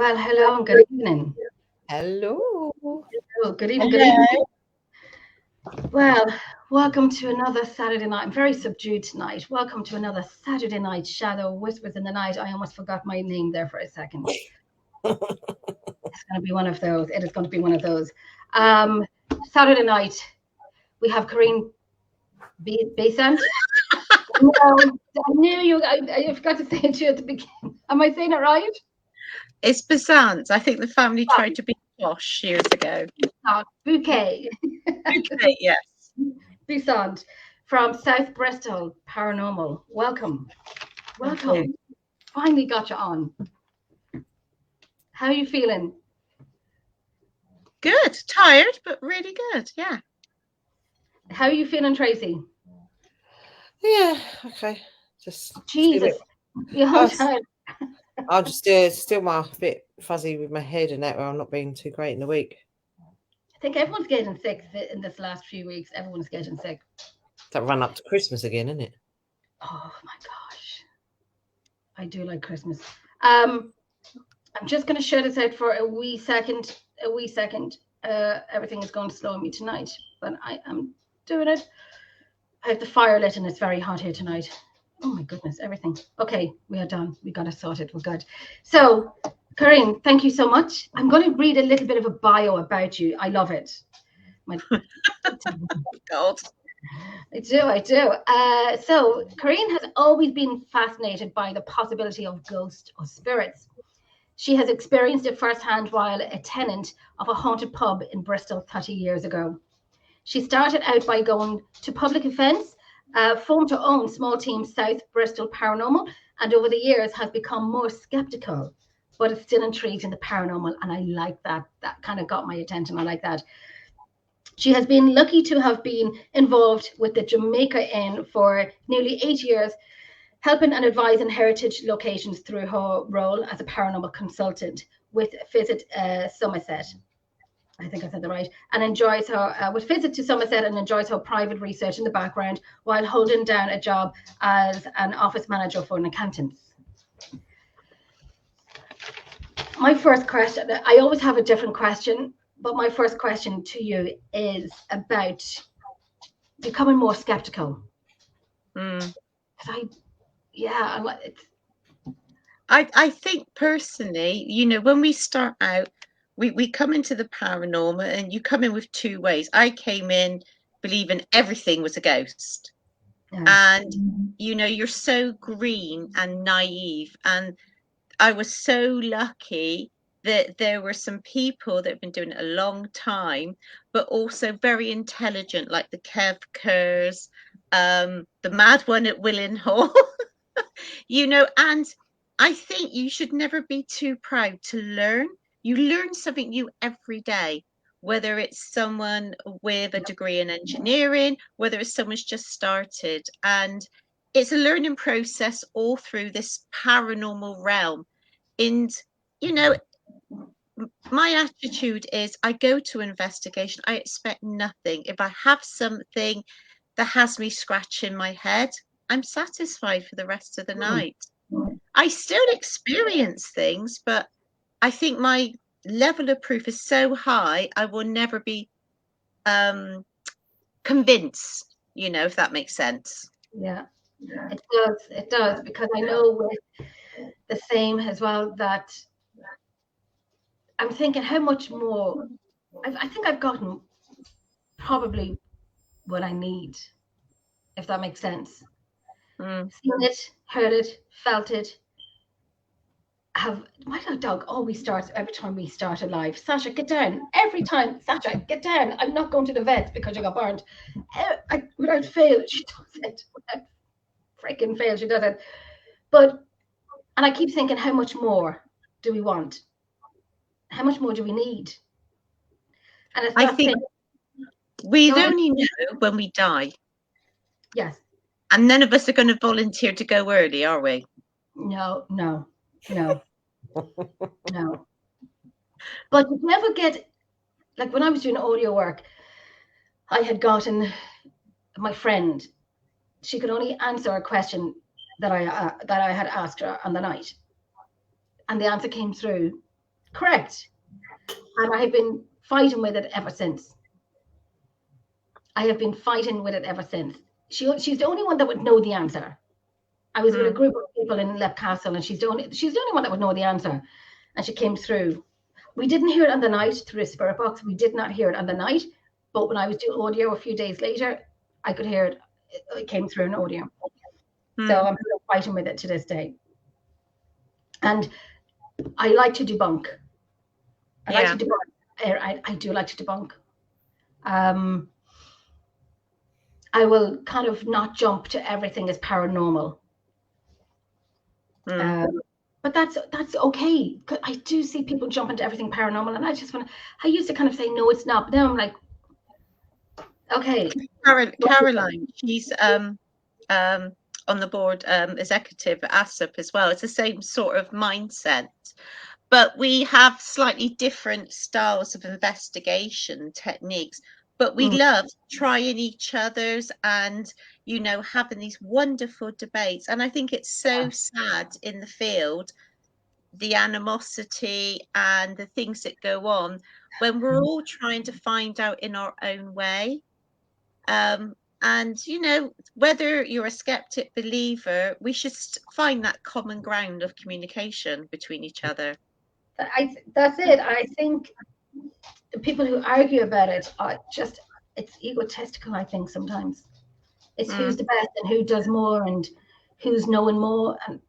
Well, hello and good evening. Hello. Oh, good evening, good evening. Well, welcome to another Saturday night. I'm very subdued tonight. Welcome to another Saturday night Shadow Whispers in the Night. I almost forgot my name there for a second. It's going to be one of those. It is going to be one of those. Saturday night, we have Corinne Besant. No, I knew you. I forgot to say it to you at the beginning. Am I saying it right? It's Besant. I think the family tried to be posh years ago. Bouquet. Okay, yes. Besant from South Bristol Paranormal. Welcome. Welcome. Finally got you on. How are you feeling? Good. Tired, but really good. Yeah. How are you feeling, Tracy? Yeah, okay. Just Jesus. You're tired. I'll just still my bit fuzzy with my head and that, where I'm not being too great in the week. I think everyone's getting sick in this last few weeks. Everyone's getting sick. That run up to Christmas again, isn't it? Oh my gosh. I do like Christmas. I'm just going to shut this out for a wee second. Everything is going slow on me tonight, but I am doing it. I have the fire lit and it's very hot here tonight. Oh my goodness, everything. Okay, we are done. We got it sorted. We're good. So, Corinne, thank you so much. I'm going to read a little bit of a bio about you. I love it. God. I do. So, Corinne has always been fascinated by the possibility of ghosts or spirits. She has experienced it firsthand while a tenant of a haunted pub in Bristol 30 years ago. She started out by going to public events, formed her own small team, South Bristol Paranormal, and over the years has become more skeptical, but is still intrigued in the paranormal. And I like that. That kind of got my attention. I like that. She has been lucky to have been involved with the Jamaica Inn for nearly 8 years, helping and advising heritage locations through her role as a paranormal consultant with Visit Somerset. I think I said that right, and enjoys her with Visit to Somerset and enjoys her private research in the background while holding down a job as an office manager for an accountant. My first question, I always have a different question, but my first question to you is about becoming more skeptical. I think personally, when we start out, we come into the paranormal and you come in with two ways. I came in believing everything was a ghost. Yeah. And, you're so green and naive. And I was so lucky that there were some people that have been doing it a long time, but also very intelligent, like the Kev Kerrs, the mad one at Willenhall, and I think you should never be too proud to learn. You learn something new every day, whether it's someone with a degree in engineering, whether it's someone's just started. And it's a learning process all through this paranormal realm. And, my attitude is I go to investigation. I expect nothing. If I have something that has me scratching my head, I'm satisfied for the rest of the night. I still experience things, but I think my level of proof is so high, I will never be convinced, if that makes sense. Yeah, it does, because I know with the same as well that I'm thinking how much more, I think I've gotten probably what I need, if that makes sense. Seen it, heard it, felt it. My little dog always starts every time we start a live. Sasha, get down. Every time, Sasha, get down. I'm not going to the vets because you got burned. Without fail, she does it. Without freaking fail, she does it. And I keep thinking, how much more do we want? How much more do we need? And I think we'll only know when we die. Yes. And none of us are going to volunteer to go early, are we? No. No. But you never get, like when I was doing audio work, I had gotten my friend, she could only answer a question that I had asked her on the night. And the answer came through Correct. And I have been fighting with it ever since. I have been fighting with it ever since. She's the only one that would know the answer. I was with a group of people in Lep Castle, and she's the only one that would know the answer. And she came through. We didn't hear it on the night through a spirit box. We did not hear it on the night. But when I was doing audio a few days later, I could hear it. It came through an audio. So I'm still fighting with it to this day. And I like to debunk. I do like to debunk. I will kind of not jump to everything as paranormal. But that's okay. I do see people jump into everything paranormal, and I used to kind of say, no, it's not. But now I'm like, okay. Caroline, she's on the board executive at ASSOP as well. It's the same sort of mindset, but we have slightly different styles of investigation techniques. But we love trying each other's and, you know, having these wonderful debates. And I think it's so sad in the field, the animosity and the things that go on when we're all trying to find out in our own way. And, you know, whether you're a skeptic, believer, we should find that common ground of communication between each other. That's it. I think the people who argue about it are just, it's egotistical, I think, sometimes. It's who's the best and who does more and who's knowing more. And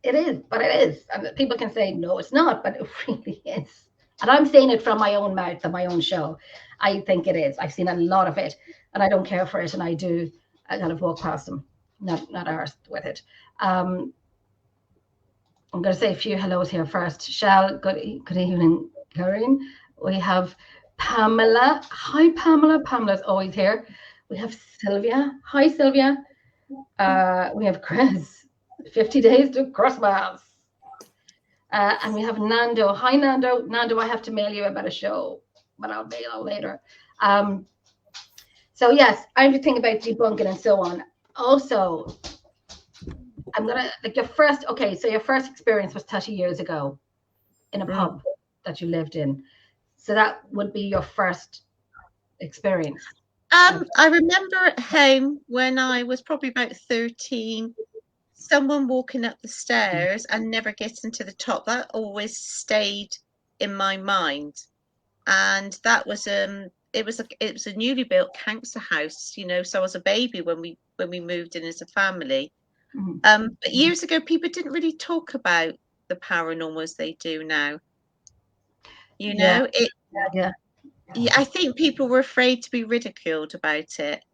it is, but it is. And people can say, no, it's not, but it really is. And I'm saying it from my own mouth and my own show. I think it is. I've seen a lot of it, and I don't care for it. And I kind of walk past them, not ours with it. I'm going to say a few hellos here first. Shell, good evening, Corinne. We have Pamela. Hi, Pamela. Pamela's always here. We have Sylvia. Hi, Sylvia. We have Chris. 50 days to Christmas. And we have Nando. Hi, Nando. Nando, I have to mail you about a show, but I'll mail later. So yes, everything about debunking and so on. Also, I'm gonna your first experience was 30 years ago in a pub that you lived in. So that would be your first experience. I remember at home when I was probably about 13, someone walking up the stairs and never getting to the top. That always stayed in my mind. And that was it was a newly built council house, you know, so I was a baby when we moved in as a family. But years ago, people didn't really talk about the paranormal as they do now. You know, I think people were afraid to be ridiculed about it.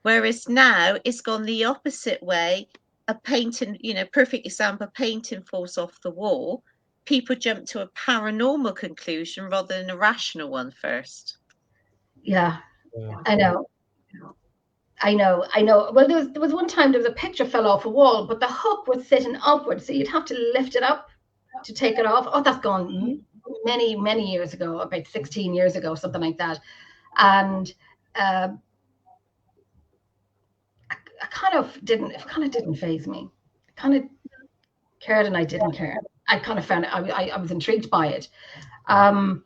Whereas now it's gone the opposite way. A painting, you know, perfect example, a painting falls off the wall. People jump to a paranormal conclusion rather than a rational one first. Yeah. I know. Well, there was one time there was a picture fell off a wall, but the hook was sitting upwards, so you'd have to lift it up to take it off. Oh, that's gone many, many years ago, about 16 years ago, something like that. And it kind of didn't faze me. I kind of cared and I didn't care. I kind of found it, I was intrigued by it. I'm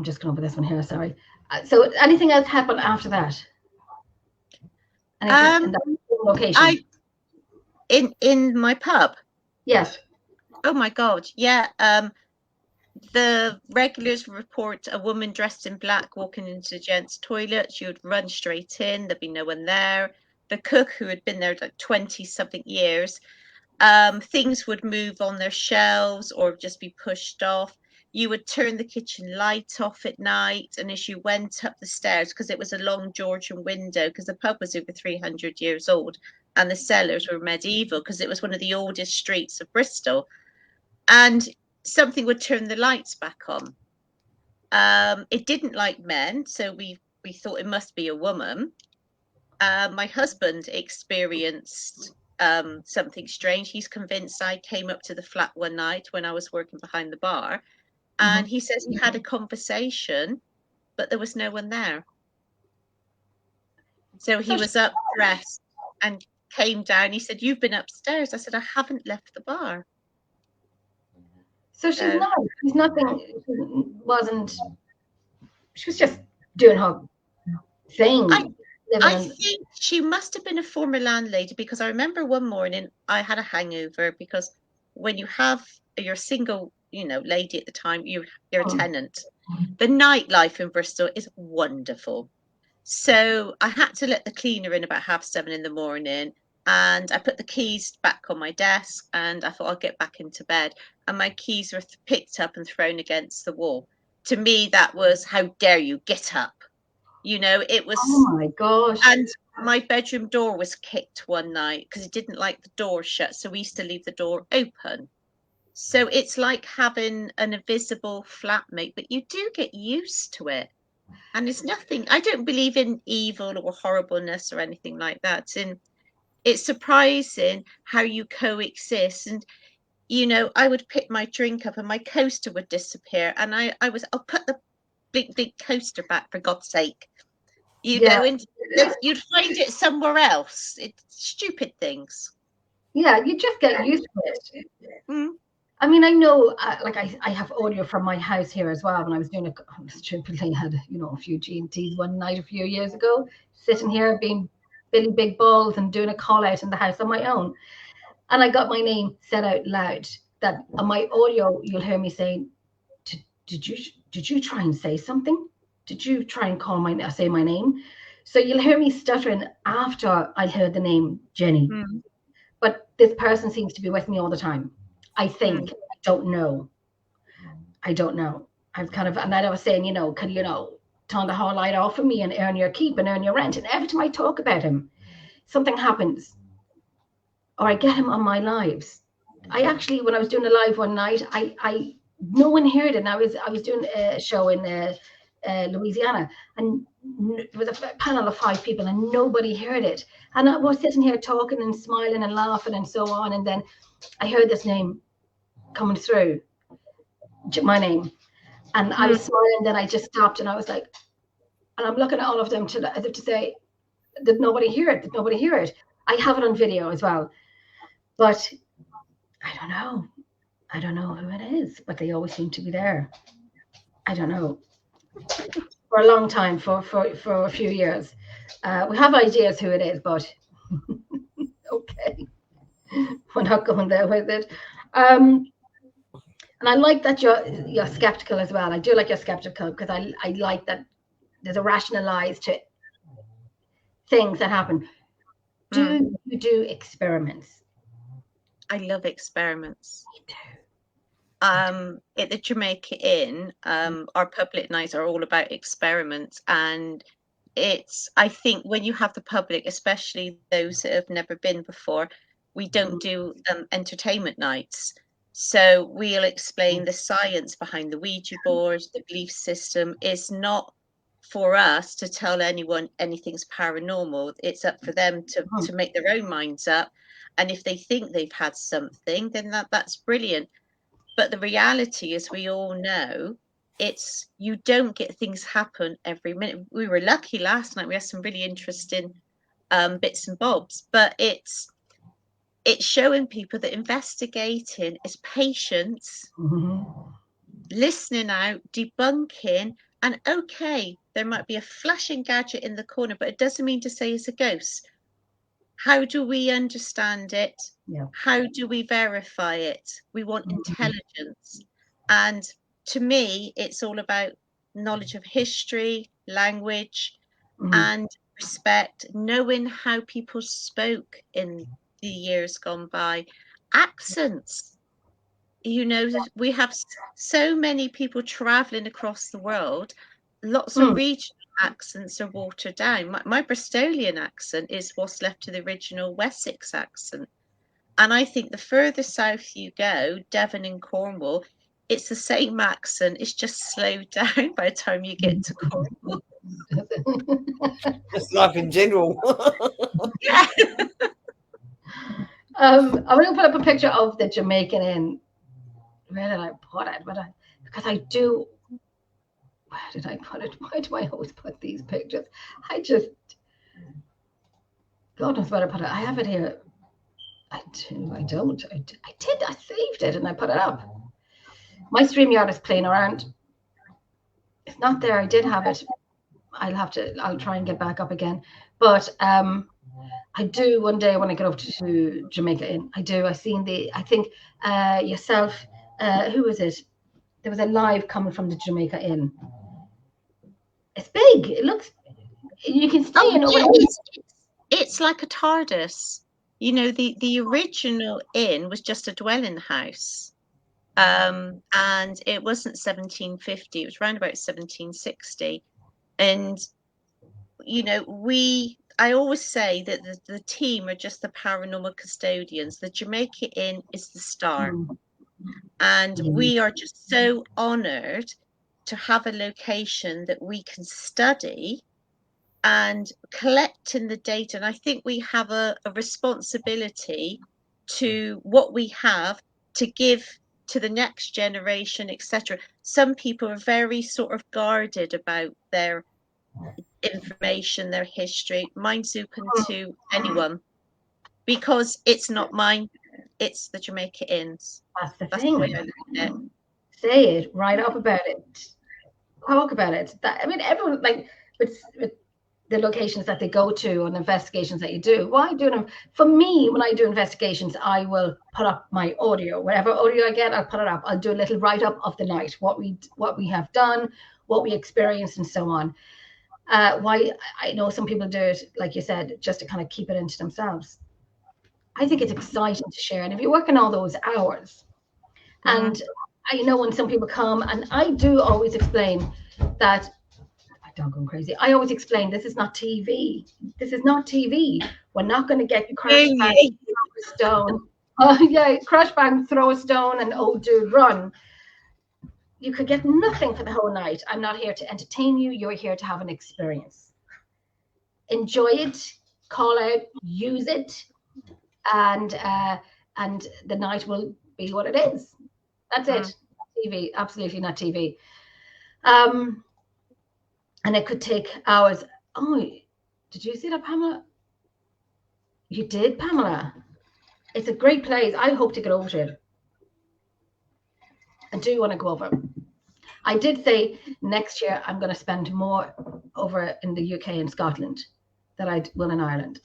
just going over this one here, sorry. So anything else happened after that? Anything in that location? In my pub? Yes. Oh my God, yeah. The regulars report a woman dressed in black walking into the gents' toilet. She would run straight in. There'd be no one there. The cook, who had been there like 20-something years, things would move on their shelves or just be pushed off. You would turn the kitchen light off at night, and as you went up the stairs, because it was a long Georgian window, because the pub was over 300 years old, and the cellars were medieval, because it was one of the oldest streets of Bristol, and something would turn the lights back on. It didn't like men, so we thought it must be a woman. My husband experienced something strange. He's convinced I came up to the flat one night when I was working behind the bar, and he says he had a conversation, but there was no one there. So he was up dressed and came down. He said, "You've been upstairs." I said, "I haven't left the bar." So she's So not. She's nothing. Wasn't. She was just doing her thing. I think she must have been a former landlady, because I remember one morning I had a hangover, because when you're a single, lady at the time, you're a tenant. The nightlife in Bristol is wonderful. So I had to let the cleaner in about 7:30 in the morning, and I put the keys back on my desk, and I thought I'll get back into bed. And my keys were picked up and thrown against the wall. To me, that was, how dare you, get up. It was. Oh my gosh. And my bedroom door was kicked one night because it didn't like the door shut. So we used to leave the door open. So it's like having an invisible flatmate, but you do get used to it. And it's nothing. I don't believe in evil or horribleness or anything like that. And it's surprising how you coexist. And, I would pick my drink up and my coaster would disappear. And I'll put the big coaster back, for God's sake. And you'd find it somewhere else. It's stupid things. Yeah, you just get used to it. Mm. I mean, I know, I have audio from my house here as well. When I was doing stupidly had, a few G&Ts one night a few years ago, sitting here being Billy Big Balls and doing a call out in the house on my own. And I got my name said out loud. That on my audio, you'll hear me saying, did you try and say something? Did you try and say my name? So you'll hear me stuttering after I heard the name Jenny. Mm. But this person seems to be with me all the time. I think. I don't know. I've kind of, and I was saying, can turn the whole light off for me and earn your keep and earn your rent? And every time I talk about him, something happens. Or I get him on my lives. I actually, when I was doing a live one night, I no one heard it. And I was doing a show in Louisiana, and it was a panel of 5 people, and nobody heard it. And I was sitting here talking and smiling and laughing and so on, and then I heard this name coming through, my name, and I was smiling. Then I just stopped, and I was like, and I'm looking at all of them as if to say, did nobody hear it? Did nobody hear it? I have it on video as well, but I don't know who it is, but they always seem to be there. I don't know. For a long time, for a few years. We have ideas who it is, but okay. We're not going there with it. And I like that you're skeptical as well. I do like you're skeptical, because I like that there's a rationalize to things that happen. Do you do experiments? I love experiments. Me too. At the Jamaica Inn, our public nights are all about experiments, and I think when you have the public, especially those that have never been before, we don't do entertainment nights. So we'll explain the science behind the Ouija board, the belief system. Is not for us to tell anyone anything's paranormal. It's up for them to make their own minds up. And if they think they've had something, then that's brilliant. But the reality is, we all know, you don't get things happen every minute. We were lucky last night. We had some really interesting bits and bobs, but it's showing people that investigating is patience, listening out, debunking, and okay, there might be a flashing gadget in the corner, but it doesn't mean to say it's a ghost. How do we understand it? Yeah. How do we verify it? We want intelligence. And to me, it's all about knowledge of history, language, and respect, knowing how people spoke in the years gone by. Accents. We have so many people traveling across the world. Lots of regional accents are watered down. My Bristolian accent is what's left of the original Wessex accent. And I think the further south you go, Devon and Cornwall, it's the same accent. It's just slowed down by the time you get to Cornwall. Just life in general. Yeah. I'm going to put up a picture of the Jamaican Inn. Where did I put it? Because I do. Where did I put it? Why do I always put these pictures? God knows where I put it. I have it here. I do. I don't. I did. I saved it and I put it up. My StreamYard is playing around. It's not there. I did have it. I'll try and get back up again. But I do one day when I get up to Jamaica Inn. I do. I think yourself, who was it? There was a live coming from the Jamaica Inn. It's big. It looks, you can stay in over. It's like a TARDIS. You know, the original inn was just a dwelling house. And it wasn't 1750, it was around about 1760. And, you know, I always say that the team are just the paranormal custodians. The Jamaica Inn is the star. And we are just so honoured to have a location that we can study and collecting the data. And I think we have a responsibility to what we have to give to the next generation, etc. Some people are very sort of guarded about their information, their history. Mine's open to anyone because it's not mine, it's the Jamaica Inn's. That's the thing. The way I look at it. Say it, write up about it, talk about it. I mean, everyone, like with the locations that they go to and investigations that you do. Why do them? For me, when I do investigations, I will put up my audio. Whatever audio I get, I'll put it up. I'll do a little write-up of the night, what we have done, what we experienced, and so on. Why I know some people do it, like you said, just to kind of keep it into themselves. I think it's exciting to share. And if you're working all those hours, and I know when some people come, and I do always explain that, I'm going crazy. I always explain this is not TV. This is not TV. We're not going to get you crash bang, throw a stone. Crash bang, throw a stone, and oh dude, run. You could get nothing for the whole night. I'm not here to entertain you. You're here to have an experience. Enjoy it, call out, use it, and the night will be what it is. That's it. TV, absolutely not TV. And it could take hours. Oh, did you see that, Pamela? You did, Pamela. It's a great place. I hope to get over to it. I do want to go over. I did say next year I'm going to spend more over in the UK and Scotland than I will in Ireland.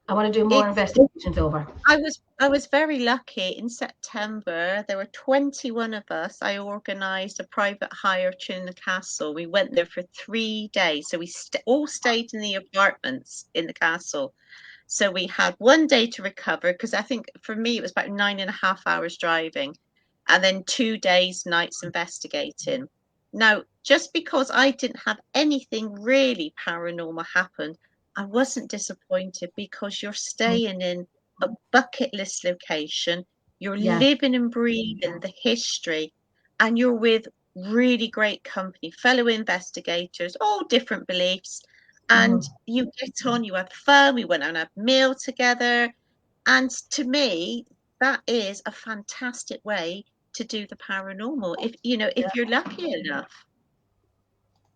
I want to do more investigations over. I was very lucky. In September, there were 21 of us. I organised a private hire in the castle. We went there for 3 days. So we all stayed in the apartments in the castle. So we had 1 day to recover, because I think for me it was about 9.5 hours driving, and then 2 days, nights investigating. Now, just because I didn't have anything really paranormal happen, I wasn't disappointed, because you're staying in a bucket list location, you're living and breathing the history, and you're with really great company, fellow investigators, all different beliefs, and you get on, you have fun. We went and had a meal together, and to me, that is a fantastic way to do the paranormal, if you're lucky enough.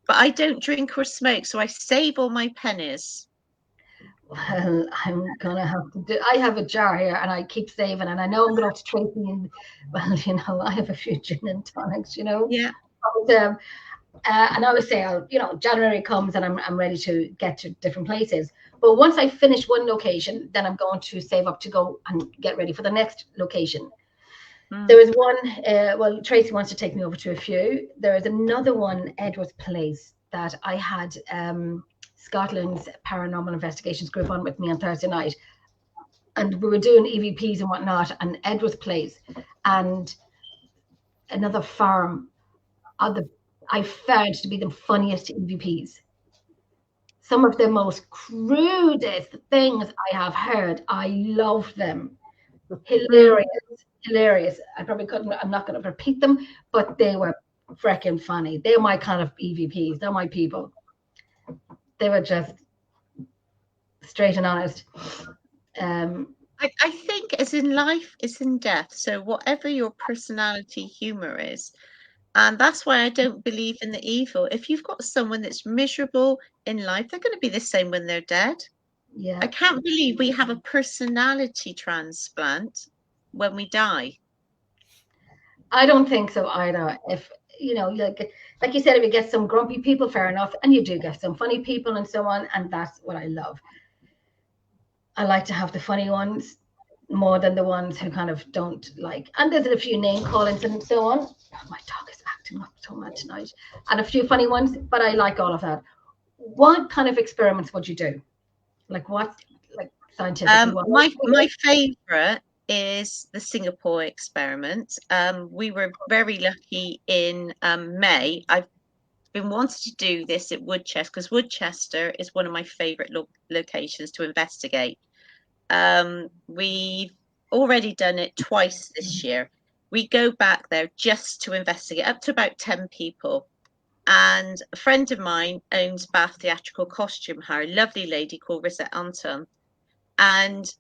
But I don't drink or smoke, so I save all my pennies. Well, I'm gonna have to do. I have a jar here, and I keep saving, and I know I'm gonna have to Tracy. And well, I have a few gin and tonics, Yeah. But, and I would say, January comes, and I'm ready to get to different places. But once I finish one location, then I'm going to save up to go and get ready for the next location. There is one. Tracy wants to take me over to a few. There is another one, Edward's Place, that I had. Scotland's Paranormal Investigations group on with me on Thursday night, and we were doing EVPs and whatnot, and Edward's Place and another farm I found to be the funniest EVPs. Some of the most crudest things I have heard. I love them. Hilarious. I'm not going to repeat them, but they were freaking funny. They're my kind of EVPs. They're my people. They were just straight and honest. I think as in life is in death. So whatever your personality, humor is, and that's why I don't believe in the evil. If you've got someone that's miserable in life, they're going to be the same when they're dead. Yeah. I can't believe we have a personality transplant when we die. I don't think so either. If like you said, if you get some grumpy people, fair enough, and you do get some funny people and so on, and that's what I love. I like to have the funny ones more than the ones who kind of don't like. And there's a few name callings and so on. Oh, my dog is acting up so much tonight, and a few funny ones, but I like all of that. What kind of experiments would you do? Like what, like scientifically? My favorite is the Singapore experiment. We were very lucky in May. I've been wanting to do this at Woodchester because Woodchester is one of my favorite locations to investigate. We've already done it twice this year. We go back there just to investigate, up to about 10 people. And a friend of mine owns Bath Theatrical Costume Hire, a lovely lady called Rosette Anton. And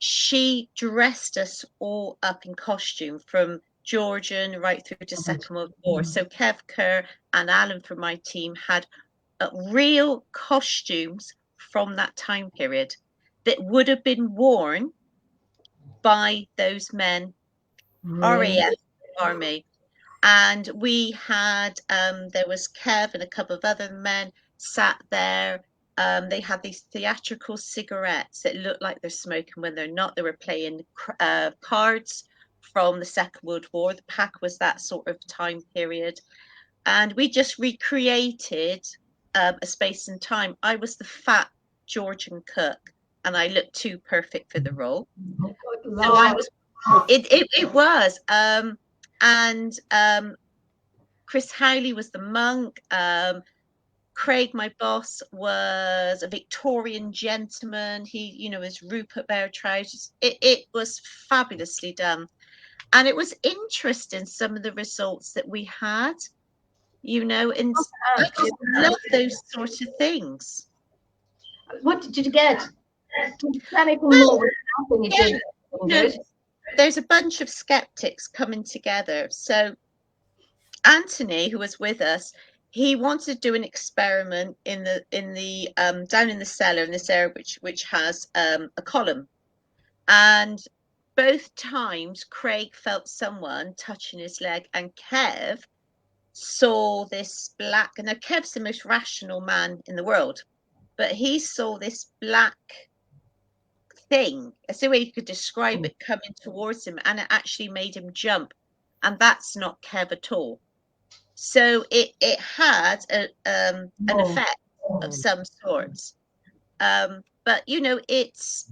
she dressed us all up in costume from Georgian right through to Second World War. So Kev Kerr and Alan from my team had real costumes from that time period that would have been worn by those men, RAF Army. And we had, there was Kev and a couple of other men sat there. They had these theatrical cigarettes that look like they're smoking when they're not. They were playing cards from the Second World War. The pack was that sort of time period. And we just recreated a space and time. I was the fat Georgian cook, and I looked too perfect for the role. So I was, it was. And Chris Howley was the monk. Craig, my boss, was a Victorian gentleman. He, was Rupert Bear trousers. It was fabulously done. And it was interesting, some of the results that we had, and I just love those sorts of things. What did you get? Anything more? There's a bunch of skeptics coming together. So Anthony, who was with us, he wanted to do an experiment in the down in the cellar in this area which has a column, and both times Craig felt someone touching his leg, and Kev saw this black. And now Kev's the most rational man in the world, but he saw this black thing. That's the way you could describe it, coming towards him, and it actually made him jump. And that's not Kev at all. So it had an effect of some sorts. But it's,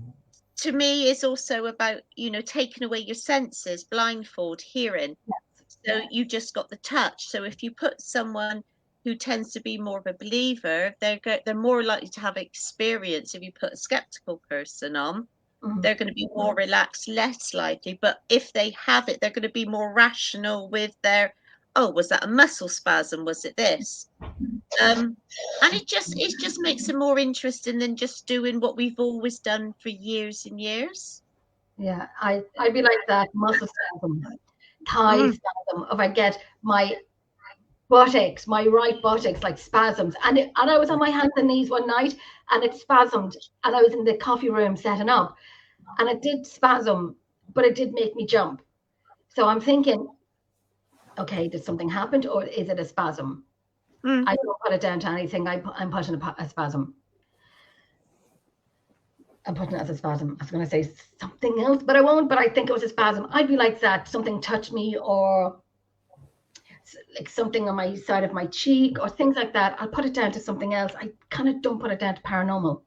to me, is also about taking away your senses, blindfold, hearing. So you just got the touch. So if you put someone who tends to be more of a believer, they're more likely to have experience. If you put a skeptical person on, they're going to be more relaxed, less likely. But if they have it, they're going to be more rational with their, oh, was that a muscle spasm? Was it this? And it just makes it more interesting than just doing what we've always done for years and years. Yeah, I'd be like that, muscle spasm, thigh spasm. If I get my buttocks, my right buttocks, like spasms, and I was on my hands and knees one night, and it spasmed, and I was in the coffee room setting up, and it did spasm, but it did make me jump. So I'm thinking, okay, did something happen, or is it a spasm? I don't put it down to anything. I'm putting a spasm. I'm putting it as a spasm. I was going to say something else, but I won't. But I think it was a spasm. I'd be like that. Something touched me, or like something on my side of my cheek, or things like that. I'll put it down to something else. I kind of don't put it down to paranormal.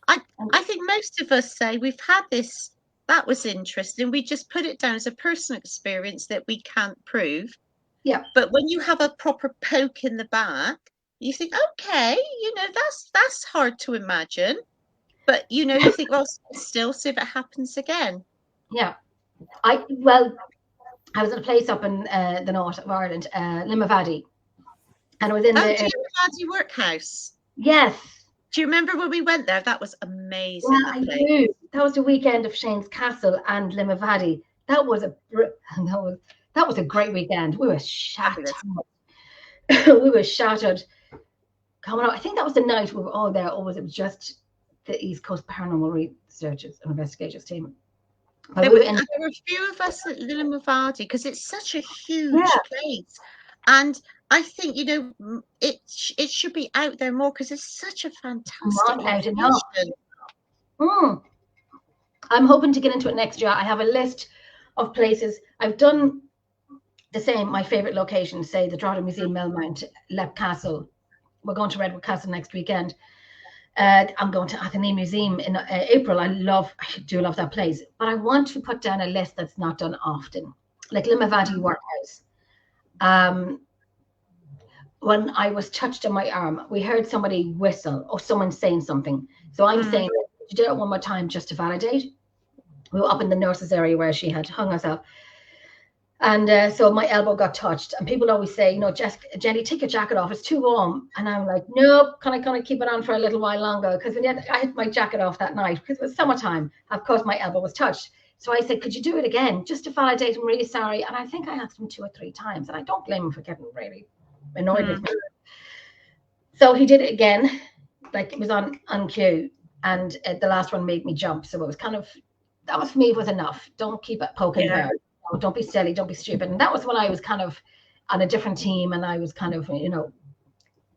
I think most of us say we've had this. That was interesting. We just put it down as a personal experience that we can't prove. Yeah. But when you have a proper poke in the back, you think, okay, that's hard to imagine. But you think, well, still see if it happens again. Yeah. I was in a place up in the north of Ireland, Limavady, and I was in the Limavady workhouse. Yes. Do you remember when we went there? That was amazing. Yeah, I do. That was the weekend of Shane's Castle and Limavady. That was a great weekend. We were shattered. We were shattered. Coming out, I think that was the night we were all there, or was it just the East Coast Paranormal Researchers and Investigators team. But There we were, were in, there were a few of us at Lilla Mavadi because it's such a huge Yeah. place, and I think it should be out there more because it's such a fantastic Not out enough. location. I'm hoping to get into it next year. I have a list of places. I've done the same. My favorite locations, say the Drogheda Museum, Melmount, Leap Castle. We're going to Redwood Castle next weekend. I'm going to Athenaeum Museum in April. I do love that place, but I want to put down a list that's not done often, like Limavady Workhouse. When I was touched on my arm, we heard somebody whistle or someone saying something. So I'm saying, you do it one more time just to validate. We were up in the nurse's area where she had hung herself. And so my elbow got touched, and people always say, Jenny, take your jacket off, it's too warm. And I'm like, nope, can I keep it on for a little while longer? Because I had my jacket off that night because it was summertime. Of course, my elbow was touched. So I said, could you do it again? Just to validate, I'm really sorry. And I think I asked him 2 or 3 times, and I don't blame him for getting really annoyed with me. So he did it again, like it was on cue. And the last one made me jump. So it was that was for me was enough. Don't keep it poking there. Don't be silly, don't be stupid. And that was when I was kind of on a different team, and I was kind of,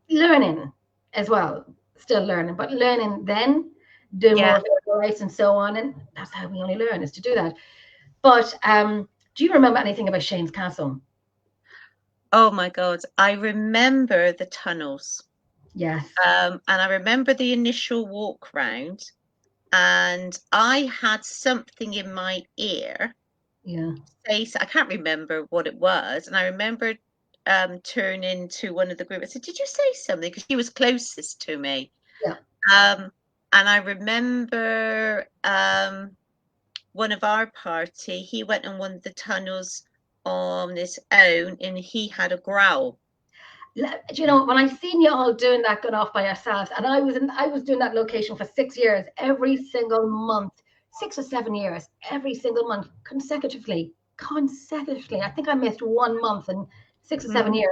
learning as well, still learning, but learning then, doing more rights and so on. And that's how we only learn, is to do that. But do you remember anything about Shane's Castle? Oh my God, I remember the tunnels. Yes. And I remember the initial walk round, and I had something in my ear. Yeah. I can't remember what it was, and I remember turning to one of the group. I said, "Did you say something?" Because she was closest to me. Yeah. And I remember one of our party. He went on one of the tunnels on his own, and he had a growl. When I seen you all doing that, going off by yourselves, and I was doing that location for 6 years, every single month, 6 or 7 years, every single month, consecutively. I think I missed 1 month in 6 or 7 years.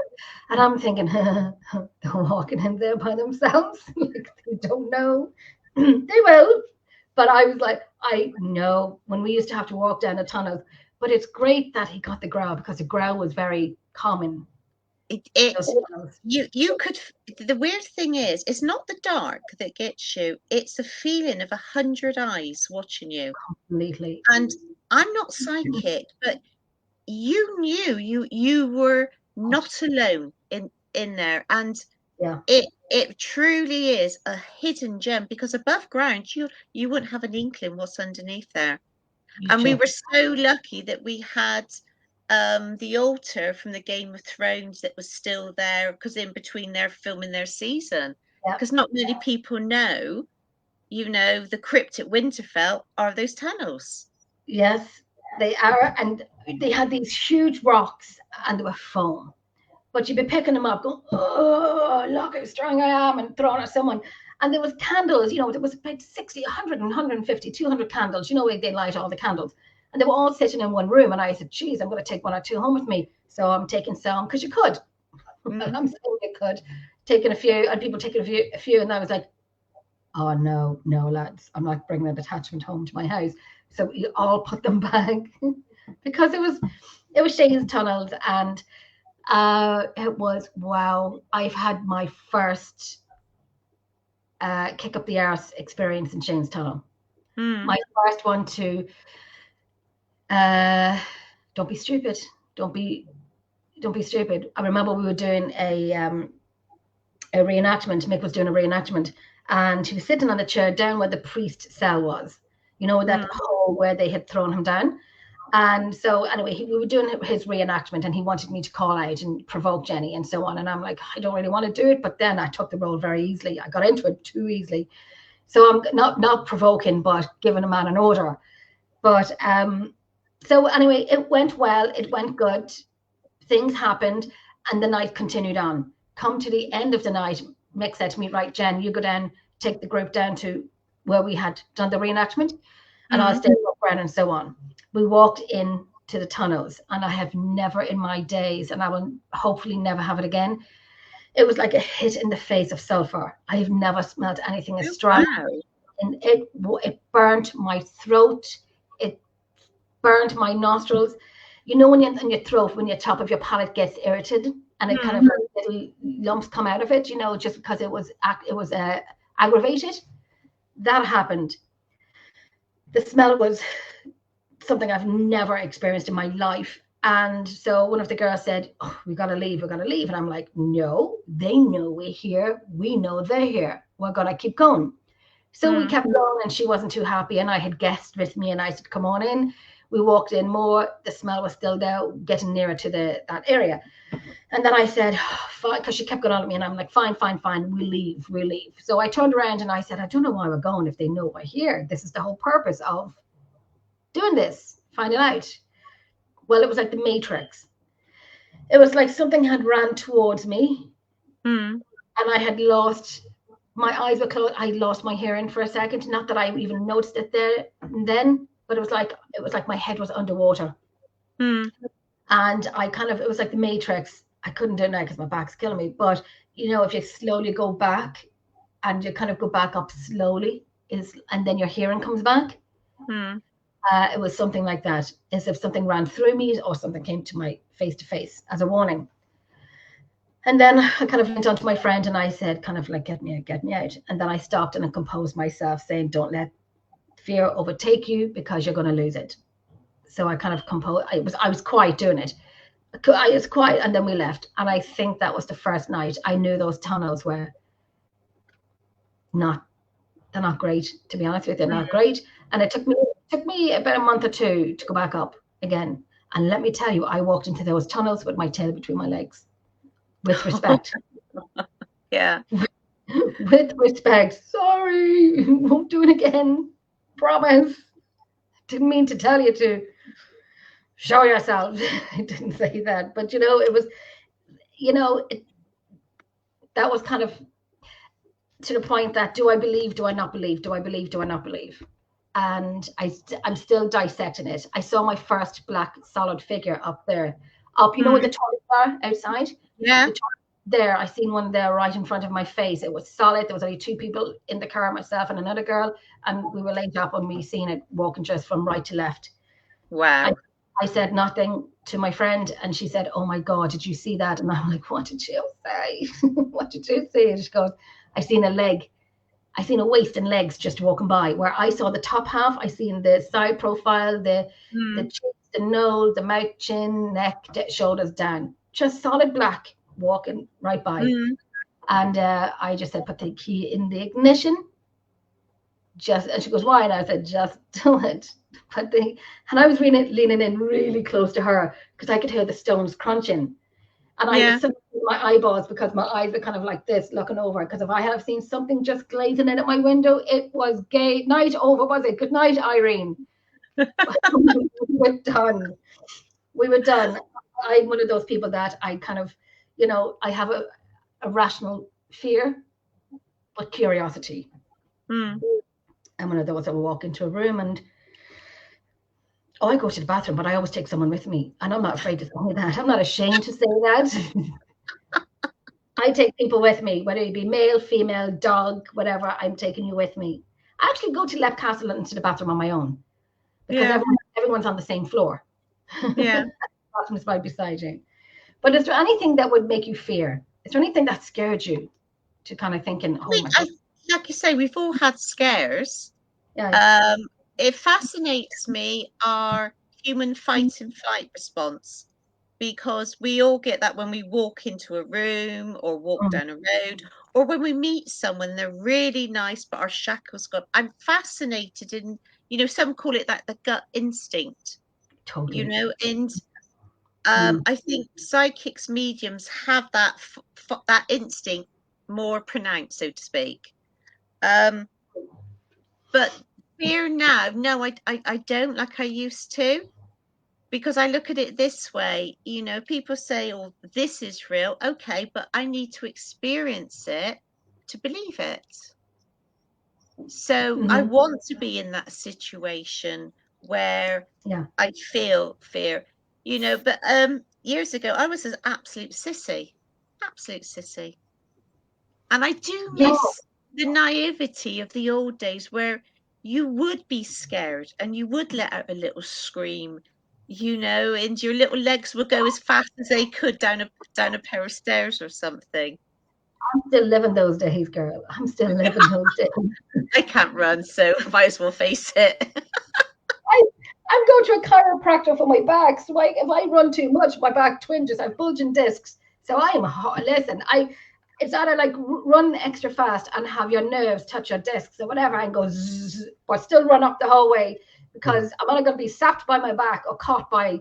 And I'm thinking, they're walking in there by themselves. Like, they don't know. They will. But I was like, I know when we used to have to walk down the tunnels. But it's great that he got the growl, because the growl was very common. You could. The weird thing is, it's not the dark that gets you. It's a feeling of 100 eyes watching you. Completely. And I'm not psychic, but you knew you were not alone in there, and it truly is a hidden gem, because above ground you wouldn't have an inkling what's underneath there. And we were so lucky that we had the altar from the Game of Thrones that was still there, because in between they're filming their season, because not many people know, the crypt at Winterfell are those tunnels. Yes, they are. And they had these huge rocks, and they were foam, but you'd be picking them up going, oh, look how strong I am, and throwing at someone. And there was candles, there was about 60, 100, 150, 200 candles, they light all the candles. And they were all sitting in one room. And I said, geez, I'm going to take 1 or 2 home with me. So I'm taking some, because you could. And I'm saying you could. Taking a few, and people taking a few. And I was like, oh, no, lads, I'm not bringing an attachment home to my house. So we all put them back because it was Shane's tunnels. And it was, wow. I've had my first kick up the arse experience in Shane's tunnel. My first one to don't be stupid. Don't be stupid. I remember we were doing a reenactment. Mick was doing a reenactment, and he was sitting on a chair down where the priest cell was. That hole where they had thrown him down. And so anyway, we were doing his reenactment, and he wanted me to call out and provoke Jenny and so on. And I'm like, I don't really want to do it. But then I took the role very easily. I got into it too easily. So I'm not provoking, but giving a man an order. But so anyway, it went well. It went good. Things happened, and the night continued on. Come to the end of the night, Mick said to me, right, Jen, you go down, take the group down to where we had done the reenactment, and I'll stay up around and so on. We walked in to the tunnels, and I have never in my days, and I will hopefully never have it again, it was like a hit in the face of sulfur. I have never smelled anything as strong. and it burnt my throat. It burnt my nostrils. You know when you're in your throat, when your top of your palate gets irritated and it kind of little lumps come out of it, you know, just because it was aggravated. That happened. The smell was something I've never experienced in my life. And so one of the girls said, "Oh, we gotta leave, And I'm like, no, they know we're here. We know they're here. We're gonna keep going. So we kept going, and she wasn't too happy. And I had guests with me, and I said, come on in. We walked in more. The smell was still there, getting nearer to that area. And then I said, fine, because she kept going on at me, and I'm like, fine, we'll leave. So I turned around and I said, I don't know why we're going if they know we're here. This is the whole purpose of doing this, finding out. Well, it was like the Matrix. It was like something had ran towards me, and I had lost. My eyes were closed. I lost my hearing for a second. Not that I even noticed it there and then, but it was like my head was underwater. And it was like the Matrix. I couldn't do it now because my back's killing me. But you know, if you slowly go back and you kind of go back up slowly, and then your hearing comes back. It was something like that, as if something ran through me or something came to my face to face as a warning. And then I kind of went on to my friend and I said, kind of like, get me out. And then I stopped and I composed myself, saying, don't let fear overtake you because you're going to lose it. So I kind of composed. I was quiet doing it. I was quiet, and then we left. And I think that was the first night I knew those tunnels were they're not great, to be honest with you. They're not great. And it took me about a month or two to go back up again. And let me tell you, I walked into those tunnels with my tail between my legs. With respect. Yeah. With respect. Sorry, won't do it again. Promise. Didn't mean to tell you to show yourself. I didn't say that. But, you know, it was, you know, that was kind of to the point that do I believe, do I not believe? Do I believe, do I not believe? And I'm still dissecting it. I saw my first black solid figure up there. You know where the toilets are outside? Yeah. There, I seen one there right in front of my face. It was solid. There was only two people in the car, myself and another girl, and we were laid up on me seeing it walking just from right to left. Wow. I said nothing to my friend, and she said, oh my God, did you see that? And I'm like, what did you say? What did you see? And she goes, I seen a leg. I seen a waist and legs just walking by. Where I saw the top half, I seen the side profile, the cheeks, the nose, the mouth, chin, neck, shoulders down. Just solid black walking right by. And I just said, put the key in the ignition. And she goes, why? And I said, just do it. And I was leaning in really close to her because I could hear the stones crunching. And I was my eyeballs because my eyes were kind of like this, looking over. Because if I had seen something just glazing in at my window, it was gay night over, was it? Good night, Irene. We were done. I'm one of those people that I kind of, you know, I have a rational fear, but curiosity. I'm one of those that will walk into a room and, I go to the bathroom, but I always take someone with me. And I'm not afraid to say that. I'm not ashamed to say that. I take people with me, whether it be male, female, dog, whatever, I'm taking you with me. I actually go to Lep Castle into the bathroom on my own because everyone's on the same floor. Yeah. Bathroom's right beside you. But is there anything that would make you fear? Is there anything that scared you to kind of thinking, my God? Like you say, we've all had scares. Yeah. It fascinates me our human fight and flight response, because we all get that when we walk into a room or walk down a road, or when we meet someone, they're really nice, but our shackles gone. I'm fascinated in, you know, some call it the gut instinct. Totally. You know, and I think psychics, mediums have that instinct more pronounced, so to speak. But fear now, no, I don't like I used to, because I look at it this way. You know, people say, oh, this is real. Okay, but I need to experience it to believe it. So I want to be in that situation where I feel fear, you know. But years ago, I was an absolute sissy. And I do miss the naivety of the old days where you would be scared and you would let out a little scream, and your little legs would go as fast as they could down a pair of stairs or something. I'm still living those days, girl. I'm still living those days. I can't run, so might as well face it. I'm going to a chiropractor for my back. So if I run too much, my back twinges. I have bulging discs. So I am listen. It's either like run extra fast and have your nerves touch your discs or whatever, and go zzz, or still run up the whole way, because I'm either going to be sapped by my back or caught by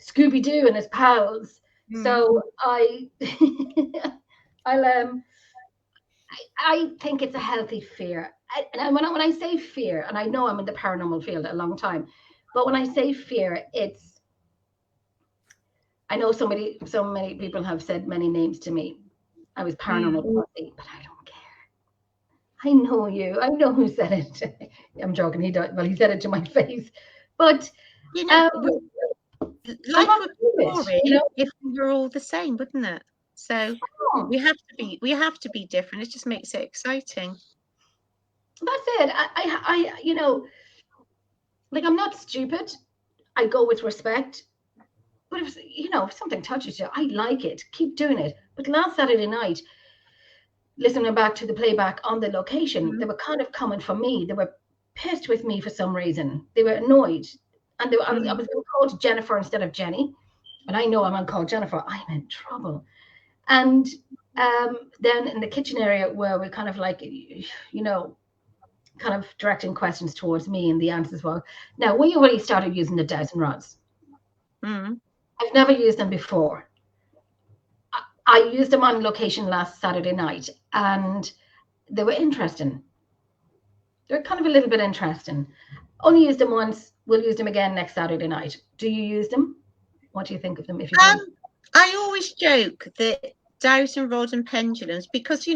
Scooby Doo and his pals. So I think it's a healthy fear. And when I say fear, and I know I'm in the paranormal field a long time, but when I say fear, I know so many people have said many names to me. I was paranormal, but I don't care. I know you. I know who said it. I'm joking. He said it to my face. But life would be boring if we were all the same, wouldn't it? So we have to be different. It just makes it exciting. That's it. I like, I'm not stupid. I go with respect. But if something touches you, I like it. Keep doing it. But last Saturday night, listening back to the playback on the location, they were kind of coming for me. They were pissed with me for some reason. They were annoyed. And I was being called Jennifer instead of Jenny. And I know I'm called Jennifer. I'm in trouble. And then in the kitchen area where we're kind of like, kind of directing questions towards me and the answers were, now, we already started using the dowsing rods. I've never used them before. I used them on location last Saturday night, and they were interesting. They're kind of a little bit interesting. Only used them once. We'll use them again next Saturday night. Do you use them? What do you think of them? If you I always joke that dowsing rod and pendulums, because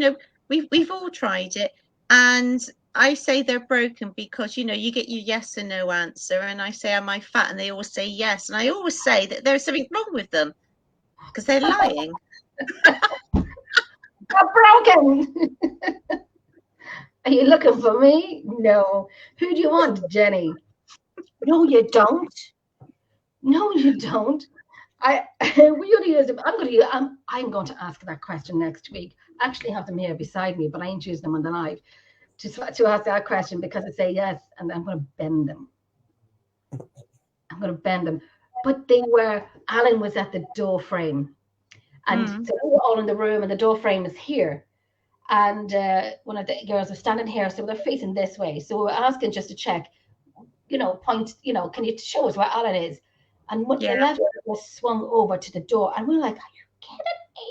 we've all tried it, and I say they're broken because you get your yes or no answer, and I say, am I fat? And they always say yes, and I always say that there's something wrong with them because they're lying. They're broken. Are you looking for me? No. Who do you want, Jenny? No, you don't. No, you don't. We only use them. I'm going to ask that question next week. I actually have them here beside me, but I ain't using them on the live to ask that question, because I say yes, and I'm going to bend them. But Alan was at the door frame, and so we were all in the room, and the door frame is here. And one of the girls was standing here, so they're facing this way. So we were asking just to check, point, can you show us where Alan is? And what the left was swung over to the door, and we were like, "Are you kidding me?"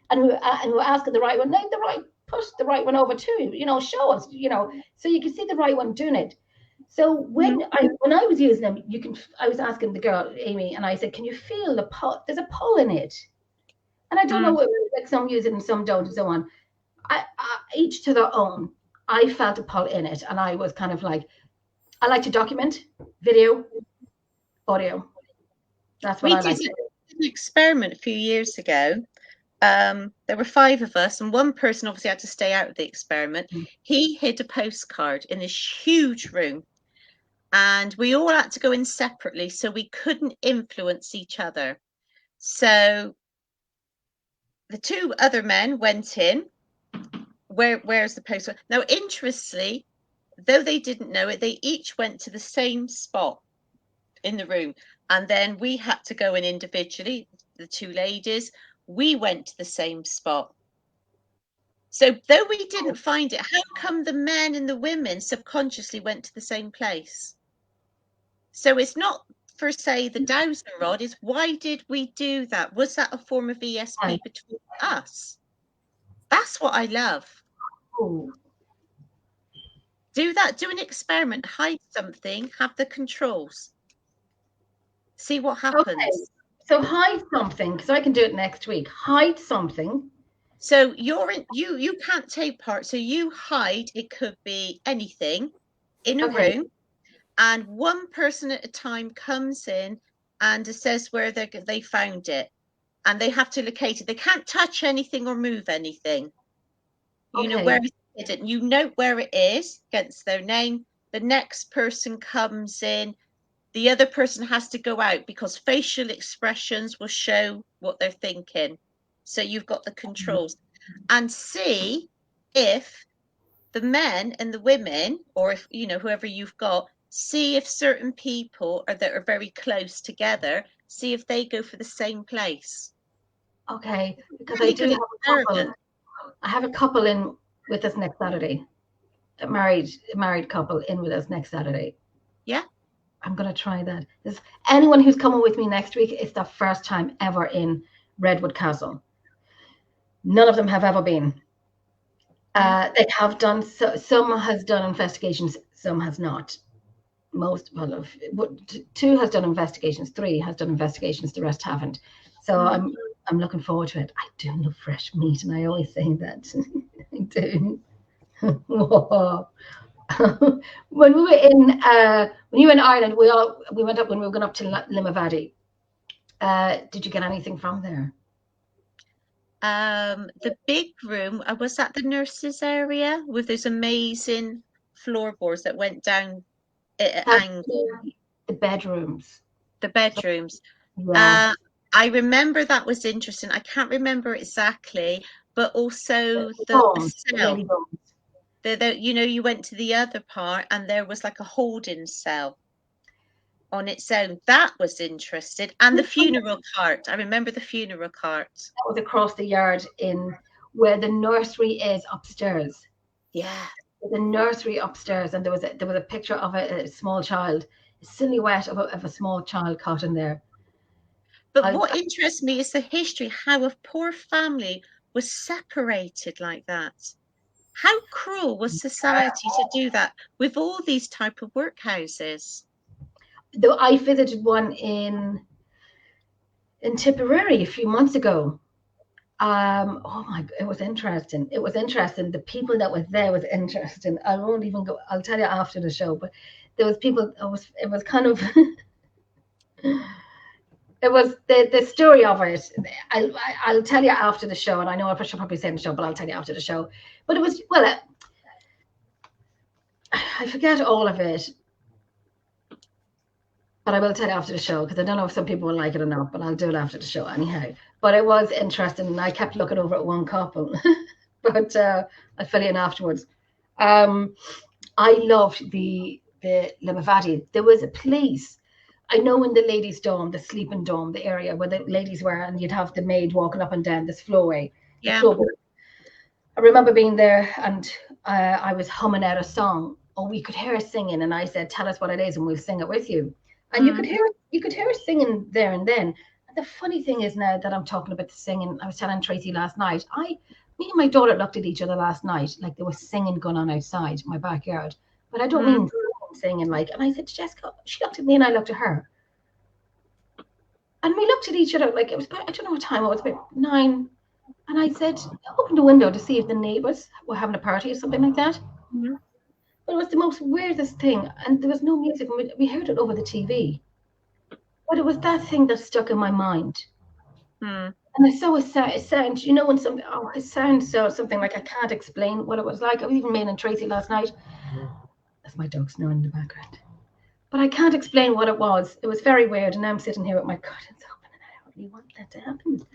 And we were asking the right one, like the right, push the right one over too, show us, so you can see the right one doing it. So when I was using them, I was asking the girl Amy, and I said, "Can you feel the pull? There's a pull in it." And I don't know, like some use it and some don't, and so on. I each to their own. I felt a pull in it, and I was kind of like, I like to document video, audio. That's what I like. We did an experiment a few years ago. There were 5 of us, and one person obviously had to stay out of the experiment. He hid a postcard in this huge room, and we all had to go in separately, so we couldn't influence each other. So the 2 other men went in. Where's the postcard? Now, interestingly, though they didn't know it, they each went to the same spot in the room. And then we had to go in individually, the 2 ladies. We went to the same spot. So though we didn't find it, how come the men and the women subconsciously went to the same place? So it's not for, say, the dowsing rod, is why did we do that? Was that a form of ESP between us? That's what I love. Oh. Do that, do an experiment, hide something, have the controls. See what happens. Okay. So hide something, because I can do it next week. Hide something. So you can't take part. So you hide, it could be anything, in a room, and one person at a time comes in and says where they found it, and they have to locate it. They can't touch anything or move anything. You know where it's hidden. You note where it is against their name. The next person comes in. The other person has to go out because facial expressions will show what they're thinking. So you've got the controls. And see if the men and the women, or if, you know, whoever you've got, see if certain people that are very close together, see if they go for the same place. Okay, because Really I do good have a couple. experiment. I have a couple in with us next Saturday. A married couple in with us next Saturday. Yeah. I'm gonna try that. There's anyone who's coming with me next week, it's their first time ever in Redwood Castle. None of them have ever been. They have done, some has done investigations, some has not. Most, well, two has done investigations, three has done investigations, the rest haven't. So I'm looking forward to it. I do love fresh meat, and I always say that. I do. When we were in when you were in Ireland, we went up when we were going up to Limavady. Did you get anything from there? The big room, I was at the nurses area with those amazing floorboards that went down at an angle. The bedrooms. The bedrooms. Yeah. I remember that was interesting. I can't remember exactly, but also the cell. You know, you went to the other part and there was like a holding cell on its own. That was interesting. And the funeral cart. I remember the funeral cart. That was across the yard in where the nursery is upstairs. Yeah. The nursery upstairs, and there was a picture of a small child, a silhouette of a small child caught in there. But what interests me is the history, how a poor family was separated like that. How cruel was society to do that with all these type of workhouses? Though I visited one in Tipperary a few months ago. Oh my, it was interesting. It was interesting. The people that were there was interesting. I won't even go. I'll tell you after the show. But there was people. It was kind of. It was the story of it. I'll tell you after the show, and I know I should probably say in the show, but I'll tell you after the show. But it was, well, I forget all of it, but I will tell you after the show, because I don't know if some people will like it or not, but I'll do it after the show anyhow. But it was interesting, and I kept looking over at one couple, but I'll fill you in afterwards. I loved the Limavady. There was a place, I know, in the ladies' dorm, the sleeping dorm, the area where the ladies were, and you'd have the maid walking up and down this flowway. Yeah. I remember being there, and I was humming out a song. Oh, we could hear her singing, and I said, "Tell us what it is, and we'll sing it with you." And you could hear her singing there and then. And the funny thing is, now that I'm talking about the singing, I was telling Tracy last night, me and my daughter looked at each other last night like there was singing going on outside my backyard. But I don't mean singing like. And I said to Jessica, she looked at me and I looked at her. And we looked at each other like it was about, I don't know what time it was, about 9. And I said, open the window to see if the neighbours were having a party or something like that. Mm-hmm. But it was the most weirdest thing. And there was no music. We heard it over the TV. But it was that thing that stuck in my mind. And I saw a sound, you know, when something, it sounds something like I can't explain what it was like. I was even made and Tracy last night. That's my dog snoring in the background. But I can't explain what it was. It was very weird. And now I'm sitting here with my curtains open and I don't really want that to happen.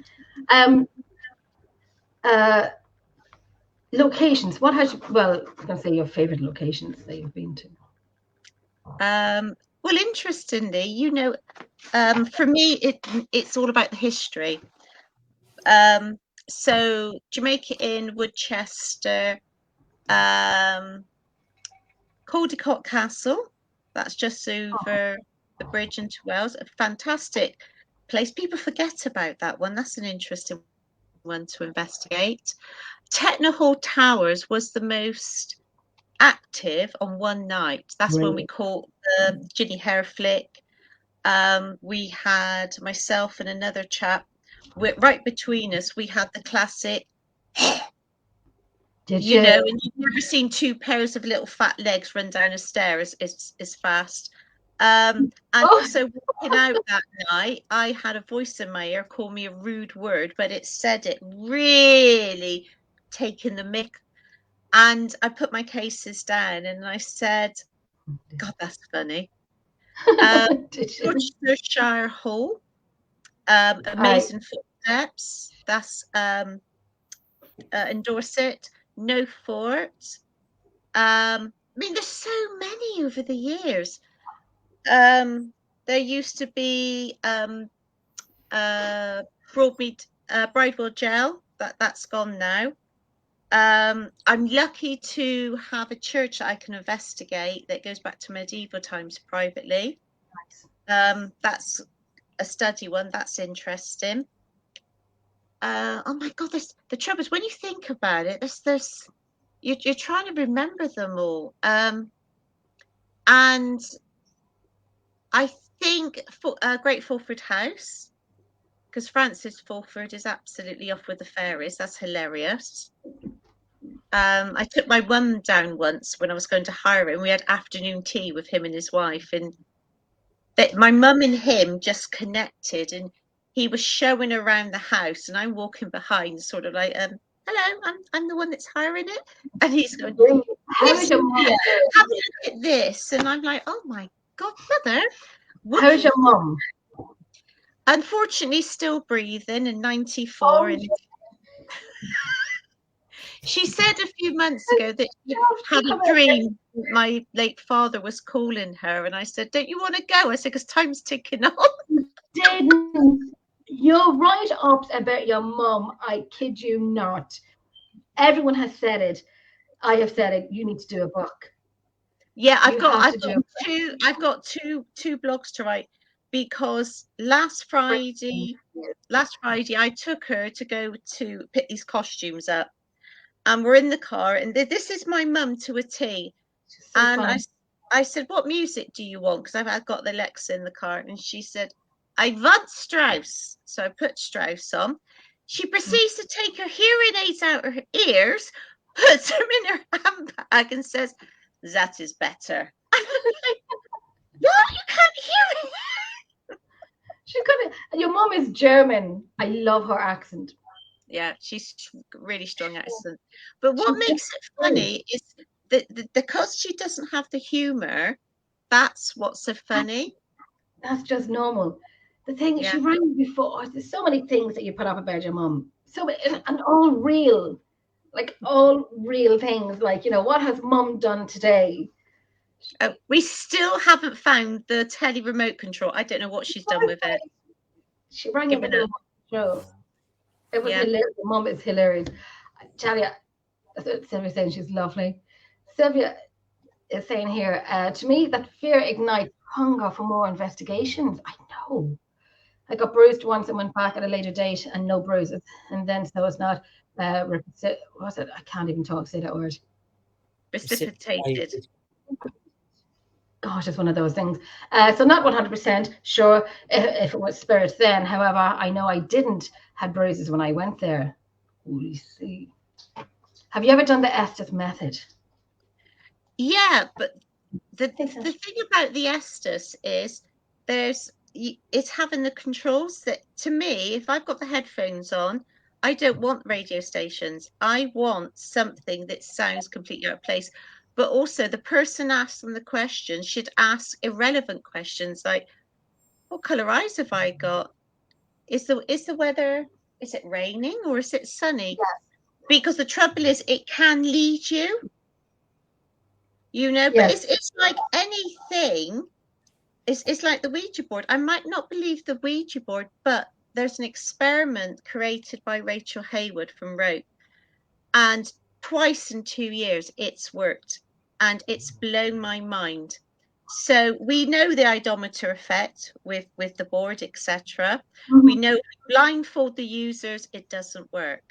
Locations. What has I was going to say your favorite locations that you've been to? Well, interestingly, you know, for me, it's all about the history. So Jamaica Inn, Woodchester, Caldecott Castle, that's just over the bridge into Wales. A fantastic place. People forget about that one. That's an interesting one to investigate. Tettenhall Towers was the most active on one night. That's when we caught the Ginny Hare flick. We had myself and another chap. Right between us, we had the classic. You know, and you've never seen two pairs of little fat legs run down a stair as fast. And also walking out that night, I had a voice in my ear call me a rude word, but it said it really taking the mick. And I put my cases down and I said, God, that's funny. Did you? Worcestershire Hall, Aye. Amazing Footsteps, that's in Dorset, No Fort. I mean, there's so many over the years. There used to be Broadmead Bridewell Gel, that's gone now. I'm lucky to have a church that I can investigate that goes back to medieval times privately. That's a study one. That's interesting. Oh my God, the trouble is when you think about it, there's you're trying to remember them all. And I think Great Fulford House, because Francis Fulford is absolutely off with the fairies. That's hilarious. I took my mum down once when I was going to hire him. We had afternoon tea with him and his wife, and my mum and him just connected, and he was showing around the house and I'm walking behind sort of like, hello, I'm the one that's hiring it. And he's going, How is your mum? have a look at this. And I'm like, oh my God, mother. How's your mum? Unfortunately, still breathing and 94. And she said a few months ago that she had a dream my late father was calling her. And I said, don't you want to go? I said, because time's ticking on. Didn't. You're right up about your mum. I kid you not. Everyone has said it. I have said it. You need to do a book. Yeah, I've got two blogs to write, because last Friday I took her to go to pick these costumes up, and we're in the car, and this is my mum to a T. So and I said, what music do you want? Because I've got the Alexa in the car, and she said, I want Strauss. So I put Strauss on. She proceeds to take her hearing aids out of her ears, puts them in her handbag, and says, that is better. I'm like, what? You can't hear it. She could. Your mom is German. I love her accent. Yeah, she's really strong accent. But what makes it funny is that because she doesn't have the humor, that's what's so funny. That's just normal. The thing she rang me before. There's so many things that you put up about your mum. So and all real, like all real things. Like, you know, what has mum done today? We still haven't found the telly remote control. I don't know what she's done with it. She rang me about the show. It was hilarious. Mum is hilarious. I tell you, Sylvia's saying she's lovely. Sylvia is saying here, to me, that fear ignites hunger for more investigations. I know. I got bruised once and went back at a later date and no bruises. And then so it's not, what's it? I can't even talk, say that word. Precipitated. Gosh, it's one of those things. So not 100% sure if it was spirits then. However, I know I didn't have bruises when I went there. We see. Have you ever done the Estes method? Yeah, but the thing about the Estes is it's having the controls that, to me, if I've got the headphones on, I don't want radio stations. I want something that sounds completely out of place. But also the person asking the question should ask irrelevant questions like, what colour eyes have I got? Is the weather, is it raining or is it sunny? Yes. Because the trouble is it can lead you. You know, but yes. it's like anything. It's like the Ouija board. I might not believe the Ouija board, but there's an experiment created by Rachel Hayward from Rope, and twice in 2 years it's worked, and it's blown my mind. So we know the odometer effect with the board, etc. Mm-hmm. We know blindfold the users, it doesn't work.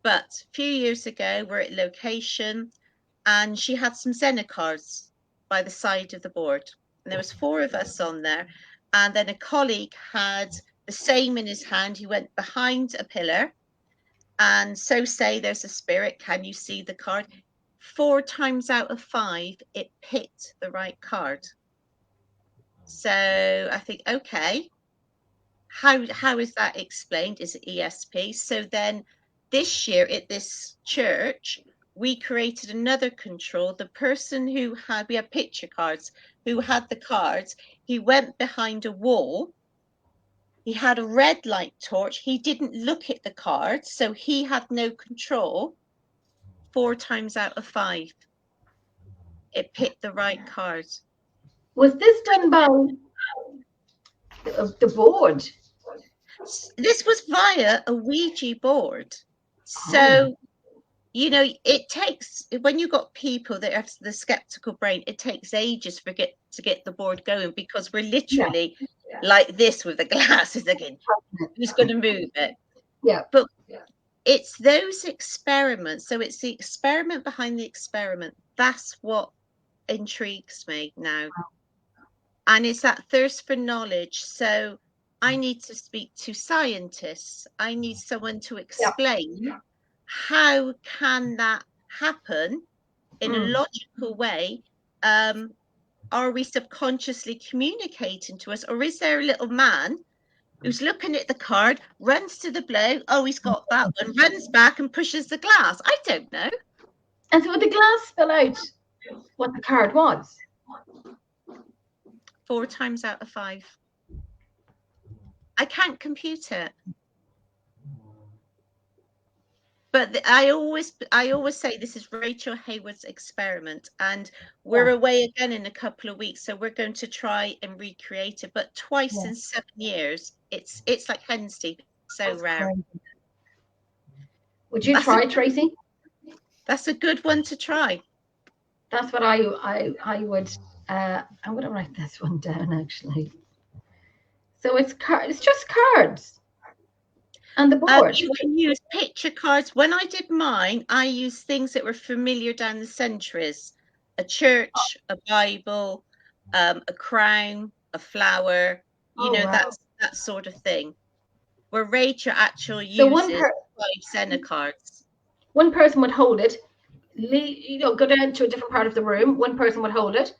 But a few years ago, we're at location, and she had some Zena cards by the side of the board. And there was 4 of us on there. And then a colleague had the same in his hand. He went behind a pillar. And so say there's a spirit. Can you see the card? 4 times out of 5, it picked the right card. So I think, okay, how is that explained? Is it ESP? So then this year at this church, we created another control. The person who had, we had picture cards, who had the cards, he went behind a wall. He had a red light torch. He didn't look at the cards, so he had no control. 4 times out of 5, it picked the right card. Was this done by the board? This was via a Ouija board. So, you know, it takes, when you've got people that have the skeptical brain, it takes ages to get the board going, because we're literally like this with the glasses again. Who's going to move it? Yeah. But it's those experiments. So it's the experiment behind the experiment. That's what intrigues me now. And it's that thirst for knowledge. So I need to speak to scientists. I need someone to explain how can that happen in a logical way. Are we subconsciously communicating to us, or is there a little man who's looking at the card, runs to the bloke, oh, he's got that one, runs back and pushes the glass? I don't know. And so would the glass spell out what the card was? 4 times out of 5. I can't compute it. But I always say this is Rachel Hayward's experiment, and we're away again in a couple of weeks, so we're going to try and recreate it. But twice in 7 years, it's like hen's teeth. So that's rare. Crazy. Would you try, Tracy? That's a good one to try. That's what I would. I'm going to write this one down actually. So it's just cards. And the board. You can use picture cards. When I did mine, I used things that were familiar down the centuries: a church, a Bible, a crown, a flower. You know, that sort of thing. Where Rachel actually uses 5 center cards. One person would hold it. Go down to a different part of the room. One person would hold it.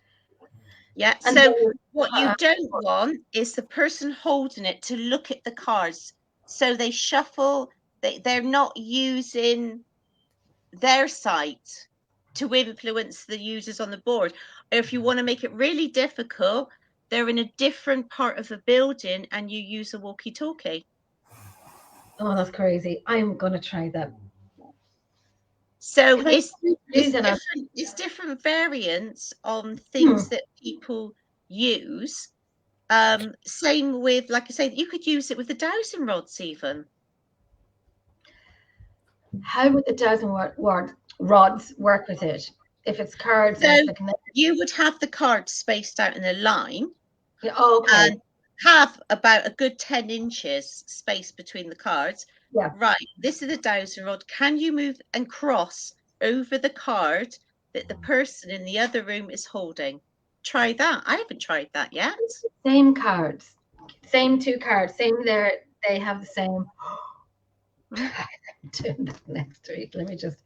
Yeah. And so what you don't want is the person holding it to look at the cards. So they shuffle, they're not using their sight to influence the users on the board. Or if you want to make it really difficult, they're in a different part of the building and you use a walkie-talkie. Oh, that's I'm going to try that. So it's different variants on things that people use. Same with, like I say, you could use it with the dowsing rods even. How would the dowsing rods work with it? If it's cards, so you would have the cards spaced out in a line. Yeah, okay. And have about a good 10 inches space between the cards. Yeah. Right. This is the dowsing rod. Can you move and cross over the card that the person in the other room is holding? Try that. I haven't tried that yet. Same cards, same 2 cards, same there. They have the same. I'm doing that next week. Let me just.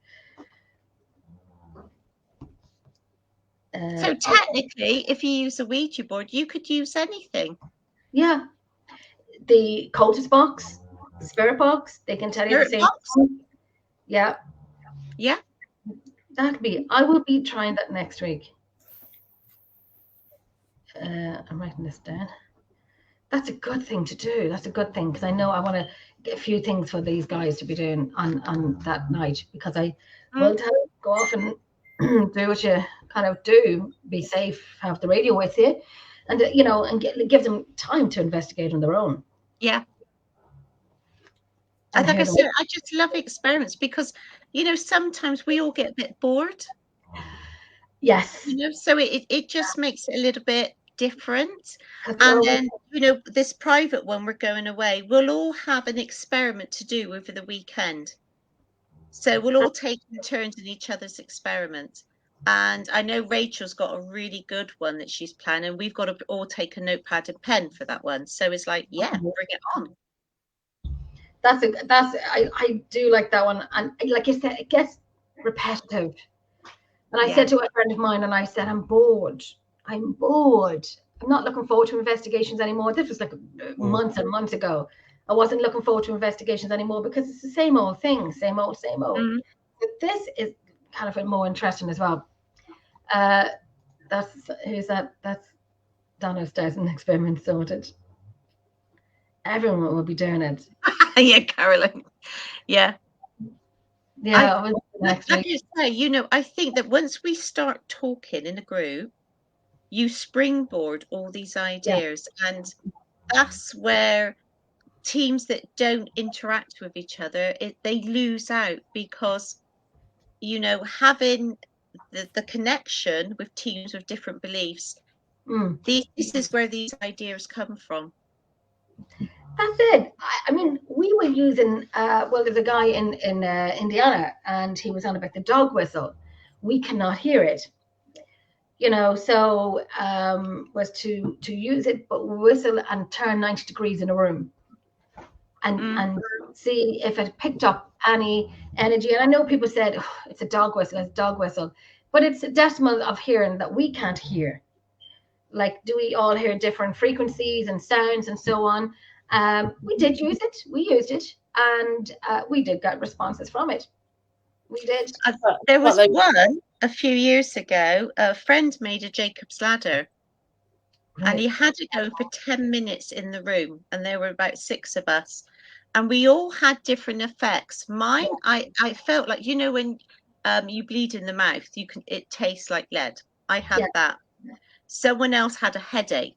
So technically, if you use a Ouija board, you could use anything. Yeah, the cultist box, the spirit box. They can tell you the same thing. Yeah. Yeah. That could be. I will be trying that next week. I'm writing this down. That's a good thing to do. That's a good thing, because I know I want to get a few things for these guys to be doing on that night, because I will tell you, go off and do what you kind of do. Be safe, have the radio with you, and and give them time to investigate on their own. Yeah. And like I said, I just love experiments because, sometimes we all get a bit bored. Yes. So it just makes it a little bit different. And then, this private one, we're going away, we'll all have an experiment to do over the weekend. So we'll all take turns in each other's experiments. And I know Rachel's got a really good one that she's planning. We've got to all take a notepad and pen for that one. So it's like, yeah, bring it on. I do like that one. And like you said, it gets repetitive. And I said to a friend of mine, and I said, I'm bored. I'm not looking forward to investigations anymore. This was like months and months ago. I wasn't looking forward to investigations anymore because it's the same old thing, same old. Mm-hmm. But this is kind of more interesting as well. Who's that? That's Donna's dozen experiment sorted. Everyone will be doing it. Yeah, Caroline. Yeah. Yeah, Like you say, you know, I think that once we start talking in a group, you springboard all these ideas, and that's where teams that don't interact with each other, they lose out, because, you know, having the connection with teams with different beliefs, this is where these ideas come from. That's it. I mean, we were using, well, there's a guy in Indiana, and he was on about the dog whistle. We cannot hear it, you know, so was to use it, but whistle and turn 90 degrees in a room and see if it picked up any energy. And I know people said, oh, it's a dog whistle, but it's a decimal of hearing that we can't hear. Like, do we all hear different frequencies and sounds and so on? We did use it. We used it, and we did get responses from it. We did. There was one a few years ago. A friend made a Jacob's ladder, and he had it going for 10 minutes in the room, and there were about 6 of us, and we all had different effects. Mine, I felt like, you know, when you bleed in the mouth, it tastes like lead. I had that. Someone else had a headache.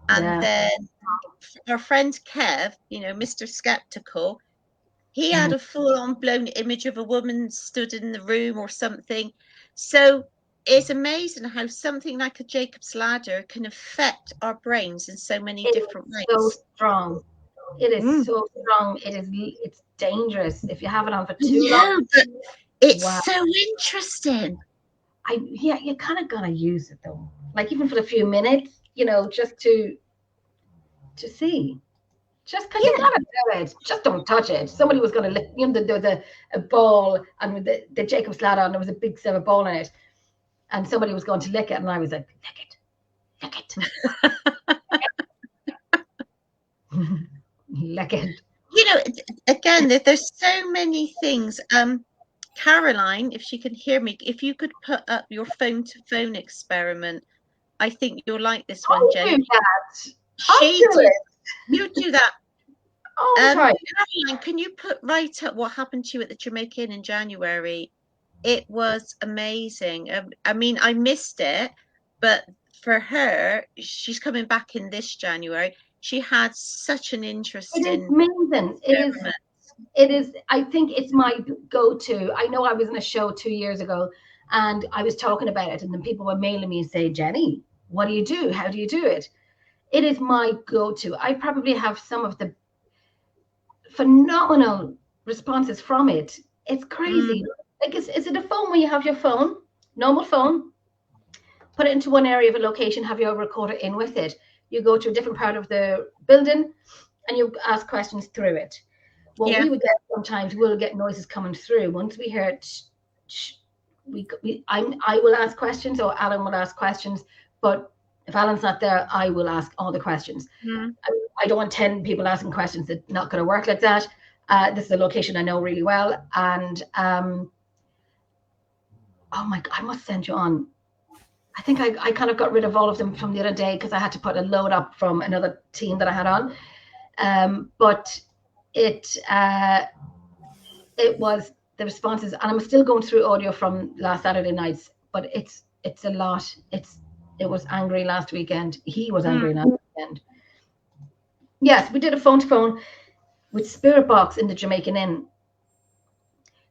And then our friend Kev, you know, Mr. Skeptical, he had a full-on blown image of a woman stood in the room or something. So it's amazing how something like a Jacob's ladder can affect our brains in so many different ways. So strong. It is so strong. It's dangerous if you have it on for too long. But it's so interesting. You kind of gotta use it though. Like even for a few minutes, you know, just to see. Just because you gotta do it. Just don't touch it. Somebody was gonna lick, you know, there was a ball and with the Jacob's ladder, and there was a big silver ball in it, and somebody was going to lick it, and I was like, lick it. Lick it. You know, again, there's so many things. Caroline, if she can hear me, if you could put up your phone to phone experiment, I think you'll like this one, Jen. You do that. Caroline, can you put right up what happened to you at the Jamaica Inn in January? It was amazing. I mean, I missed it, but for her, she's coming back in this January. She had such an interesting. It is amazing. It is. I think it's my go-to. I know I was in a show 2 years ago, and I was talking about it, and then people were mailing me and say, Jenny, what do you do? How do you do it? It is my go-to. I probably have some of the phenomenal responses from it. It's crazy. Like, is it a phone where you have your phone, normal phone, put it into one area of a location, have your recorder in with it. You go to a different part of the building and you ask questions through it. What we would get sometimes, we'll get noises coming through. Once we hear it, I will ask questions, or Alan will ask questions, but if Alan's not there, I will ask all the questions. I don't want 10 people asking questions. It's not going to work like that. This is a location I know really well. And oh my God, I must send you on. I think I kind of got rid of all of them from the other day because I had to put a load up from another team that I had on. But it was the responses, and I'm still going through audio from last Saturday nights, but it's a lot. It was angry last weekend. He was angry last weekend. Yes, we did a phone-to-phone with Spirit Box in the Jamaican Inn.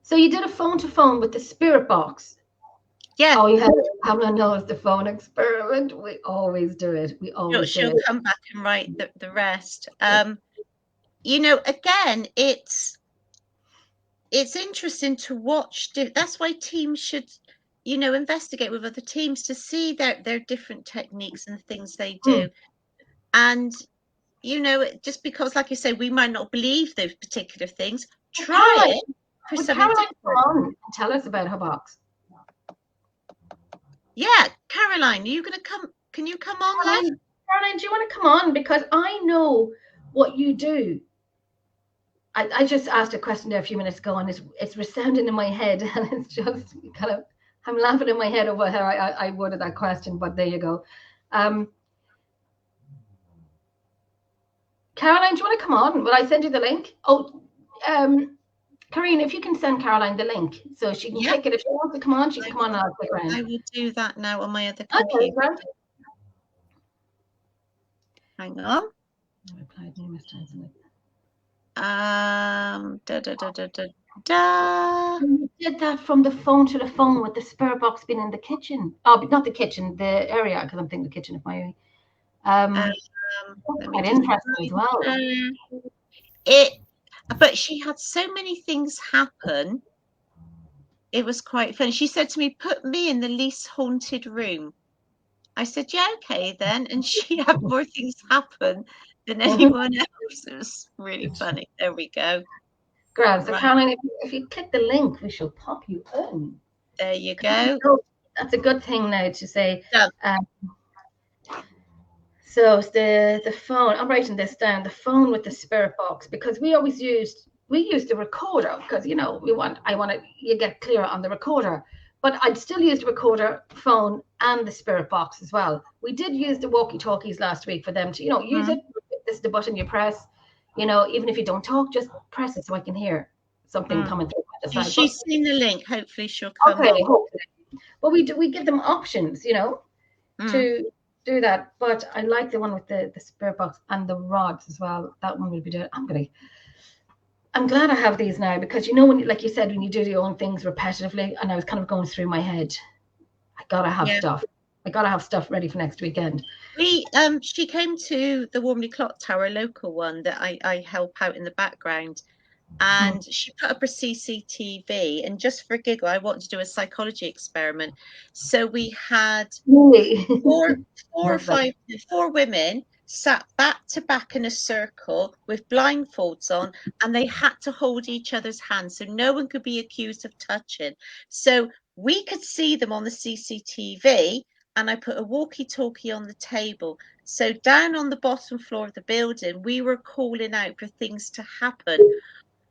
So you did a phone-to-phone with the Spirit Box. Yeah. Oh, you haven't noticed the phone experiment? We always do it. We always do it. She'll come back and write the rest. You know, again, it's interesting to watch. That's why teams should, you know, investigate with other teams to see their different techniques and things they do. And, you know, just because, like you say, we might not believe those particular things, try it for something different. Come on and tell us about her box. Yeah, Caroline, are you going to come? Can you come on, Caroline, do you want to come on? Because I know what you do. I just asked a question there a few minutes ago, and it's resounding in my head, and it's just kind of, I'm laughing in my head over how I worded that question, but there you go. Caroline, do you want to come on? Will I send you the link? Oh, Karine, if you can send Caroline the link so she can click it. If she wants to come on, she can come on and I'll click around. I will do that now on my other Okay, computer. Hang on. You did that from the phone to the phone with the spirit box being in the kitchen. Oh, not the kitchen, the area, because I'm thinking the kitchen of my quite interesting as well. But she had so many things happen. It was quite funny. She said to me, "Put me in the least haunted room." I said, "Yeah, okay then." And she had more things happen than anyone else. It was really funny. There we go. Grand. So, Caroline, if you click the link, we shall pop you in. There you go. That's a good thing now to say. So it's the phone. I'm writing this down. The phone with the spirit box, because we used the recorder, because you get clearer on the recorder. But I'd still use the recorder, phone, and the spirit box as well. We did use the walkie-talkies last week for them to, use it. This is the button you press. Even if you don't talk, just press it so I can hear something coming through. She's seen the link. Hopefully she'll come on. Hopefully. But we give them options, to do that. But I like the one with the spirit box and the rods as well. That one will be doing. I'm glad I have these now, because when, like you said, when you do your own things repetitively, and I was kind of going through my head, I gotta have stuff. I gotta have stuff ready for next weekend. She came to the Warmley Clock Tower, local one that I help out in the background, and she put up a CCTV, and just for a giggle, I wanted to do a psychology experiment. So we had four women sat back to back in a circle with blindfolds on, and they had to hold each other's hands so no one could be accused of touching. So we could see them on the CCTV, and I put a walkie-talkie on the table. So down on the bottom floor of the building, we were calling out for things to happen.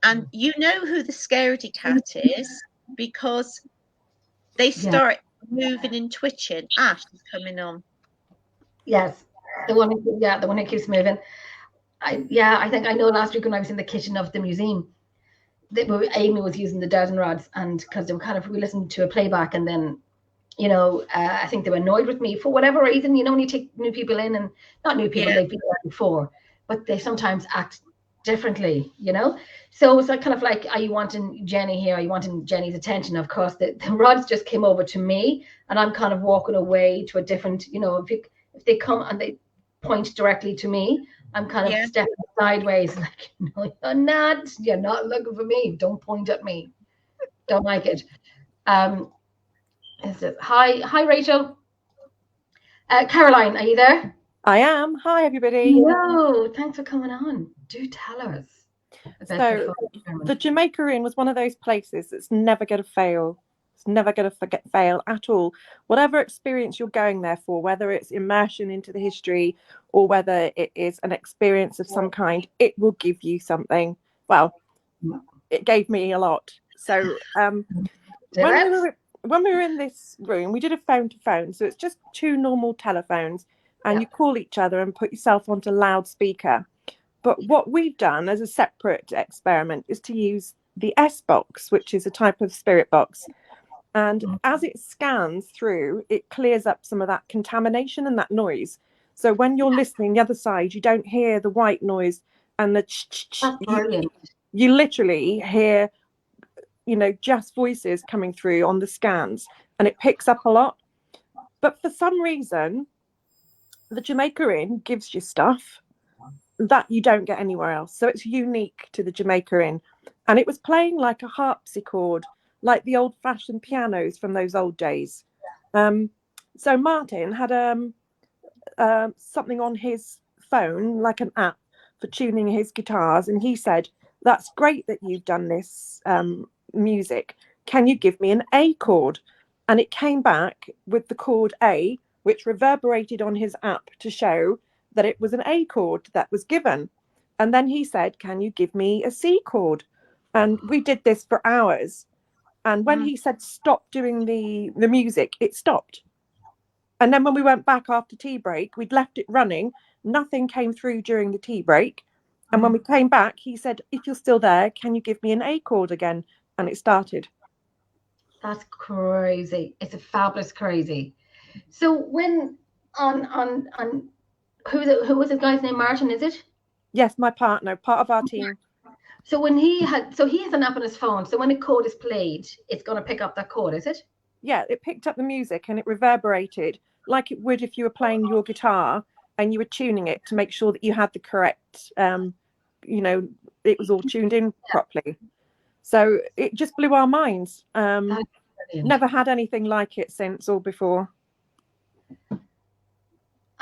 And you know who the scaredy cat is, because they start moving and twitching. She's coming on. Yes, the one who keeps moving. I think I know last week when I was in the kitchen of the museum, Amy was using the dowsing rods, and because they were we listened to a playback, and then I think they were annoyed with me for whatever reason. When you take new people in, and not new people, they've been there before, but they sometimes act differently, so it's like kind of like, are you wanting Jenny here? Are you wanting Jenny's attention? Of course, the rods just came over to me, and I'm kind of walking away to a different, if they come and they point directly to me, I'm kind of stepping sideways, like, no, you're not looking for me. Don't point at me. Don't like it. Hi, Rachel. Caroline, are you there? I am. Hi, everybody. Hello. Thanks for coming on. Do tell us. So the Jamaica Inn was one of those places that's never going to fail. It's never going to fail at all. Whatever experience you're going there for, whether it's immersion into the history or whether it is an experience of some kind, it will give you something. Well, it gave me a lot. So when we were in this room, we did a phone to phone. So it's just two normal telephones, and you call each other and put yourself onto loudspeaker. But what we've done as a separate experiment is to use the S box, which is a type of spirit box. And as it scans through, it clears up some of that contamination and that noise. So when you're listening the other side, you don't hear the white noise and the you literally hear, just voices coming through on the scans, and it picks up a lot. But for some reason, the Jamaica Inn gives you stuff that you don't get anywhere else. So it's unique to the Jamaica Inn. And it was playing like a harpsichord, like the old-fashioned pianos from those old days. So Martin had something on his phone, like an app for tuning his guitars, and he said, "That's great that you've done this music. Can you give me an A chord?" And it came back with the chord A, which reverberated on his app to show that it was an A chord that was given. And then he said, can you give me a C chord? And we did this for hours. And when he said stop doing the music, it stopped. And then when we went back after tea break, we'd left it running. Nothing came through during the tea break. And when we came back, he said, if you're still there, can you give me an A chord again? And it started. That's crazy. It's a fabulous crazy. So when on who was this guy's name? Martin, is it? Yes, my partner, part of our team. So when he has an app on his phone. So when a chord is played, it's going to pick up that chord, is it? Yeah, it picked up the music and it reverberated like it would if you were playing your guitar and you were tuning it to make sure that you had the correct, it was all tuned in properly. So it just blew our minds. Never had anything like it since or before.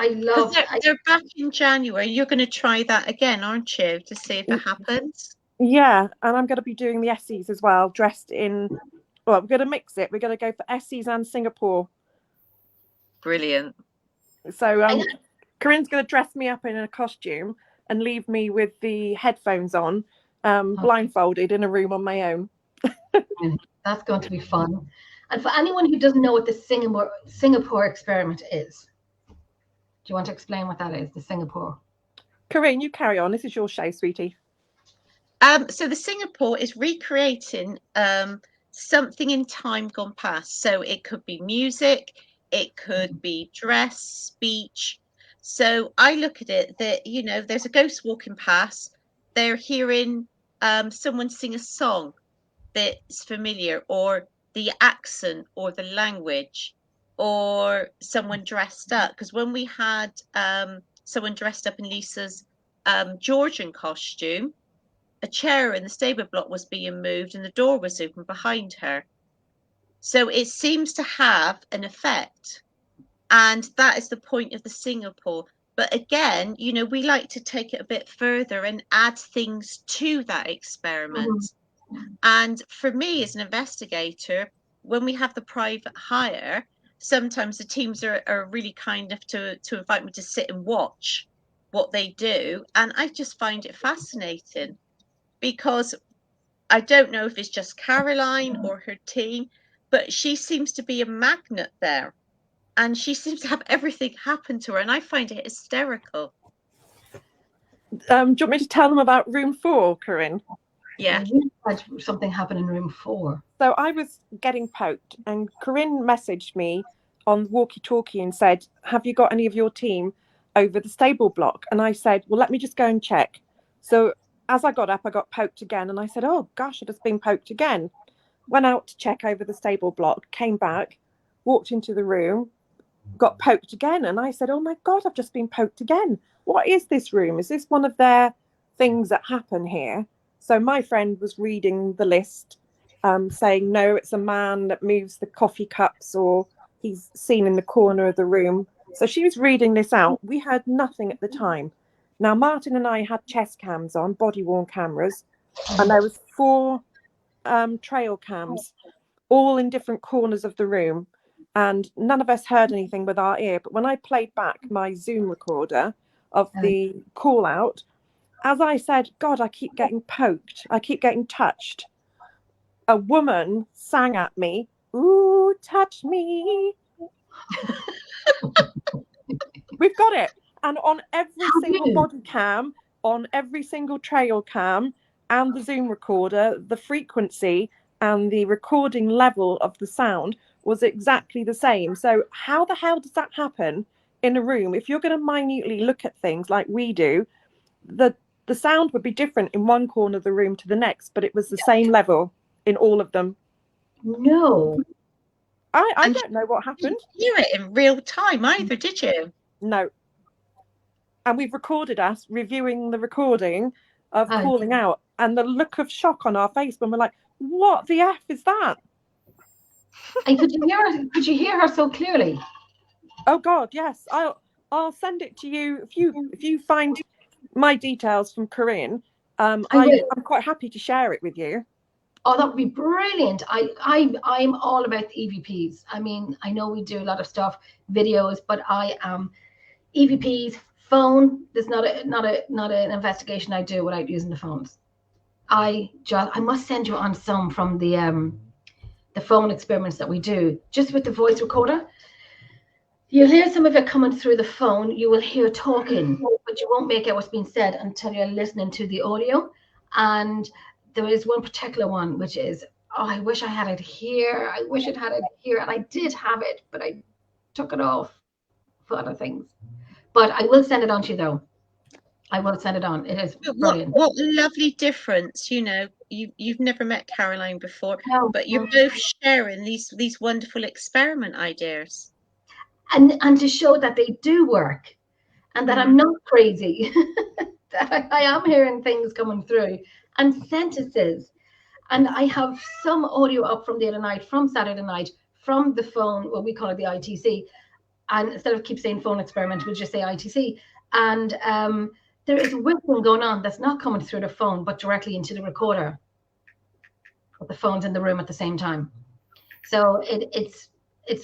I love. They're back in January. You're going to try that again, aren't you, to see if it happens? Yeah, and I'm going to be doing the Essies as well, dressed in. Well, we're going to mix it. We're going to go for Essies and Singapore. Brilliant. So Corinne's going to dress me up in a costume and leave me with the headphones on, blindfolded in a room on my own. That's going to be fun. And for anyone who doesn't know what the Singapore experiment is, do you want to explain what that is, the Singapore? Corinne, you carry on. This is your show, sweetie. So the Singapore is recreating something in time gone past. So it could be music, it could be dress, speech. So I look at it that, there's a ghost walking past. They're hearing someone sing a song that's familiar, or the accent or the language, or someone dressed up. Because when we had someone dressed up in Lisa's Georgian costume, a chair in the stable block was being moved and the door was open behind her. So it seems to have an effect. And that is the point of the Singapore. But again, we like to take it a bit further and add things to that experiment. And for me as an investigator, when we have the private hire, sometimes the teams are really kind enough to invite me to sit and watch what they do. And I just find it fascinating, because I don't know if it's just Caroline or her team, but she seems to be a magnet there. And she seems to have everything happen to her. And I find it hysterical. Do you want me to tell them about room 4, Corinne? Yeah. You had something happen in room 4. So I was getting poked and Corinne messaged me on walkie-talkie and said, have you got any of your team over the stable block? And I said, well, let me just go and check. So as I got up, I got poked again. And I said, oh, gosh, I've just been poked again. Went out to check over the stable block, came back, walked into the room, got poked again. And I said, oh, my God, I've just been poked again. What is this room? Is this one of their things that happen here? So my friend was reading the list, saying, no, it's a man that moves the coffee cups, or he's seen in the corner of the room. So she was reading this out. We heard nothing at the time. Now, Martin and I had chest cams on, body-worn cameras, and there was 4 trail cams, all in different corners of the room. And none of us heard anything with our ear. But when I played back my Zoom recorder of the call out, as I said, God, I keep getting poked. I keep getting touched. A woman sang at me, ooh, touch me. We've got it. And on every single body cam, on every single trail cam and the Zoom recorder, the frequency and the recording level of the sound was exactly the same. So how the hell does that happen in a room? If you're going to minutely look at things like we do, the sound would be different in one corner of the room to the next, but it was the same level in all of them. No. I don't know what happened. You hear it in real time either, did you? No. And we've recorded us reviewing the recording of calling out, and the look of shock on our face when we're like, what the F is that? And could you hear her so clearly? Oh God, yes. I'll send it to you if you find my details from Corinne. I'm quite happy to share it with you. Oh, that would be brilliant. I'm all about EVPs. I mean, I know we do a lot of stuff, videos, but I am EVPs, phone, there's not an investigation I do without using the phones. I must send you on some from the phone experiments that we do, just with the voice recorder. You'll hear some of it coming through the phone. You will hear talking, but you won't make out what's being said until you're listening to the audio. And there is one particular one, which is, oh, I wish I had it here. I wish it had it here. And I did have it, but I took it off for other things. But I will send it on to you, though. I will send it on. It is brilliant. What lovely difference, you know. You've never met Caroline before, No, but you're both sharing these wonderful experiment ideas. And to show that they do work and that I'm not crazy, that I am hearing things coming through and sentences. And I have some audio up from the other night, from Saturday night, from the phone, what we call it the ITC. And instead of keep saying phone experiment, we'll just say ITC. And there is whistling going on that's not coming through the phone, but directly into the recorder. But the phone's in the room at the same time. So it's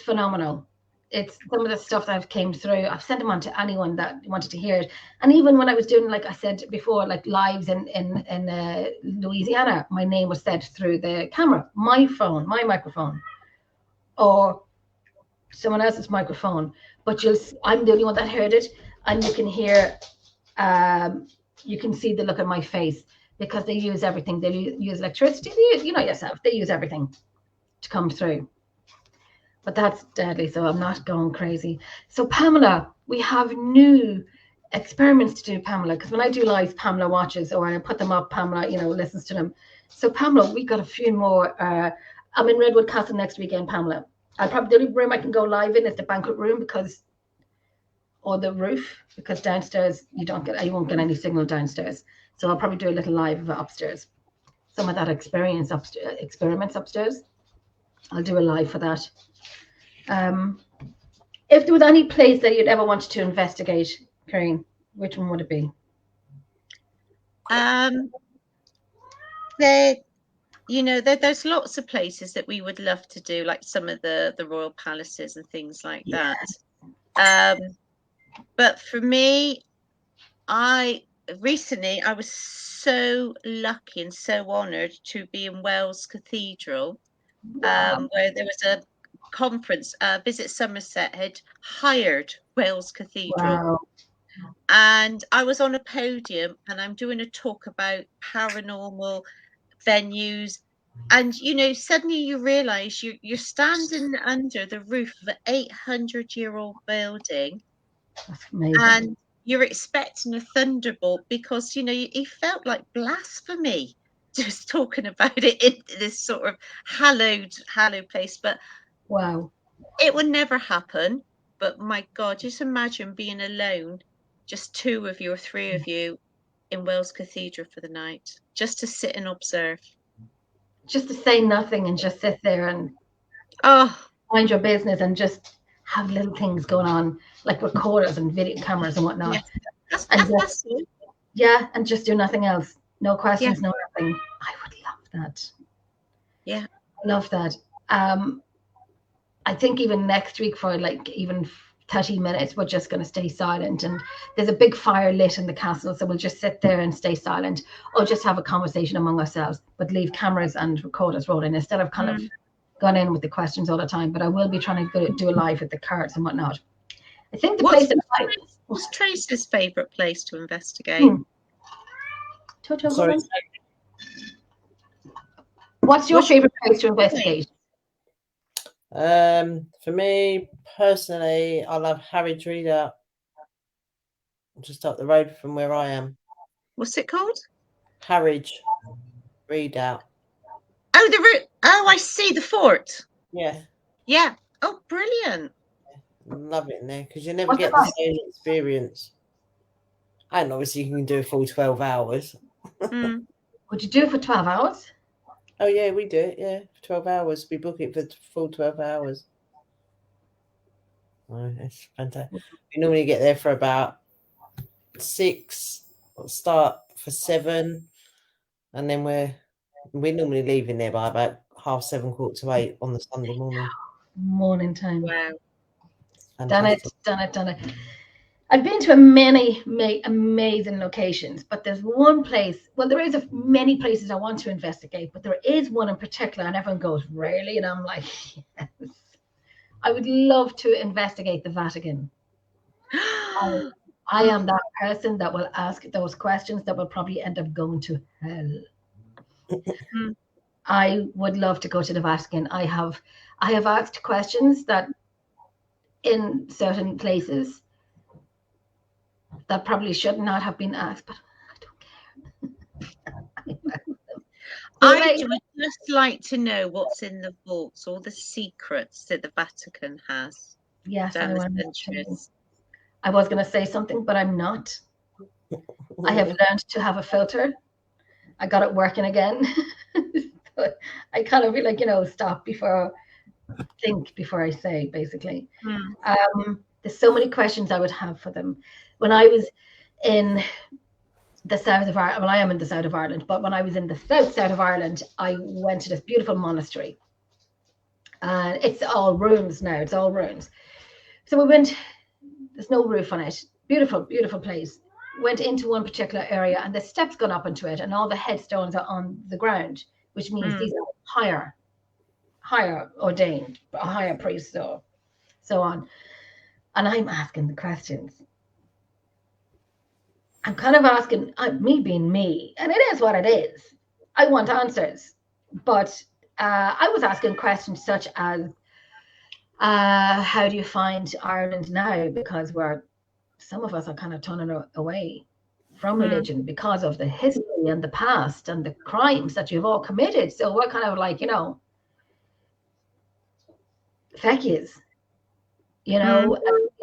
phenomenal. It's some of the stuff that came through. I've sent them on to anyone that wanted to hear it. And even when I was doing, like I said before, like lives in Louisiana, my name was said through the camera, my phone, my microphone, or someone else's microphone. But I'm the only one that heard it, and you can hear, you can see the look on my face, because they use everything. They use electricity. They use, you know yourself, they use everything to come through. But that's deadly, so I'm not going crazy. So Pamela, we have new experiments to do, Pamela, because when I do live, Pamela watches, or I put them up, Pamela, you know, listens to them. So Pamela, we've got a few more. I'm in Redwood Castle next weekend, Pamela. The only room I can go live in is the banquet room, or the roof, because downstairs you won't get any signal downstairs. So I'll probably do a little live of it upstairs. Some of that experiments upstairs. I'll do a live for that. If there was any place that you'd ever wanted to investigate, Karine, which one would it be? There's lots of places that we would love to do, like some of the royal palaces and things like that. But for me, I was so lucky and so honoured to be in Wells Cathedral, where there was a conference. Visit Somerset had hired Wells Cathedral. Wow. And I was on a podium and I'm doing a talk about paranormal venues, and suddenly you realize you're standing under the roof of an 800-year-old building. That's amazing. And you're expecting a thunderbolt, because it felt like blasphemy just talking about it in this sort of hallowed place. But wow, it would never happen. But my God, just imagine being alone, just 2 of you or 3 of you in Wells Cathedral for the night, just to sit and observe, just to say nothing and just sit there and mind your business and just have little things going on, like recorders and video cameras and whatnot. Yeah, and just do nothing else. No questions, no nothing. I would love that. Yeah, I love that. I think even next week, for like even 30 minutes, we're just going to stay silent, and there's a big fire lit in the castle, so we'll just sit there and stay silent, or just have a conversation among ourselves, but leave cameras and recorders rolling instead of kind of going in with the questions all the time. But I will be trying to do a live with the cards and whatnot. I think what's Trace's favourite place to investigate? Sorry. What's your favourite place to investigate? For me personally, I love Harwich Redoubt, just up the road from where I am. What's it called? Harwich Redoubt. Oh, I see, the fort. Yeah. Oh, brilliant. I love it in there, because you never get the same experience. And obviously you can do a full 12 hours. Would you do it for 12 hours? Oh yeah, we do it. Yeah, for 12 hours. We book it for full 12 hours. Oh, it's fantastic. We normally get there for about 6. We'll start for 7, and then we're normally leaving there by about 7:30, 7:45 on the Sunday morning. Morning time. Wow. Done it. I've been to many amazing locations, but there's one place. Well, there is many places I want to investigate, but there is one in particular, and everyone goes, "Really?" And I'm like, "Yes, I would love to investigate the Vatican." I am that person that will ask those questions that will probably end up going to hell. I would love to go to the Vatican. I have asked questions that in certain places that probably should not have been asked, but I don't care. I would just like to know what's in the vaults, all the secrets that the Vatican has. Yes, down I the want centuries. I was going to say something, but I'm not. I have learned to have a filter. I got it working again. I kind of be like, stop think before I say, basically. There's so many questions I would have for them. When I was in the south of Ireland, well, I am in the south of Ireland, but when I was in the south of Ireland, I went to this beautiful monastery. And it's all rooms now, it's all rooms. So we went, there's no roof on it. Beautiful, beautiful place. Went into one particular area and the steps gone up into it and all the headstones are on the ground, which means these are higher ordained, higher priests or so on. And I'm asking the questions. I'm kind of asking, me being me, and it is what it is. I want answers. But I was asking questions such as, how do you find Ireland now? Because some of us are kind of turning away from religion because of the history and the past and the crimes that you've all committed. So we're kind of like, feck yous.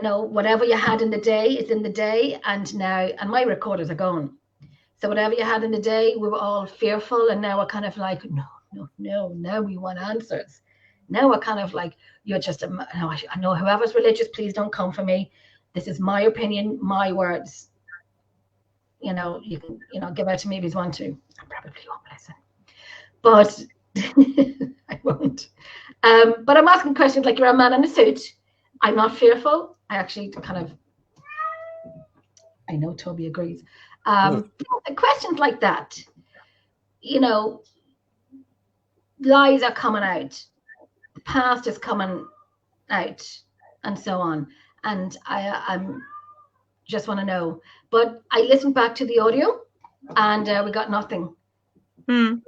Whatever you had in the day is in the day, and my recorders are gone. So whatever you had in the day, we were all fearful, and now we're kind of like, no, now we want answers. Now we're kind of like, you're just, I know whoever's religious, please don't come for me. This is my opinion, my words. You can, give out to me if you want to. I probably won't listen, but I won't. But I'm asking questions like, you're a man in a suit. I'm not fearful. I actually I know Toby agrees. Questions like that, lies are coming out, the past is coming out, and so on. And I'm just want to know. But I listened back to the audio, and we got nothing. I'm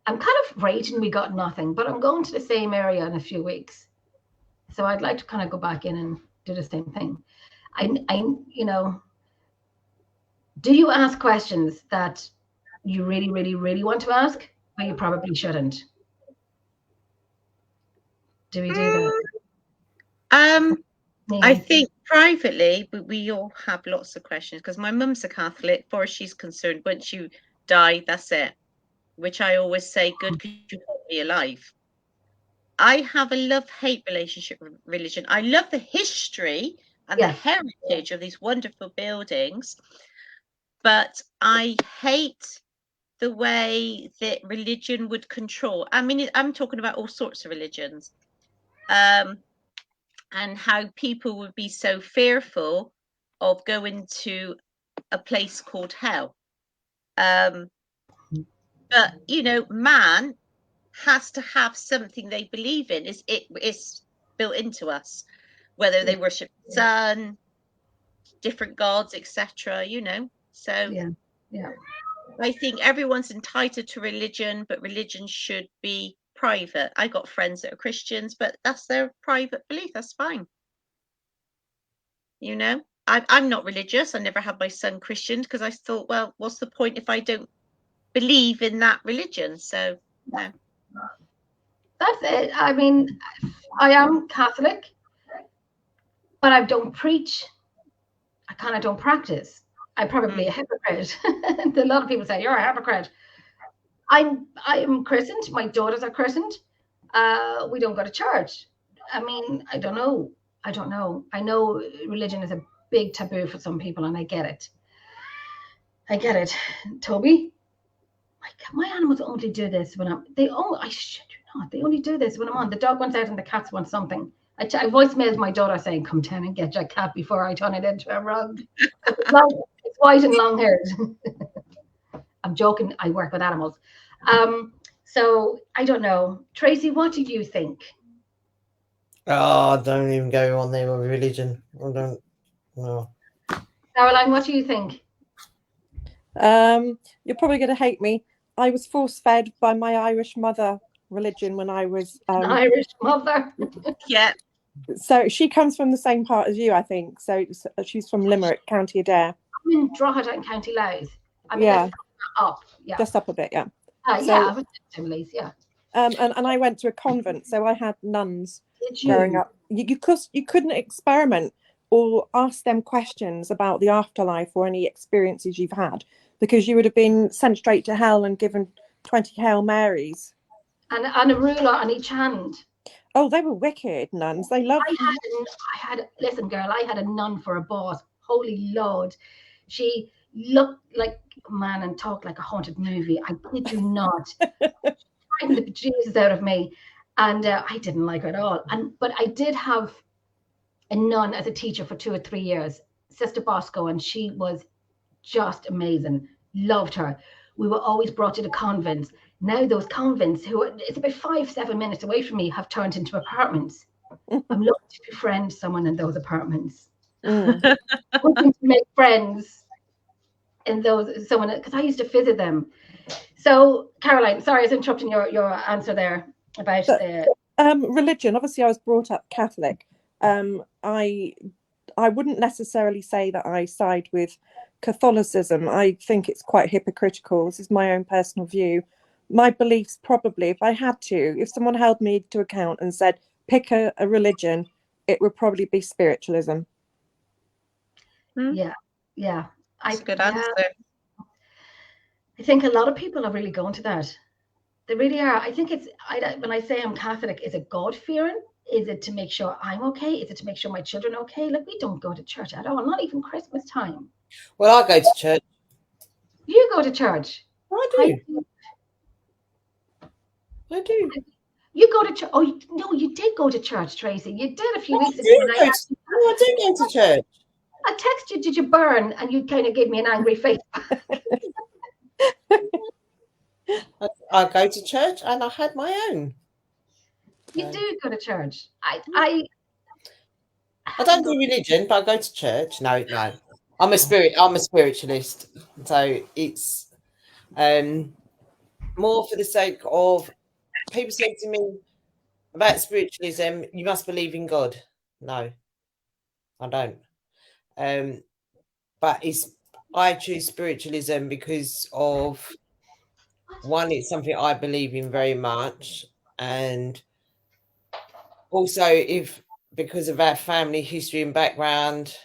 kind of raging we got nothing, but I'm going to the same area in a few weeks. So I'd like to kind of go back in and do the same thing. Do you ask questions that you really, really, really want to ask, but you probably shouldn't? Do we do that? I think privately, we all have lots of questions because my mum's a Catholic. As far as she's concerned, once you die, that's it. Which I always say, good, because you won't be alive. I have a love-hate relationship with religion. I love the history and the heritage of these wonderful buildings, but I hate the way that religion would control. I mean, I'm talking about all sorts of religions, and how people would be so fearful of going to a place called hell. But, man has to have something they believe in. It's built into us, whether they worship the sun, different gods, etc. So yeah, I think everyone's entitled to religion, but religion should be private. I got friends that are Christians, but that's their private belief. That's fine. I'm not religious. I never had my son christened because I thought, well, what's the point if I don't believe in that religion? So no. That's it. I mean, I am Catholic, but I don't preach. I kind of don't practice. I'm probably a hypocrite. A lot of people say, you're a hypocrite. I am christened. My daughters are christened. We don't go to church. I mean, I don't know. I know religion is a big taboo for some people, and I get it. Toby, my animals only do this when I shit you not. They only do this when I'm on. The dog wants out and the cats want something. I voicemailed my daughter saying, "Come down and get your cat before I turn it into a rug." It's white and long haired. I'm joking. I work with animals. So I don't know. Tracy, what do you think? Oh, don't even go on there with religion. I don't know. Caroline, what do you think? You're probably going to hate me. I was force-fed by my Irish mother religion when I was An Irish mother. Yeah. so she comes from the same part as you, I think. So she's from Limerick, County Adare. I'm in Drogheda in County Louth. I mean, Yeah. up. Yeah. Just up a bit, yeah. Yeah, I went to Timberleys, yeah. And I went to a convent, so I had nuns Did you? growing up. You couldn't experiment or ask them questions about the afterlife or any experiences you've had, because you would have been sent straight to hell and given 20 Hail Marys. And a ruler on each hand. Oh, they were wicked nuns. They loved. Listen, girl, I had a nun for a boss. Holy Lord. She looked like a man and talked like a haunted movie. I kid you not. Frightened the bejesus out of me. And I didn't like her at all. But I did have a nun as a teacher for 2 or 3 years, Sister Bosco, and she was just amazing. Loved her. We were always brought to the convents. Now those convents, it's about 5-7 minutes away from me, have turned into apartments. I'm looking to befriend someone in those apartments. Looking to make friends in someone, because I used to visit them. So, Caroline, sorry, I was interrupting your answer there about religion. Obviously, I was brought up Catholic. I wouldn't necessarily say that I side with Catholicism. I think it's quite hypocritical. This is my own personal view. My beliefs, probably, if I had to, if someone held me to account and said, pick a religion, it would probably be spiritualism. Yeah. That's a good answer. I think a lot of people are really going to that. They really are. I think when I say I'm Catholic, is it God-fearing? Is it to make sure I'm okay? Is it to make sure my children are okay? Like, we don't go to church at all, not even Christmas time. Well, I go to church. You go to church? I do. I do. You go to church? Oh, no, you did go to church, Tracy. You did a few weeks ago. I do go to church. I texted you, did you burn? And you kind of gave me an angry face. I go to church and I had my own. You do go to church. I don't do religion, but I go to church. No. I'm a spiritualist. So it's more for the sake of people say to me about spiritualism, you must believe in God. No, I don't. But I choose spiritualism because of one, it's something I believe in very much, and also because of our family history and background,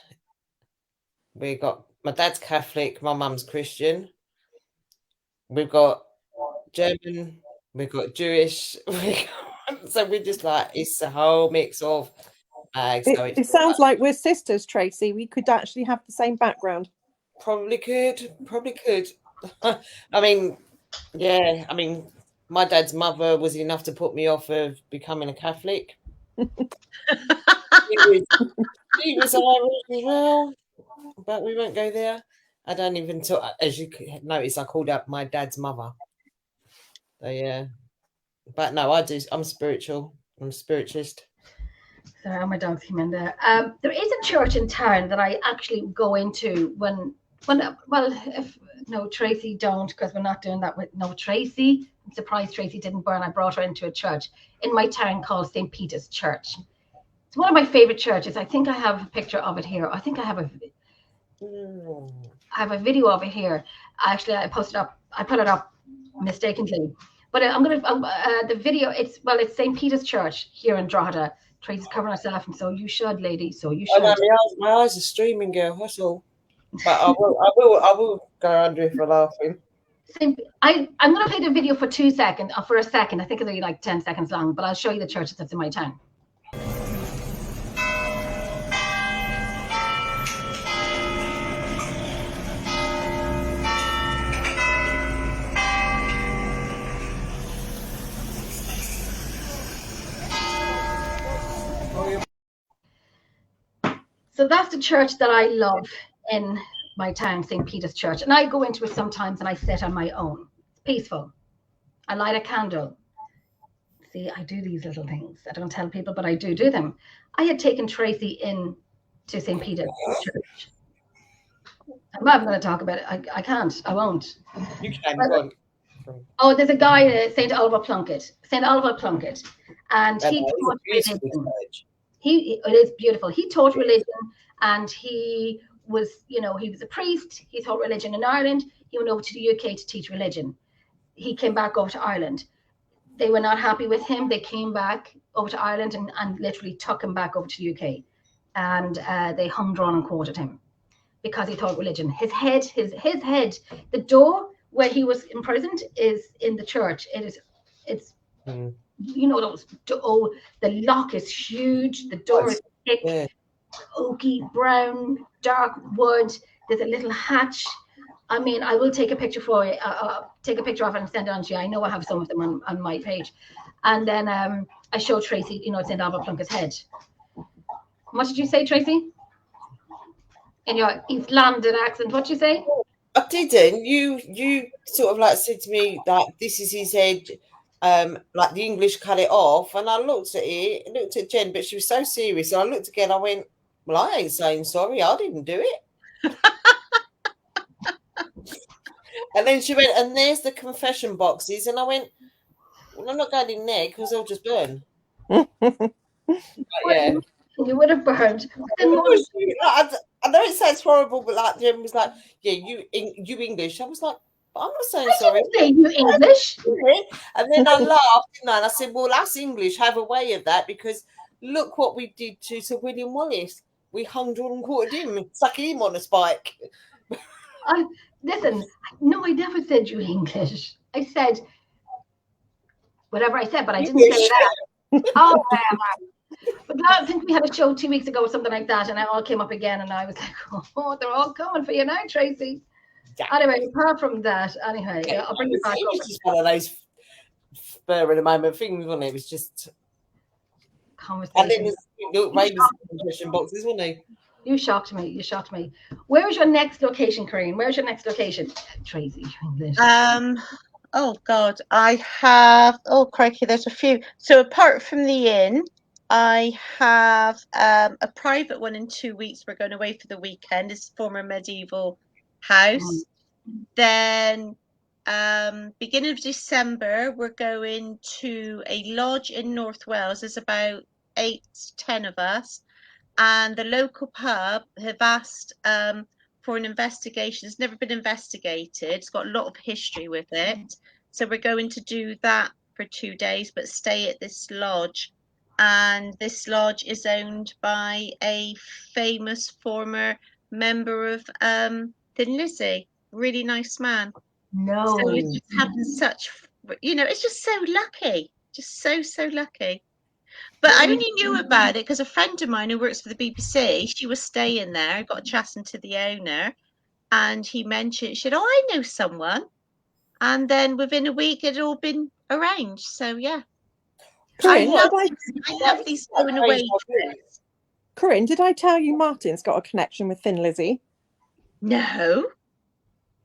we got my dad's Catholic, my mum's Christian, we've got German, we've got Jewish, so we're just like, it's a whole mix of it sounds like we're sisters, Tracy. We could actually have the same background. Probably could. I mean, my dad's mother was enough to put me off of becoming a Catholic. He was Irish as well, but we won't go there. I don't even talk, as you notice, I called up my dad's mother. So yeah, but no, I'm spiritual. I'm a spiritualist. Sorry, my dog's came in there. There is a church in town that I actually go into when Tracy don't, because we're not doing that with Tracy. I'm surprised Tracy didn't burn. I brought her into a church in my town called St. Peter's Church. It's one of my favorite churches. I think I have a picture of it here. I think I have a video of it here. Actually, I put it up mistakenly. But I'm gonna the video. It's St. Peter's Church here in Drogheda. Tracy's covering herself, and so you should, lady. So you should. My eyes are streaming, girl. That's all. But I will go under if I'm laughing. I'm going to play the video for 2 seconds, for a second. I think it'll be like 10 seconds long, but I'll show you the church that's in my town. So that's the church that I love in my town, St. Peter's Church. And I go into it sometimes and I sit on my own. It's peaceful. I light a candle. See, I do these little things. I don't tell people, but I do them. I had taken Tracy in to St. Peter's Church. I'm not going to talk about it. I can't. I won't. You can go on. Oh, there's a guy, St. Oliver Plunkett. St. Oliver Plunkett. And he taught religion. It is beautiful. He taught religion, and he was, he was a priest. He taught religion in Ireland. He went over to the UK to teach religion. He came back over to Ireland. They were not happy with him. They came back over to Ireland and literally took him back over to the UK. And they hung, drawn, and quartered him because he taught religion. His head, the door where he was imprisoned is in the church. It's those, the lock is huge. The door is thick, oaky, brown, dark wood. There's a little hatch. I mean, I will take a picture for you. Take a picture of it and send it on to you. I know I have some of them on my page. And then I showed Tracy, St. Albert Plunkett's head. What did you say, Tracy? In your East London accent, what did you say? I didn't. You sort of like said to me, like, this is his head, like the English cut it off. And I looked at Jen, but she was so serious. And I looked again, I went, well, I ain't saying sorry. I didn't do it. And then she went, and there's the confession boxes. And I went, well, I'm not going in there because they'll just burn. Yeah. You would have burned. I know it sounds horrible, but like Jen was like, yeah, you English. I was like, but I'm not saying sorry. Say you English. And then I laughed, and I said, well, us English have a way of that because look what we did to Sir William Wallace. We hung, drawn, and quartered him, sucking him on a spike. Listen, no, I never said you English. I said whatever I said, but I didn't say that. Oh, but I think we had a show 2 weeks ago or something like that, and it all came up again, and I was like, oh, they're all coming for you now, Tracy. Yeah. Anyway, apart from that, I'll bring you back over. It's just one of those spur of the moment things, wasn't it? It was just conversation. And then there's confession boxes, wasn't it? You shocked me. Where's your next location, Corinne? Where's your next location? Tracy, English. Oh God, I have, crikey, there's a few. So apart from the inn, I have a private one in 2 weeks. We're going away for the weekend. It's a former medieval house. Then beginning of December, we're going to a lodge in North Wales. There's about 8 to 10 of us. And the local pub have asked for an investigation. It's never been investigated. It's got a lot of history with it. So we're going to do that for 2 days, but stay at this lodge. And this lodge is owned by a famous former member of Thin Lizzy. Really nice man. No. So it's just having such, it's just so lucky. Just so lucky. But I only knew about it because a friend of mine who works for the BBC, she was staying there. I got chatting to the owner, and he mentioned, she said, oh, I know someone. And then within a week, it had all been arranged. So, yeah. Corinne, I love these going away trips. Corinne, did I tell you Martin's got a connection with Thin Lizzy? No.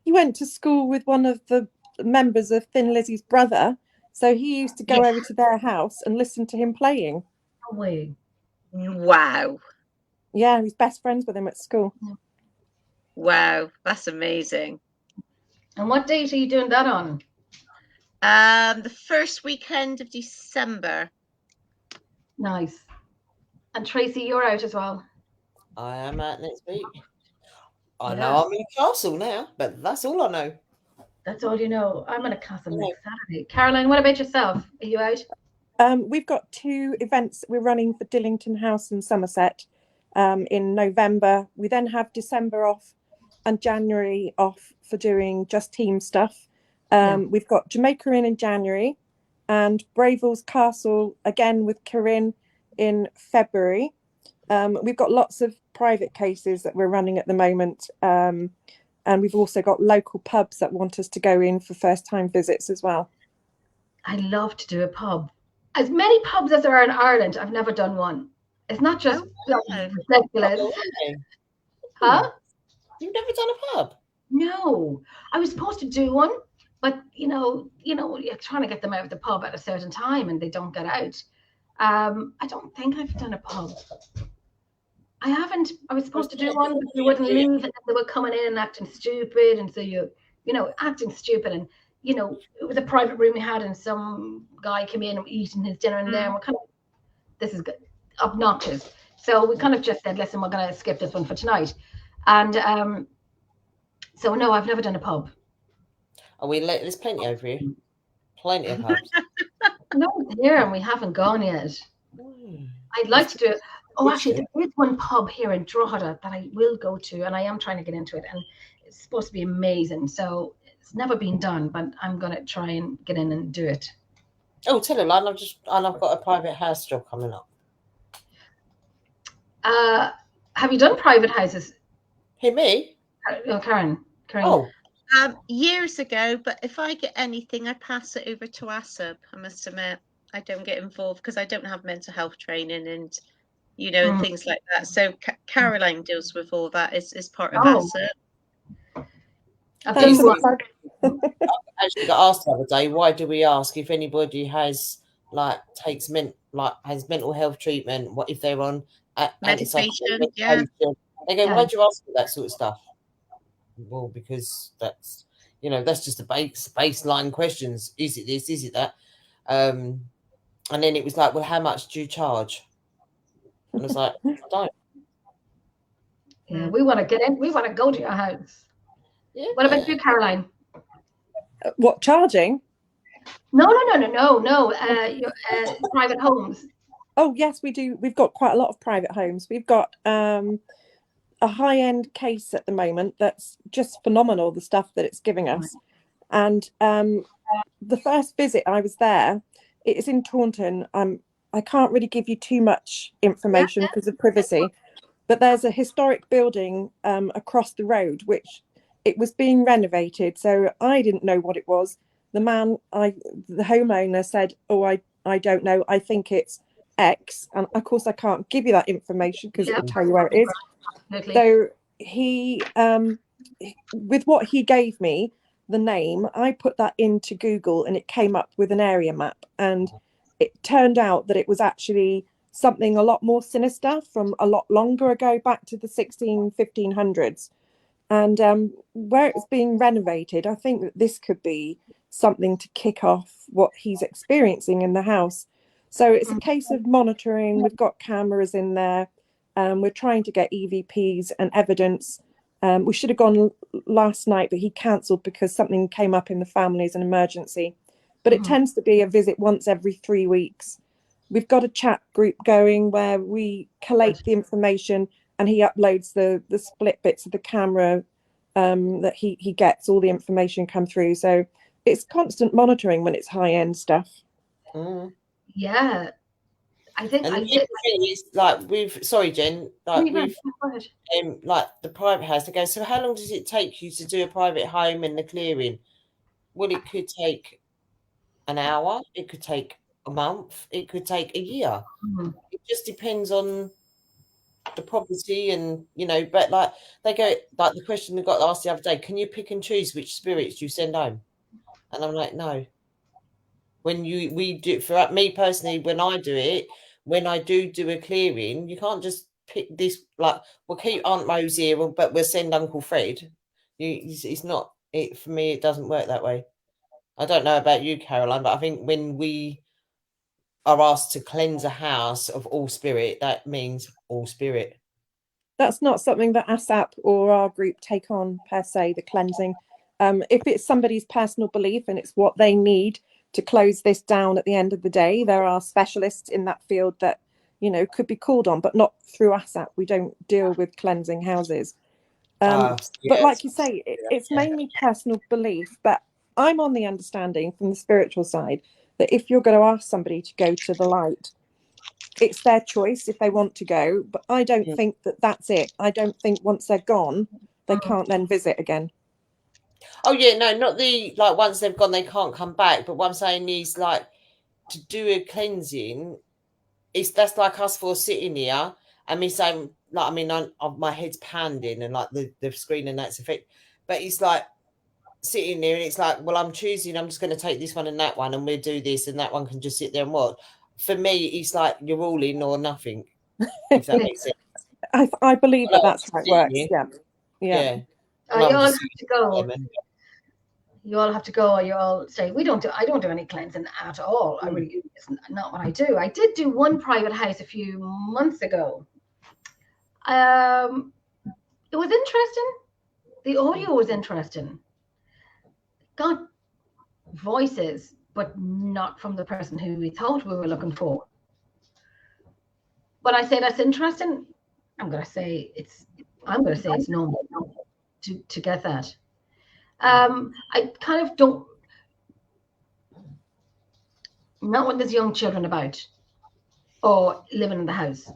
He went to school with one of the members of Thin Lizzy's brother. So he used to go over to their house and listen to him playing. No way. Wow. Yeah, he's best friends with him at school. Wow, that's amazing. And what date are you doing that on? The first weekend of December. Nice. And Tracy, you're out as well. I am out next week. I know I'm in Castle now, but that's all I know. That's all you know. I'm in a castle next Saturday. Caroline, what about yourself? Are you out? We've got 2 events we're running for Dillington House in Somerset in November. We then have December off and January off for doing just team stuff. We've got Jamaica in January and Bravells Castle again with Corinne in February. We've got lots of private cases that we're running at the moment. And we've also got local pubs that want us to go in for first-time visits as well. I love to do a pub. As many pubs as there are in Ireland, I've never done one. It's not just no. ridiculous. Okay. Huh? You've never done a pub? No, I was supposed to do one, but you're trying to get them out of the pub at a certain time and they don't get out. I don't think I've done a pub. I haven't. I was supposed to do one, but they wouldn't leave, and they were coming in and acting stupid, and so acting stupid, and it was a private room we had, and some guy came in and eating his dinner in there, and we're kind of, this is obnoxious. So we kind of just said, listen, we're going to skip this one for tonight, and so no, I've never done a pub. There's plenty over here. Plenty of pubs. No, it's here, and we haven't gone yet. I'd like to do it. Oh, actually, there is one pub here in Drogheda that I will go to, and I am trying to get into it, and it's supposed to be amazing. So it's never been done, but I'm going to try and get in and do it. Oh, tell a lie. I've got a private house job coming up. Have you done private houses? Hey, me? Karen. Oh. Years ago, but if I get anything, I pass it over to ASAP. I must admit, I don't get involved because I don't have mental health training and and things like that. So Caroline deals with all that. Is part of ASAP. I actually got asked the other day, why do we ask if anybody has has mental health treatment? What if they're on medication? Yeah. They go, why do you ask for that sort of stuff? Well, because that's just the baseline questions. Is it this? Is it that? And then it was like, well, how much do you charge? And I was like, I don't. Yeah, we want to get in. We want to go to your house. Yeah. What about you, Caroline? What, charging? No. Your private homes. Oh yes, we do. We've got quite a lot of private homes. We've got a high-end case at the moment that's just phenomenal, the stuff that it's giving us. And the first visit I was there, it is in Taunton. I can't really give you too much information because of privacy, but there's a historic building across the road which it was being renovated, so I didn't know what it was. The homeowner said, oh, I don't know, I think it's X, and of course I can't give you that information because it'll tell you where it is. Absolutely. So he with what he gave me, the name, I put that into Google and it came up with an area map, and it turned out that it was actually something a lot more sinister from a lot longer ago, back to the 1500s. And where it was being renovated, I think that this could be something to kick off what he's experiencing in the house. So it's a case of monitoring. We've got cameras in there. We're trying to get EVPs and evidence. We should have gone last night, but he cancelled because something came up in the family as an emergency. But it tends to be a visit once every 3 weeks. We've got a chat group going where we collate the information and he uploads the split bits of the camera that he gets, all the information come through. So it's constant monitoring when it's high-end stuff. Yeah. I think sorry, Jen, the private house, they go, so how long does it take you to do a private home and the clearing? Well, it could take an hour, it could take a month, it could take a year. It just depends on the property, and but they go, the question we got asked the other day, can you pick and choose which spirits you send home? And I'm like, no. When we do, for me personally, when I do a clearing, you can't just pick this, we'll keep Aunt Rose here, but we'll send Uncle Fred. It's not it for me. It doesn't work that way. I don't know about you, Caroline, but I think when we are asked to cleanse a house of all spirit, that means all spirit. That's not something that ASAP or our group take on per se, the cleansing. If it's somebody's personal belief and it's what they need to close this down at the end of the day, there are specialists in that field that could be called on, but not through ASAP. We don't deal with cleansing houses. But like you say, it's mainly personal belief. But I'm on the understanding from the spiritual side that if you're going to ask somebody to go to the light, it's their choice if they want to go. But I don't think that that's it. I don't think once they're gone, they can't then visit again. Oh yeah, no, not the once they've gone they can't come back. But what I'm saying is to do a cleansing, that's like us four sitting here and me saying, like, I mean, my head's pounding and like the screen and that's effect, but it's like sitting there and it's like, well, I'm choosing, I'm just going to take this one and that one and we'll do this, and that one can just sit there and watch. For me, it's like you're all in or nothing, if that makes sense. I believe that's how it works. Yeah. You all have to go. You all have to go, or you all stay. I don't do any cleansing at all. I really, it's not what I do. I did do one private house a few months ago. It was interesting. The audio was interesting. Got voices, but not from the person who we thought we were looking for. But I say that's interesting. I'm gonna say it's normal to get that. I kind of don't, not when there's young children about or living in the house.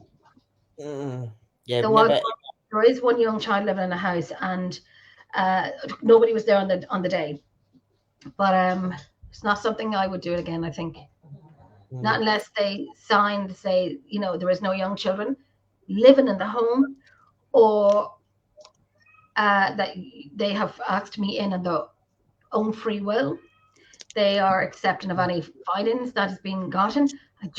Yeah, there is one young child living in the house, and nobody was there on the day. But it's not something I would do it again, I think. Not unless they sign to say, you know, there is no young children living in the home, or that they have asked me in on their own free will. They are accepting of any findings that has been gotten. It's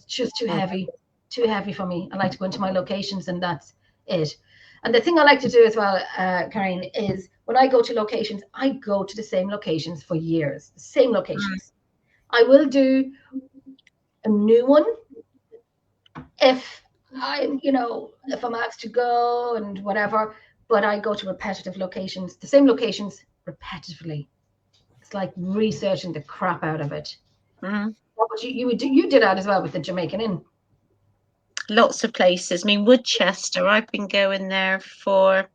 just too heavy for me. I like to go into my locations and that's it. And the thing I like to do as well, Karen, is when I go to locations, I go to the same locations for years, the same locations. I will do a new one if if I'm asked to go and whatever, but I go to repetitive locations, the same locations repetitively. It's like researching the crap out of it. But you did that as well with the Jamaican Inn. Lots of places. I mean, Woodchester, I've been going there for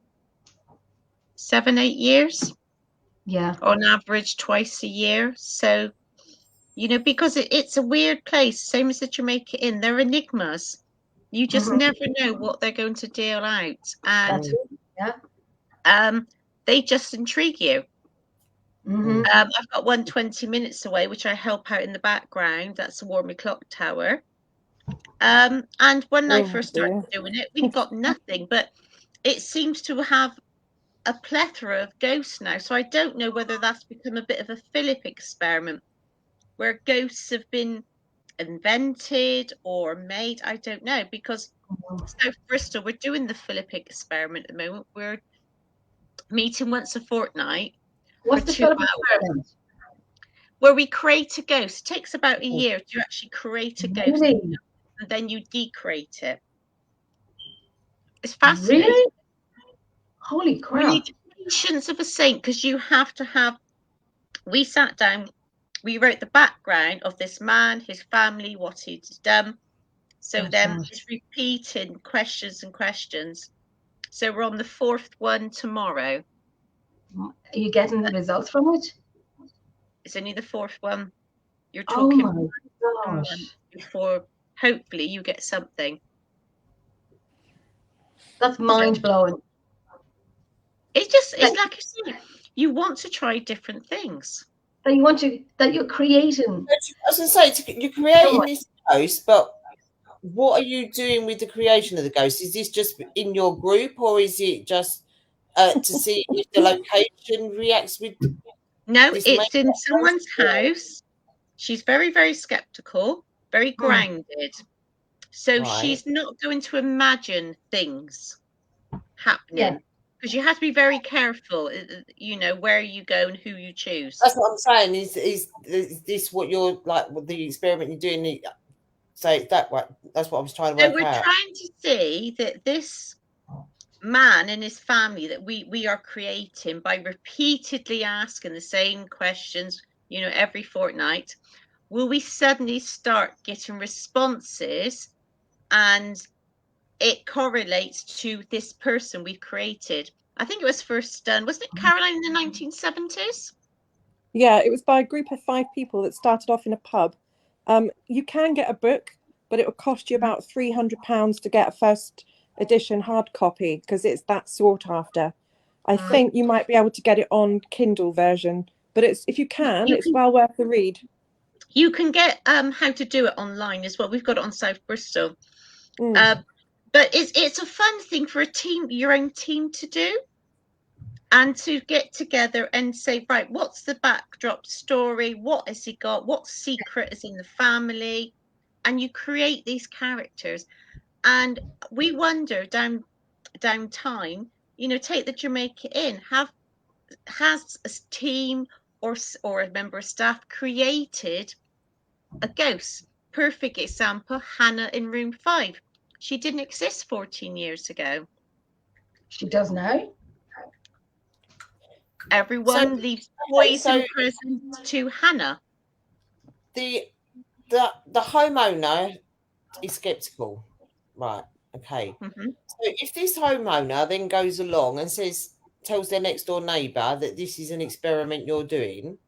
7-8 years. Yeah. On average, twice a year. So, you know, because it's a weird place, same as the Jamaica Inn. They're enigmas. You just never know what they're going to deal out. And they just intrigue you. I've got one 20 minutes away, which I help out in the background. That's the Warmy Clock Tower. And when I first started doing it, we've got nothing, but it seems to have a plethora of ghosts now. So I don't know whether that's become a bit of a Philip experiment, where ghosts have been invented or made. I don't know, because South Bristol, we're doing the Philip experiment at the moment. We're meeting once a fortnight. What's the Philip experiment? Where we create a ghost. It takes about a year to actually create a ghost, and then you decreate it. It's fascinating. Really? Holy crap. We need the patience of a saint, because you have to have. We sat down, we wrote the background of this man, his family, what he'd done. So then it's repeating questions and questions. So we're on the 4th one tomorrow. Are you getting the results from it? It's only the 4th one. You're talking oh my gosh. Before hopefully you get something. That's mind blowing. It's like I said, you want to try different things. That you're creating. I was going to say, you're creating this ghost, but what are you doing with the creation of the ghost? Is this just in your group, or is it just to see if the location reacts with? No, it's in someone's house. She's very, very skeptical, very grounded. So she's not going to imagine things happening, because you have to be very careful, you know, where you go and who you choose. That's what I'm saying. Is this what you're like with the experiment you're doing? So that's what I was trying to work out. So we're trying to see that this man and his family that we are creating by repeatedly asking the same questions, you know, every fortnight, will we suddenly start getting responses, and it correlates to this person we've created. I think it was first done, wasn't it, Caroline, in the 1970s? Yeah, it was by a group of 5 people that started off in a pub. You can get a book, but it will cost you about £300 to get a first edition hard copy, because it's that sought after. I think you might be able to get it on Kindle version, but if you can, it's well worth the read. You can get how to do it online as well. We've got it on South Bristol. But it's a fun thing for a team, your own team, to do, and to get together and say, right, what's the backdrop story? What has he got? What secret is in the family? And you create these characters. And we wonder down time, you know, take the Jamaica Inn. Has a team or a member of staff created a ghost? Perfect example, Hannah in room 5. She didn't exist 14 years ago. She does now. Everyone leaves toys and presents to Hannah. The homeowner is skeptical, right? Okay. Mm-hmm. So if this homeowner then goes along and tells their next door neighbour that this is an experiment you're doing,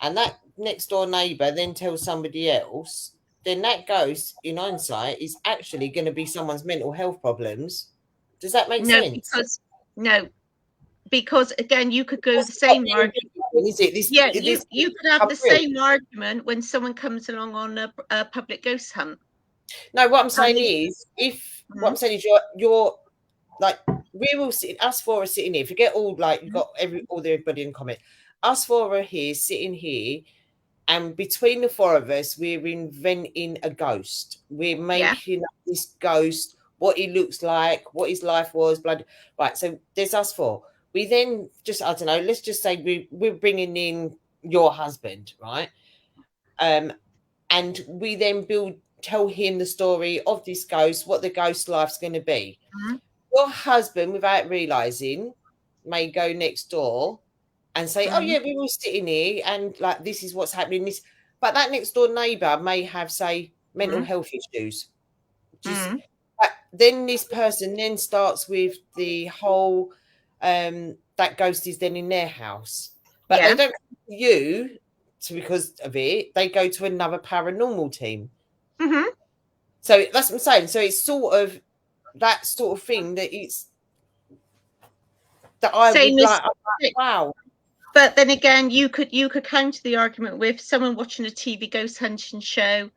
and that next door neighbour then tells somebody else, then that ghost, in hindsight, is actually going to be someone's mental health problems. Does that make sense? Because again, you could go the same argument. Is it? You could have the same argument when someone comes along on a public ghost hunt. No, what I'm saying is, what I'm saying is, you're like, we're all sitting. Us four are sitting here. Forget all, like, you've got everybody in comment. Us four are here, sitting here. And between the four of us, we're inventing a ghost. We're making up this ghost, what he looks like, what his life was, blood. Right, so there's us four. We then just, I don't know, let's just say we're bringing in your husband, right? And we then tell him the story of this ghost, what the ghost life's going to be. Mm-hmm. Your husband, without realising, may go next door and say, oh, yeah, we're all sitting here and, like, this is what's happening. But that next door neighbour may have, say, mental health issues. Then this person then starts with the whole, that ghost is then in their house. But they don't come to you because of it. They go to another paranormal team. Mm-hmm. So that's what I'm saying. So it's sort of that sort of thing that I would like. Wow. But then again, you could counter the argument with someone watching a TV ghost hunting show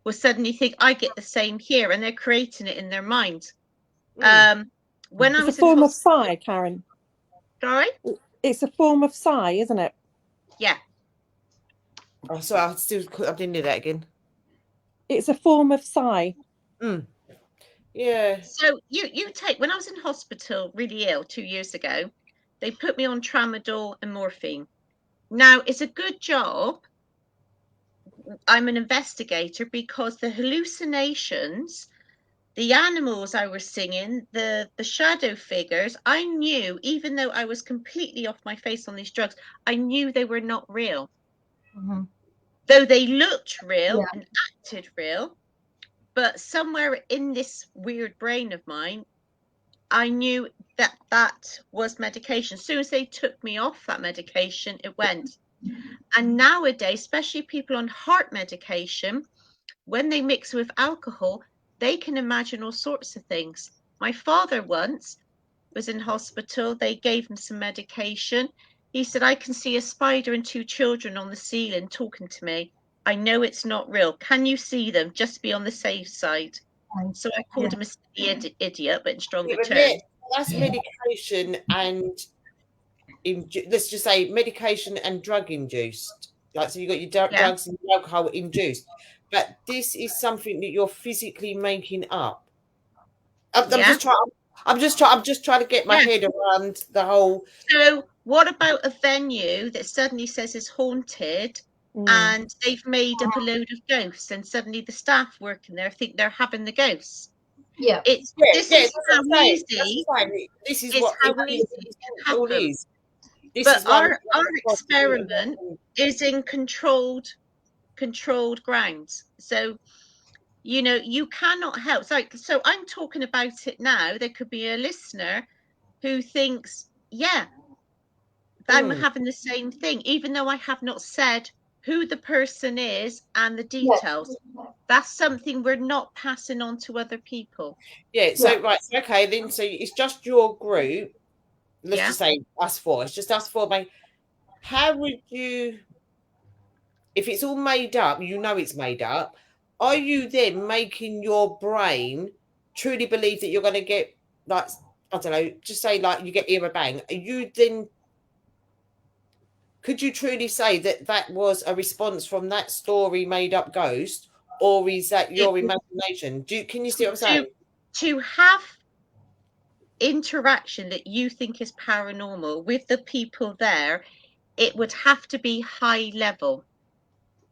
will suddenly think, I get the same here, and they're creating it in their mind. When it's a form of psi, Karen. Sorry? It's a form of psi, isn't it? Yeah. Oh, sorry, I didn't do that again. It's a form of psi. Yeah. So you take, when I was in hospital really ill 2 years ago, they put me on tramadol and morphine. Now, it's a good job I'm an investigator, because the hallucinations, the animals I was singing, the shadow figures, I knew, even though I was completely off my face on these drugs, I knew they were not real. Mm-hmm. Though they looked real and acted real, but somewhere in this weird brain of mine, I knew that was medication. As soon as they took me off that medication, it went. And nowadays, especially people on heart medication, when they mix with alcohol, they can imagine all sorts of things. My father once was in hospital. They gave him some medication. He said, I can see a spider and 2 children on the ceiling talking to me. I know it's not real. Can you see them? Just be on the safe side. So I called him a silly idiot, but in stronger terms. That's medication and, let's just say, medication and drug induced. Like, so you got your drugs and alcohol induced. But this is something that you're physically making up. I'm just trying to get my head around the whole. So what about a venue that suddenly says is haunted? And they've made up a load of ghosts, and suddenly the staff working there think they're having the ghosts. Yeah, this is how easy. This is what how easy it all is. But our experiment is in controlled grounds. So, you know, you cannot help. So I'm talking about it now. There could be a listener who thinks, I'm having the same thing, even though I have not said who the person is and the details. That's something we're not passing on to other people. Right, okay, then, so it's just your group. Let's just say us 4. It's just us 4, mate. How would you if it's all made up, you know it's made up. Are you then making your brain truly believe that you're going to get, like, I don't know, just say like you get hear a bang? Are you then, could you truly say that that was a response from that story made up ghost, or is that your imagination? Can you see what I'm saying? To have interaction that you think is paranormal with the people there, it would have to be high level.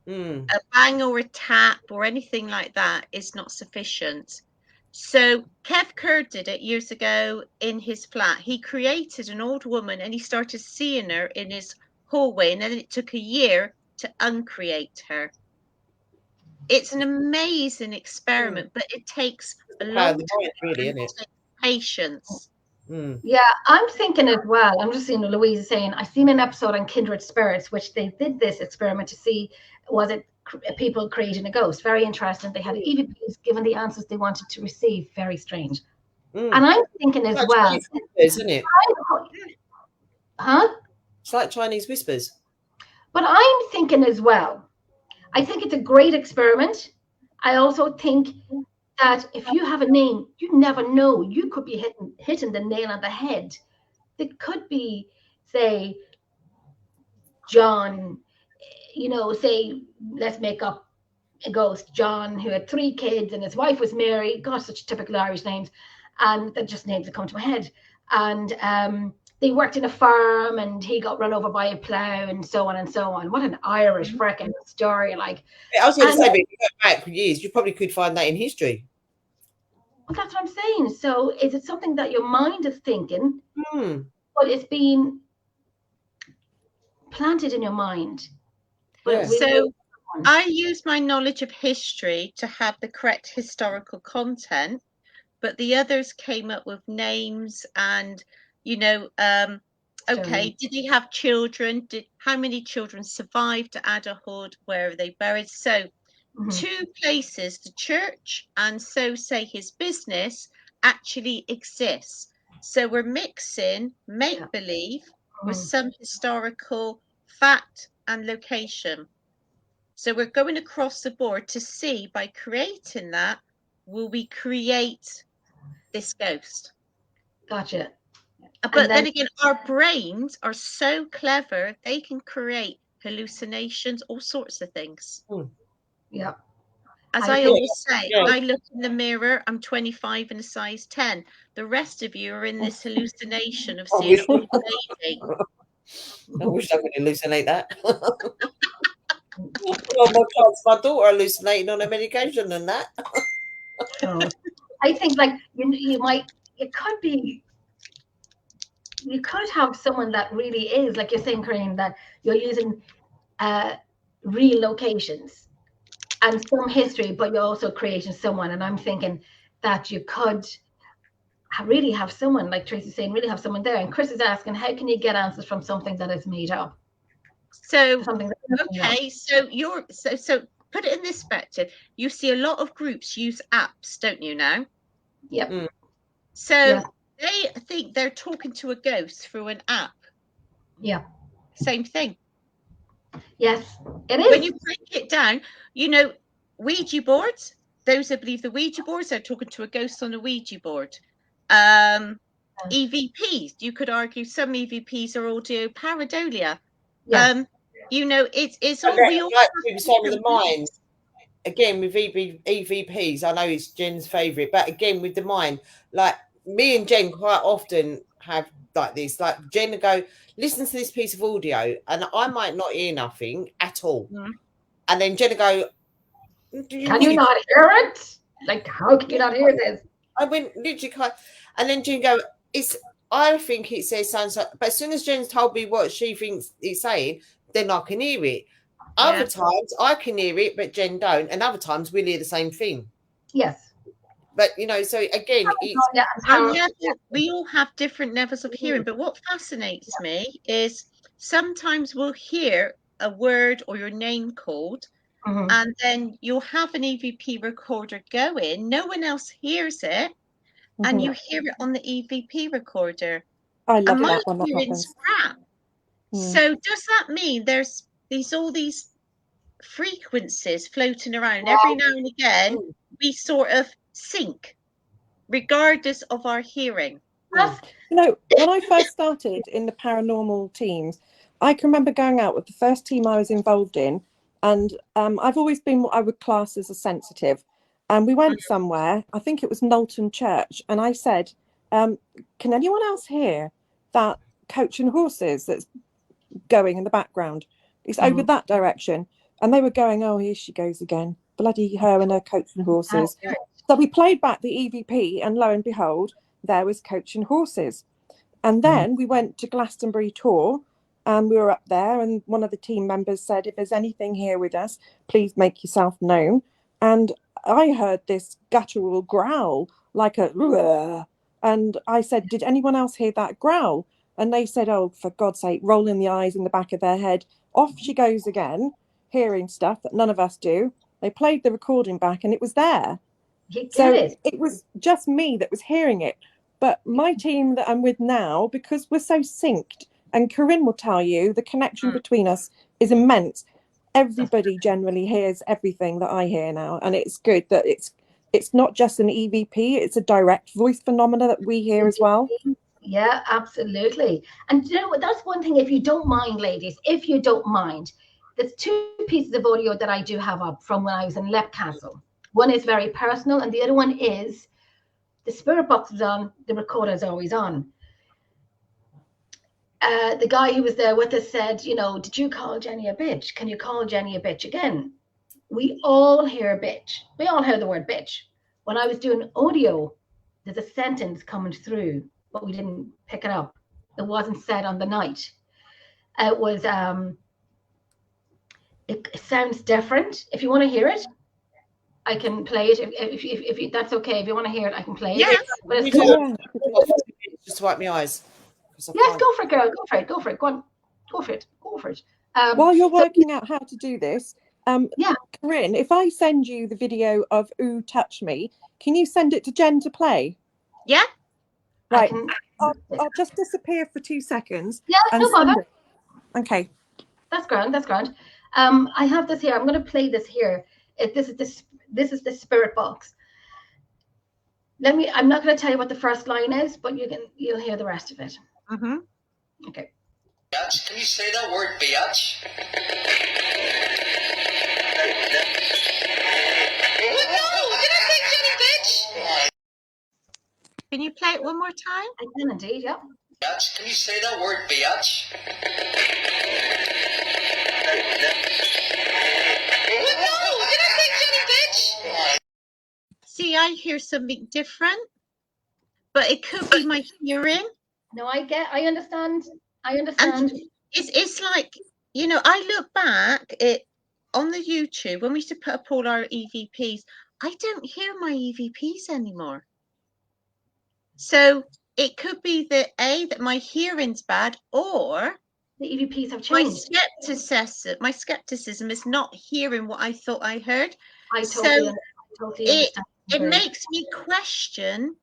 Mm. A bang or a tap or anything like that is not sufficient. So Kev Kerr did it years ago in his flat. He created an old woman and he started seeing her in his hallway, and then it took a year to uncreate her. It's an amazing experiment, but it takes a long time. Really, isn't it? Patience. Mm. Yeah, I'm thinking as well. I'm just seeing Louise is saying, I've seen an episode on Kindred Spirits, which they did this experiment to see, was it people creating a ghost? Very interesting. They had EVPs given the answers they wanted to receive. Very strange. Mm. And I'm thinking as Like well. Chinese whispers, isn't it? Huh? It's like Chinese whispers. But I'm thinking as well. I think it's a great experiment. I also think that if you have a name, you never know. You could be hitting the nail on the head. It could be, say, John, say, let's make up a ghost, John, who had 3 kids and his wife was Mary. God, such typical Irish names. And they're just names that come to my head. And they worked in a farm and he got run over by a plow and so on and so on. What an Irish frickin' story. Like, I was going to say, but if you go back for years, you probably could find that in history. Well, that's what I'm saying. So is it something that your mind is thinking, but it's being planted in your mind? Yeah. So I use my knowledge of history to have the correct historical content, but the others came up with names and, okay, did he have children? How many children survived to adulthood? Where are they buried? So 2 places, the church and so say his business, actually exists. So we're mixing make-believe with some historical fact and location. So we're going across the board to see, by creating that, will we create this ghost? Gotcha. But then again, our brains are so clever, they can create hallucinations, all sorts of things. Yeah. As I always say, I look in the mirror, I'm 25 and a size 10. The rest of you are in this hallucination of seeing an old lady. I wish I could hallucinate that. Well, more chance my daughter hallucinating on a medication than that. I think, like, it could be, you could have someone that really is, like you're saying, Corinne, that you're using real locations and some history, but you're also creating someone. And I'm thinking that you could really have someone, like Tracy's saying, really have someone there. And Chris is asking, how can you get answers from something that is made up? So, okay, so put it in this perspective. You see a lot of groups use apps, don't you now? Yep. So they think they're talking to a ghost through an app. Yeah. Same thing. Yes, it is. When you break it down, Ouija boards, those that believe the Ouija boards, they're talking to a ghost on a Ouija board. EVPs, you could argue some EVPs are audio pareidolia. Yes. It's all we all like we were saying with the mind. Again, with EVPs, I know it's Jen's favourite, but again with the mind, like me and Jen quite often have like this. Like Jen will go, listen to this piece of audio, and I might not hear nothing at all. And then Jen will go, can you not hear it? Like, how can you not hear this? I went literally can't. And then Jen go, I think it says sounds like, but as soon as Jen's told me what she thinks it's saying, then I can hear it. Other times I can hear it, but Jen don't, and other times we'll hear the same thing. Yes. But so again, we all have different levels of hearing. But what fascinates me is sometimes we'll hear a word or your name called, and then you'll have an EVP recorder going. No one else hears it, and you hear it on the EVP recorder. I love that one. So does that mean there's all these frequencies floating around. Every now and again, we sort of sync, regardless of our hearing. You know, when I first started in the paranormal teams, I can remember going out with the first team I was involved in, and I've always been what I would class as a sensitive. And we went somewhere, I think it was Knowlton Church, and I said, can anyone else hear that coach and horses that's going in the background? It's over that direction. And they were going, oh, here she goes again. Bloody her and her coach and horses. So we played back the EVP, and lo and behold, there was coach and horses. And then we went to Glastonbury tour, and we were up there, and one of the team members said, if there's anything here with us, please make yourself known. And I heard this guttural growl, like a "Ruah," and I said, did anyone else hear that growl? And they said, oh, for God's sake, rolling the eyes in the back of their head. Off she goes again, hearing stuff that none of us do. They played the recording back, and it was there. So it was just me that was hearing it. But my team that I'm with now, because we're so synced, and Corinne will tell you, the connection between us is immense. Everybody generally hears everything that I hear now, and it's good that it's not just an EVP, it's a direct voice phenomena that we hear as well. Yeah, absolutely. And you know what, that's one thing, if you don't mind, ladies, if you don't mind, there's 2 pieces of audio that I do have up from when I was in Lep Castle. One is very personal, and the other one is the spirit box is on, the recorder is always on. The guy who was there with us said, you know, did you call Jenny a bitch? Can you call Jenny a bitch again? We all hear a bitch. We all hear the word bitch. When I was doing audio, there's a sentence coming through, but we didn't pick it up. It wasn't said on the night. It was, it sounds different. If you want to hear it, I can play it. If that's okay. If you want to hear it, I can play it. Yes. But it's Just wipe my eyes. Yes, go for it, girl. Go for it. Go for it. Go on. Go for it. Go for it. While you're working out how to do this, yeah, Corinne, if I send you the video of Ooh Touch Me, can you send it to Jen to play? Yeah. Right. I'll just disappear for 2 seconds. Yeah, no bother. Okay. That's grand. That's grand. I have this here. I'm going to play this here. This is the spirit box. I'm not going to tell you what the first line is, but you'll hear the rest of it. Okay. Biatch, can you say that word, biatch? No, did I say Jenny bitch? Can you play it one more time? I can indeed, yeah. Biatch, can you say that word, biatch? No, did I say Jenny bitch? See, I hear something different, but it could be my hearing. No, I understand. And it's like, you know, I look back on the YouTube when we used to put up all our EVPs. I don't hear my EVPs anymore. So it could be that my hearing's bad, or the EVPs have changed. My skepticism is not hearing what I thought I heard. I totally understand. It makes me question,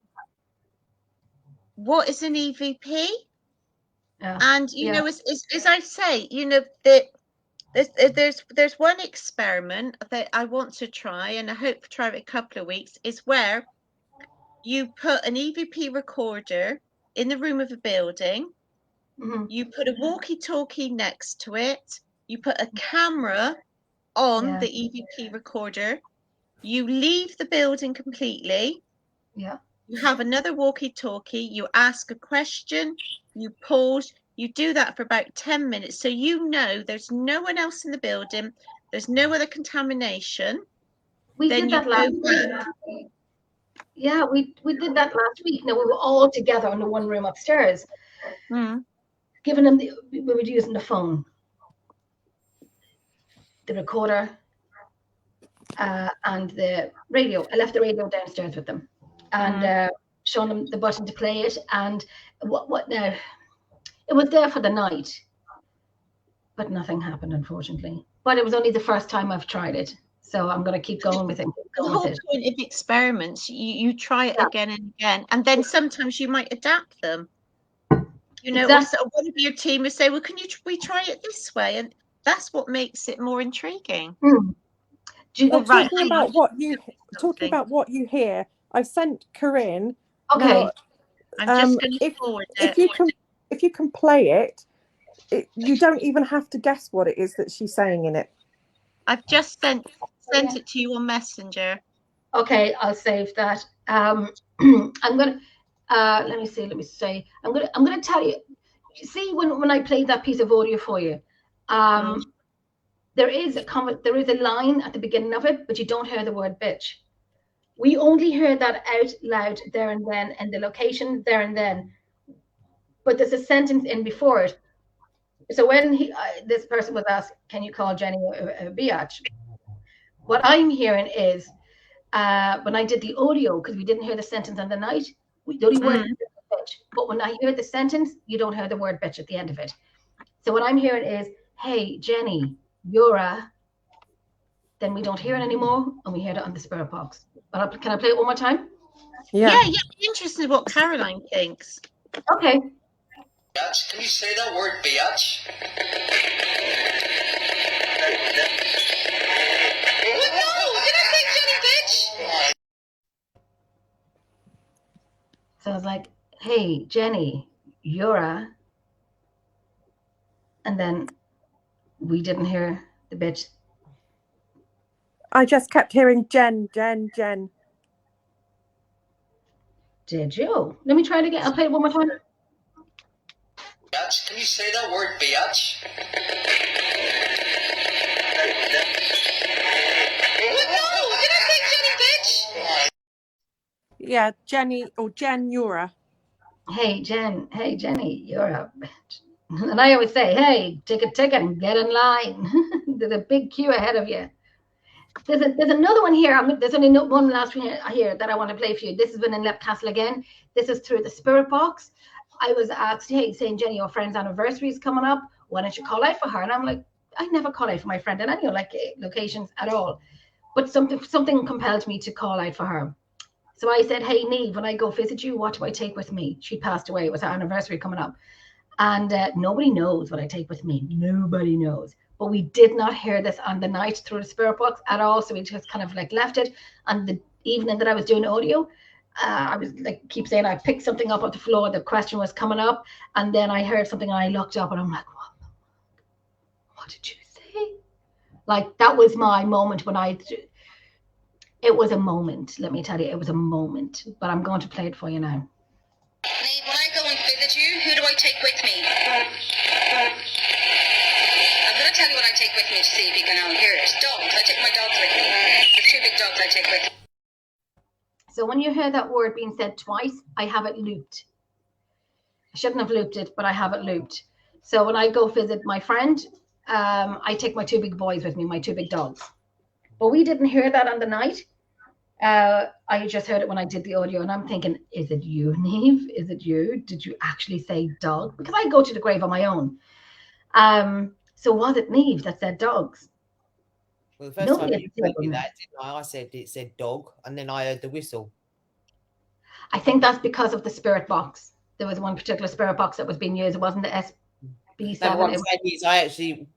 what is an EVP? Yeah. And you know, as I say, you know, that there's one experiment that I want to try, and I hope to try it a couple of weeks, is where you put an EVP recorder in the room of a building, you put a walkie-talkie next to it, you put a camera on the EVP recorder, you leave the building completely, you have another walkie-talkie, you ask a question, you pause, you do that for about 10 minutes, so you know there's no one else in the building, there's no other contamination. We did that last week. Yeah, we did that last week. Now, we were all together in the one room upstairs, giving them we were using the phone, the recorder, and the radio. I left the radio downstairs with them, and showing them the button to play it. And what now? It was there for the night, but nothing happened, unfortunately. But it was only the first time I've tried it, so I'm going to keep going with it. The whole point of experiments, you try it again and again, and then sometimes you might adapt them. You know, one of your team will say, "Well, we try it this way?" And That's what makes it more intriguing. Hmm. Do you, Oh, right. Talking hang about on. talking about what you hear, I've sent Corinne. okay. Now, I'm just going to if forward if it. you can play it, you don't even have to guess what it is that she's saying in it. I've just sent it to you on Messenger. Okay, I'll save that. I'm gonna let me say. I'm gonna tell you. You see, when I played that piece of audio for you, there is a line at the beginning of it, but you don't hear the word bitch. We only heard that out loud there and then, and the location there and then. But there's a sentence in before it. So when this person was asked, "Can you call Jenny a biatch?" What I'm hearing is, when I did the audio, because we didn't hear the sentence on the night, the only word bitch. But when I hear the sentence, you don't hear the word bitch at the end of it. So what I'm hearing is, "Hey, Jenny, you're a," then we don't hear it anymore, and we hear it on the spirit box. But can I play it one more time? Yeah. Interested what Caroline thinks. Okay. Biatch, can you say that word, biatch? No! Did I say Jenny, bitch? So I was like, "Hey, Jenny, you're a," and then we didn't hear the bitch. I just kept hearing Jen, Jen, Jen. Did you? Let me try it again. I'll play it one more time. Biatch, can you say that word, biatch? No! Did I say Jenny, bitch? Yeah, Jenny or Jen Eura. Hey, Jen. Hey, Jenny, you're a bitch. And I always say, "Hey, ticket, and get in line." There's a big queue ahead of you. There's another one here. There's only one last one here that I want to play for you. This has been in Lepcastle again. This is through the spirit box. I was asked, "Hey, saying Jenny, your friend's anniversary is coming up. Why don't you call out for her?" And I'm like, I never call out for my friend in any locations at all. But something compelled me to call out for her. So I said, "Hey, Niamh, when I go visit you, what do I take with me?" She passed away. It was her anniversary coming up. And nobody knows what I take with me. Nobody knows. But we did not hear this on the night through the spirit box at all. So we just kind of like left it. And the evening that I was doing audio, I was like, keep saying, I picked something up off the floor. The question was coming up. And then I heard something and I looked up and I'm like, what did you say? Like, that was my moment when it was a moment. Let me tell you, it was a moment. But I'm going to play it for you now. Niamh, when I go and visit you, who do I take with me? I'm going to tell you what I take with me to see if you can all hear it. Dogs. I take my dogs with me. There's 2 big dogs I take with me. So when you hear that word being said twice, I have it looped. I shouldn't have looped it, but I have it looped. So when I go visit my friend, I take my 2 big boys with me, my 2 big dogs. But we didn't hear that on the night. I just heard it when I did the audio, and I'm thinking, is it you, Niamh? Is it you? Did you actually say dog? Because I go to the grave on my own. So was it Niamh that said dogs? Well, the first time you told me that, didn't I? I said it said dog, and then I heard the whistle. I think that's because of the spirit box. There was one particular spirit box that was being used. It wasn't the SB7. No, what I'm saying is, I actually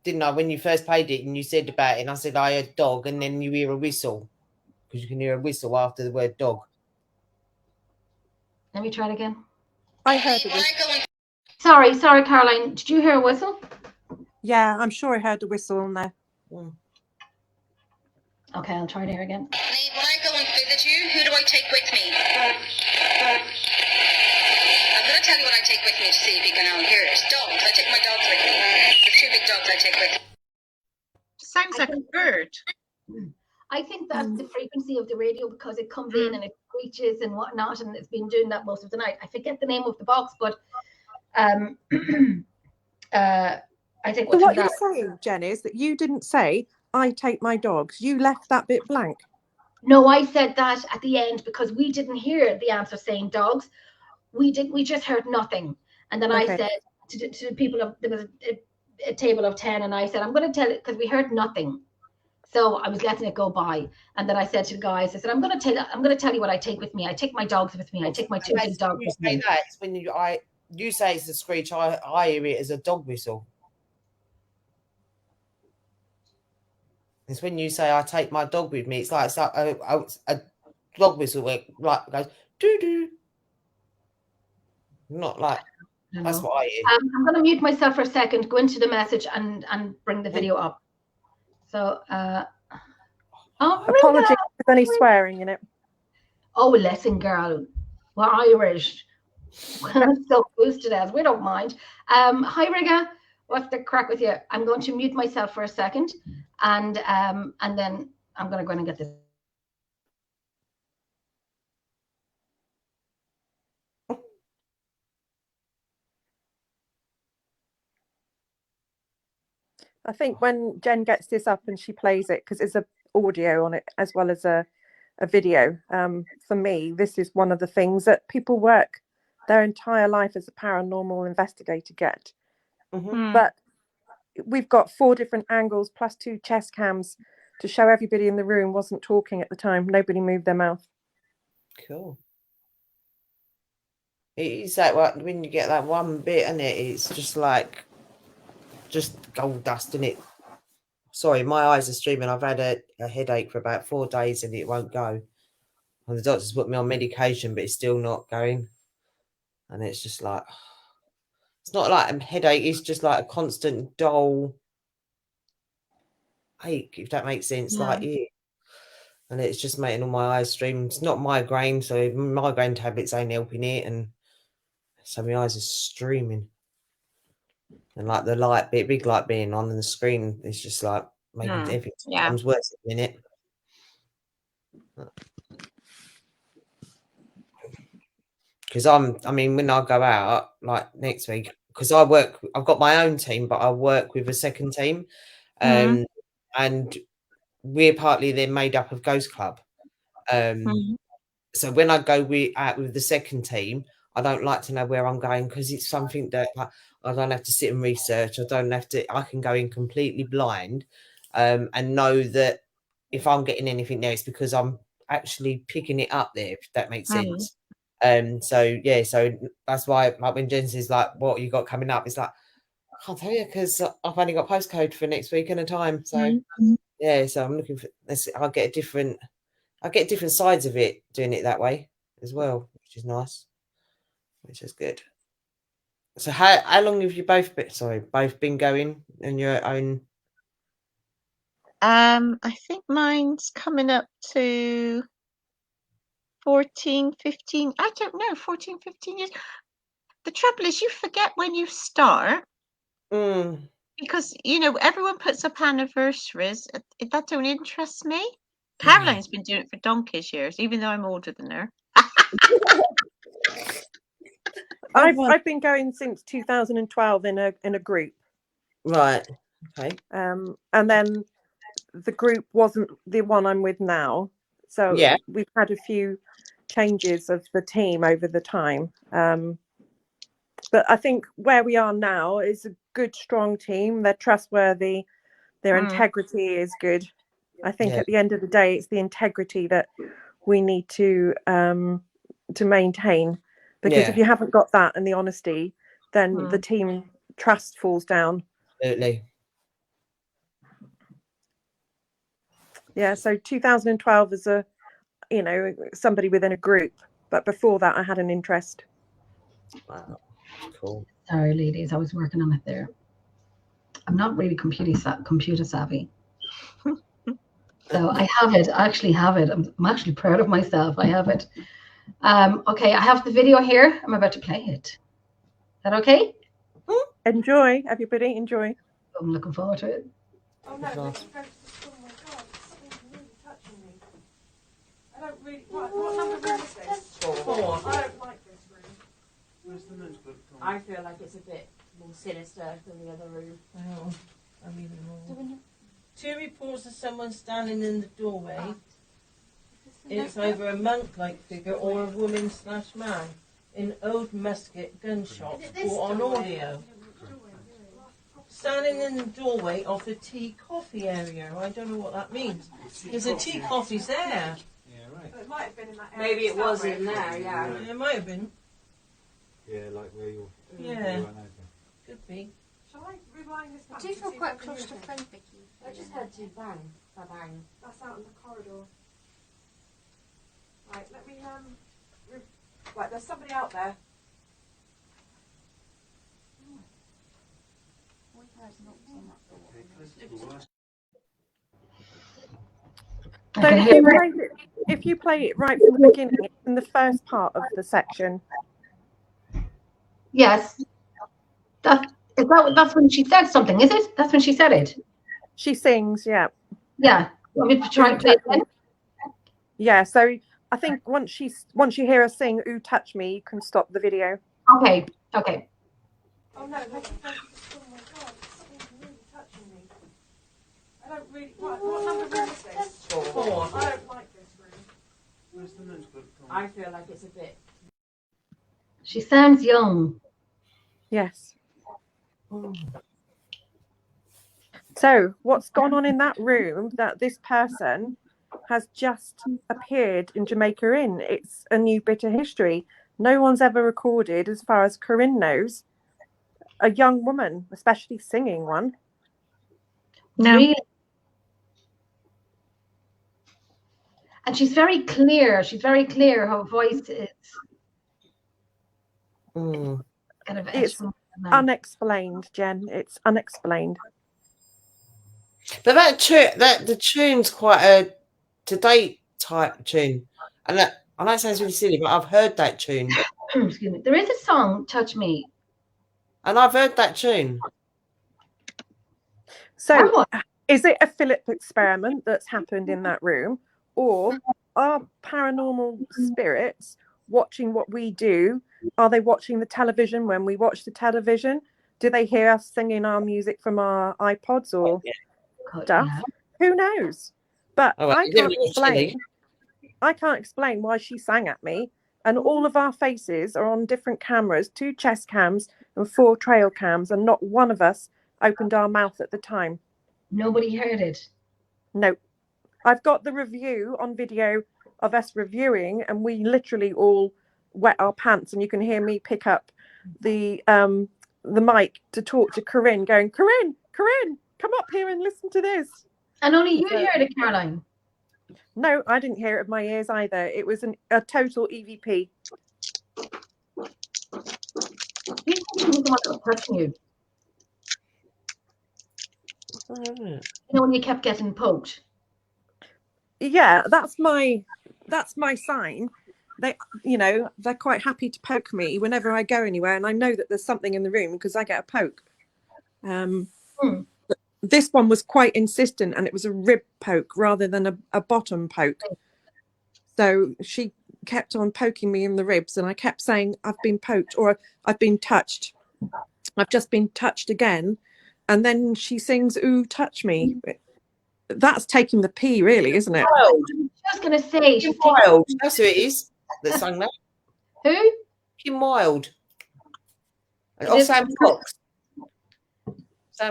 didn't I when you first played it and you said about it, and I said I heard dog, and then you hear a whistle because you can hear a whistle after the word dog. Let me try it again. I heard it. Sorry, Caroline. Did you hear a whistle? Yeah, I'm sure I heard the whistle on there. Okay, I'll try it here again. Niamh, when I go and visit you, who do I take with me? I'm going to tell you what I take with me to see if you can all hear it. Dogs. I take my dogs with me. There's 2 big dogs I take with me. Sounds like a bird. I think that's the frequency of the radio, because it comes in and it screeches and whatnot, and it's been doing that most of the night. I forget the name of the box, but I think So what you're saying, Jen, is that you didn't say, I take my dogs. You left that bit blank. No, I said that at the end because we didn't hear the answer saying dogs. We just heard nothing. And then I said to the people, there was a table of 10, and I said, I'm going to tell it, because we heard nothing. So I was letting it go by. And then I said to the guys, I said, I'm going to tell you what I take with me. I take my dogs with me. I take my 2 big dogs with me. You say that, it's when you say it's a screech, I hear it as a dog whistle. It's when you say I take my dog with me. It's like a dog whistle where like goes doo doo. Not like I that's know. what I hear. I'm going to mute myself for a second, go into the message and bring the video up. So, oh, Apologies if there's any swearing in it. oh, listen, girl, we're Irish. We're so boosted as we don't mind. Hi, Riga. What's the crack with you? I'm going to mute myself for a second, and then I'm going to go in and get this. I think when Jen gets this up and she plays it, because there's an audio on it as well as a video, for me, this is one of the things that people work their entire life as a paranormal investigator get. Mm-hmm. But we've got 4 different angles plus 2 chest cams to show everybody in the room wasn't talking at the time. Nobody moved their mouth. Cool. It's like when you get that one bit in it, it's just like gold dust in it. Sorry, my eyes are streaming. I've had a headache for about 4 days and it won't go. And the doctor's put me on medication, but it's still not going. And it's just like, it's not like a headache. It's just like a constant dull ache, if that makes sense. Yeah. Like, yeah. And it's just making all my eyes stream. It's not migraine, so migraine tablets ain't helping it. And so my eyes are streaming. And like the light, big light being on the screen is just like making everything becomes worse at the minute. Because I mean, when I go out, like next week, because I've got my own team, but I work with a second team. And we're partly then made up of Ghost Club. So when I go out with the second team, I don't like to know where I'm going because it's something that I don't have to sit and research. I can go in completely blind and know that if I'm getting anything there, it's because I'm actually picking it up there, if that makes sense. So that's why, like, when Jen says, like, what you got coming up, it's like, I can't tell you because I've only got postcode for next week and a time. So so I'm looking for this. I get different sides of it doing it that way as well, which is nice, which is good. So how long have you both been going in your own? I think mine's coming up to 14, 15, I don't know, 14, 15 years. The trouble is you forget when you start because, everyone puts up anniversaries. That don't interest me. Caroline's been doing it for donkey's years, even though I'm older than her. I've been going since 2012 in a group. Right. Okay. And then the group wasn't the one I'm with now. So we've had a few changes of the team over the time. But I think where we are now is a good, strong team. They're trustworthy. Their integrity is good. I think at the end of the day, it's the integrity that we need to maintain. Because if you haven't got that and the honesty, then the team trust falls down. Absolutely. Yeah, so 2012 as somebody within a group, but before that I had an interest. Wow, cool. Sorry, ladies, I was working on it there. I'm not really computer savvy. So I have it. I actually have it. I'm actually proud of myself. I have it. Okay, I have the video here. I'm about to play it. Is that okay? Enjoy, everybody. Enjoy. I'm looking forward to it. Oh no! Oh my God! Touching me. I don't really. What number room is this? 4. I don't like this room. Where's the notebook? I feel like it's a bit more sinister than the other room. Oh, I mean, 2 reports of someone standing in the doorway. It's either a monk-like figure or a woman/man in old musket gun shop or on audio. Standing in the doorway of the tea coffee area. I don't know what that means. Because the tea coffee's there. Yeah, right. It might have been in that area. Maybe it was in there, yeah. It might have been. Yeah, like where you're. Yeah. Could be. Shall I rewind this back? I do feel quite claustrophobic. I just heard 2 bangs. bang. That's out in the corridor. Right, let me right, there's somebody out there. Okay, close to the worst. I So can if hear you, it. play it, if you play it right from the beginning, it's in the first part of the section. Yes. That's when she said something, is it? That's when she said it. She sings, yeah. Yeah. Want me to try and play it again? Yeah, so I think once you hear her sing "Ooh Touch Me," you can stop the video. Okay. Okay. Oh no, oh my god, something's really touching me. I don't really what number room is this? 4. I don't like this room. Where's the notebook gone? I feel like it's a bit. She sounds young. Yes. So what's gone on in that room that this person has just appeared in Jamaica Inn? It's a new bit of history. No one's ever recorded, as far as Corinne knows, a young woman, especially singing one. No. Really. And she's very clear. She's very clear. Her voice is Mm. kind of It's unexplained, Jen. It's unexplained. But the tune's quite a to-date type tune. And that, I know it sounds really silly, but I've heard that tune. Excuse me. There is a song, Touch Me. And I've heard that tune. So is it a Philip experiment that's happened in that room? Or are paranormal spirits watching what we do? Are they watching the television when we watch the television? Do they hear us singing our music from our iPods or stuff? Yeah. Who knows? But Oh, well, I you didn't can't look silly. explain. I can't explain why she sang at me. And all of our faces are on different cameras, 2 chest cams and 4 trail cams, and not one of us opened our mouth at the time. Nobody heard it. No. I've got the review on video of us reviewing, and we literally all wet our pants, and you can hear me pick up the mic to talk to Corinne, going, Corinne, come up here and listen to this. And only you heard it, Caroline. No, I didn't hear it with my ears either. It was a total EVP. You think someone was touching you? You know when you kept getting poked. Yeah, that's my sign. They're quite happy to poke me whenever I go anywhere, and I know that there's something in the room because I get a poke. This one was quite insistent, and it was a rib poke rather than a bottom poke. So she kept on poking me in the ribs, and I kept saying, I've been poked, or I've been touched. I've just been touched again. And then she sings, Ooh, Touch Me. That's taking the pee, really, isn't it? Wild. I was going to say, Kim Wilde. That's who it is that sang that. Who? Kim Wilde. Or Sam Fox.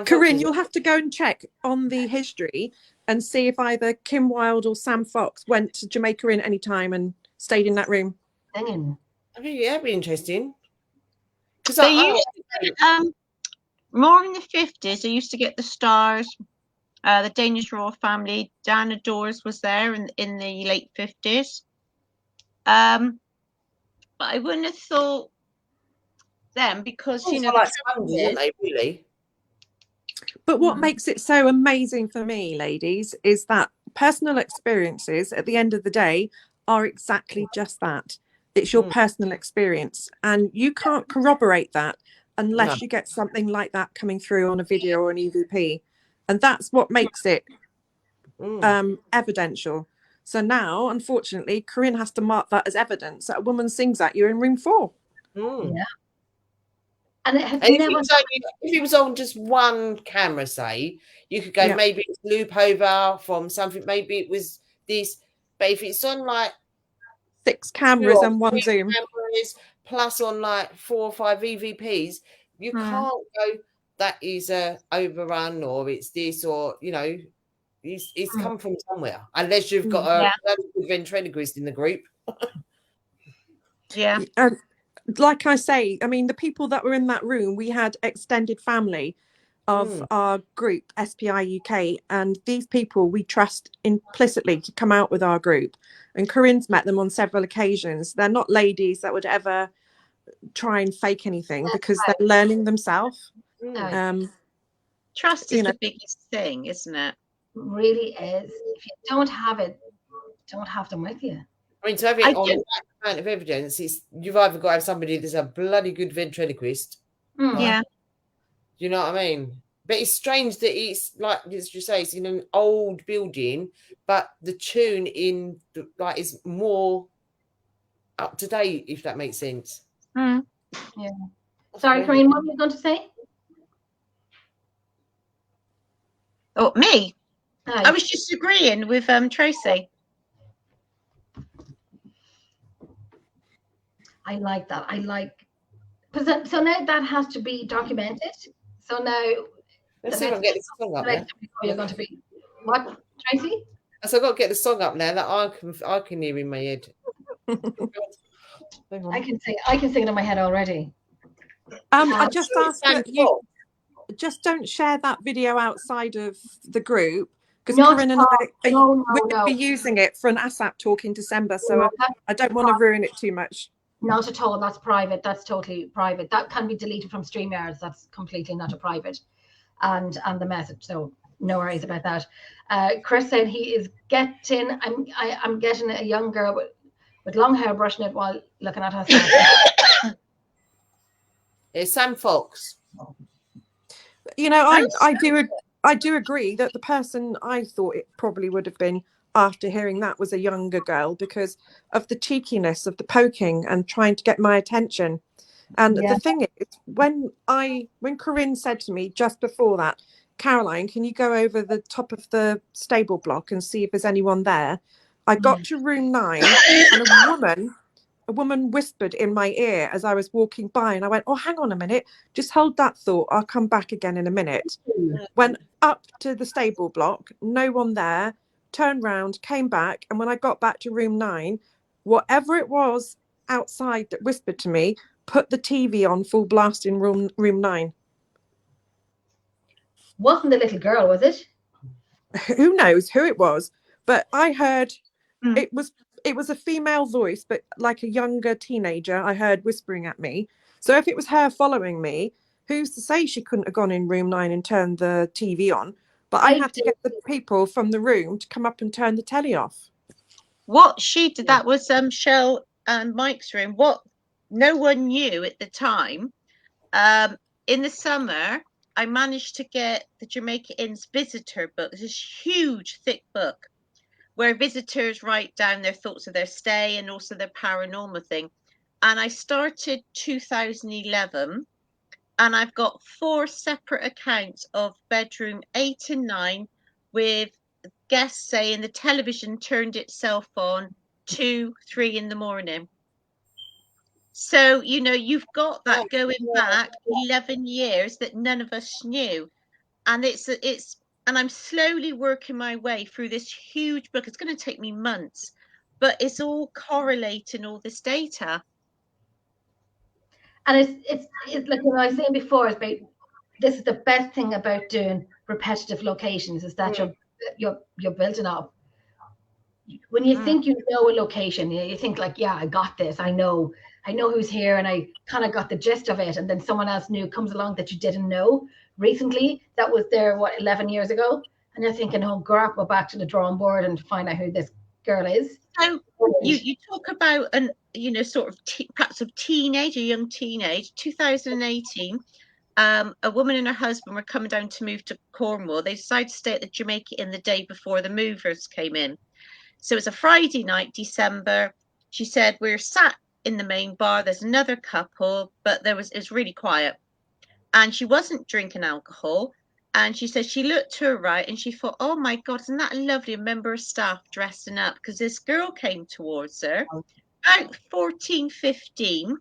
Corinne, you'll have to go and check on the history and see if either Kim Wilde or Sam Fox went to Jamaica Inn any time and stayed in that room. Singing. I think that'd be interesting. Because They used to get, more in the 50s, they used to get the Stars, the Danish Royal Family. Diana Dors was there in the late 50s. But I wouldn't have thought them because, you know, like sponges, aren't they, really? But what makes it so amazing for me, ladies, is that personal experiences at the end of the day are exactly just that. It's your personal experience, and you can't corroborate that unless you get something like that coming through on a video or an EVP. And that's what makes it evidential. So now, unfortunately, Corinne has to mark that as evidence that a woman sings at you in room 4. Yeah. And it has if it was on just one camera, say, you could go, maybe it's loop over from something, maybe it was this. But if it's on like 6 cameras and 1 zoom, cameras, plus on like 4 or 5 EVPs, you can't go, that is a overrun, or it's this, or, you know, it's come from somewhere, unless you've got a ventriloquist in the group. like I say, I mean, the people that were in that room, we had extended family. of our group, SPI UK, and these people we trust implicitly to come out with our group. And Corinne's met them on several occasions. They're not ladies that would ever try and fake anything because they're learning themselves. Trust is the biggest thing, isn't it? Really is. If you don't have it, don't have them with you. I mean, to have it on that amount of evidence, you've either got to have somebody that's a bloody good ventriloquist. Yeah. You know what I mean? But it's strange that it's like, as you say, it's in an old building, but the tune is more up to date, if that makes sense. Yeah. Sorry, Corinne, what were you going to say? Oh, me? Hi. I was just agreeing with Tracy. I like that. So now that has to be documented. So now let's see if I can get this song up now. You're going to be what, Tracy? So I've got to get the song up now that I can hear in my head. I can sing it in my head already. I just asked that you just don't share that video outside of the group, because Corinne and I will be using it for an ASAP talk in December, so I don't want to ruin it too much. Not at all. That's private. That's totally private. That can be deleted from StreamYards. That's completely not a private, and the message. So no worries about that. Chris said he is getting. I'm getting a young girl with long hair brushing it while looking at herself. It's Sam Fox. You know, I do agree that the person I thought it probably would have been after hearing that was a younger girl, because of the cheekiness of the poking and trying to get my attention. And the thing is, when Corinne said to me just before that, Caroline, can you go over the top of the stable block and see if there's anyone there? I got to room 9 and a woman whispered in my ear as I was walking by, and I went, oh, hang on a minute, just hold that thought, I'll come back again in a minute. Went up to the stable block, no one there, turned round, came back, and when I got back to room 9, whatever it was outside that whispered to me put the TV on full blast in room 9. Wasn't the little girl, was it? Who knows who it was, but I heard it was a female voice, but like a younger teenager I heard whispering at me. So if it was her following me, who's to say she couldn't have gone in room 9 and turned the TV on? But I had to get the people from the room to come up and turn the telly off. What she did, that was Shell and Mike's room. What no one knew at the time, in the summer, I managed to get the Jamaica Inn's visitor book. It's this huge, thick book where visitors write down their thoughts of their stay and also their paranormal thing. And I started 2011. And I've got 4 separate accounts of bedroom 8 and 9 with guests saying the television turned itself on 2, 3 in the morning. So, you know, you've got that going back 11 years that none of us knew. And and I'm slowly working my way through this huge book. It's going to take me months, but it's all correlating all this data. And it's like I was saying before, this is the best thing about doing repetitive locations, is that you're building up. When you think you know a location, you think like, yeah, I got this. I know who's here, and I kind of got the gist of it. And then someone else new comes along that you didn't know recently, that was there 11 years ago, and you're thinking, oh, crap, go back to the drawing board and find out who this girl is. So you talk about sort of perhaps a young teenage. 2018, a woman and her husband were coming down to move to Cornwall. They decided to stay at the Jamaica Inn the day before the movers came in. So it was a Friday night, December. She said, we're sat in the main bar. There's another couple, but it was really quiet. And she wasn't drinking alcohol. And she said she looked to her right and she thought, oh my God, isn't that lovely? A member of staff dressing up, because this girl came towards her, about 14, 15,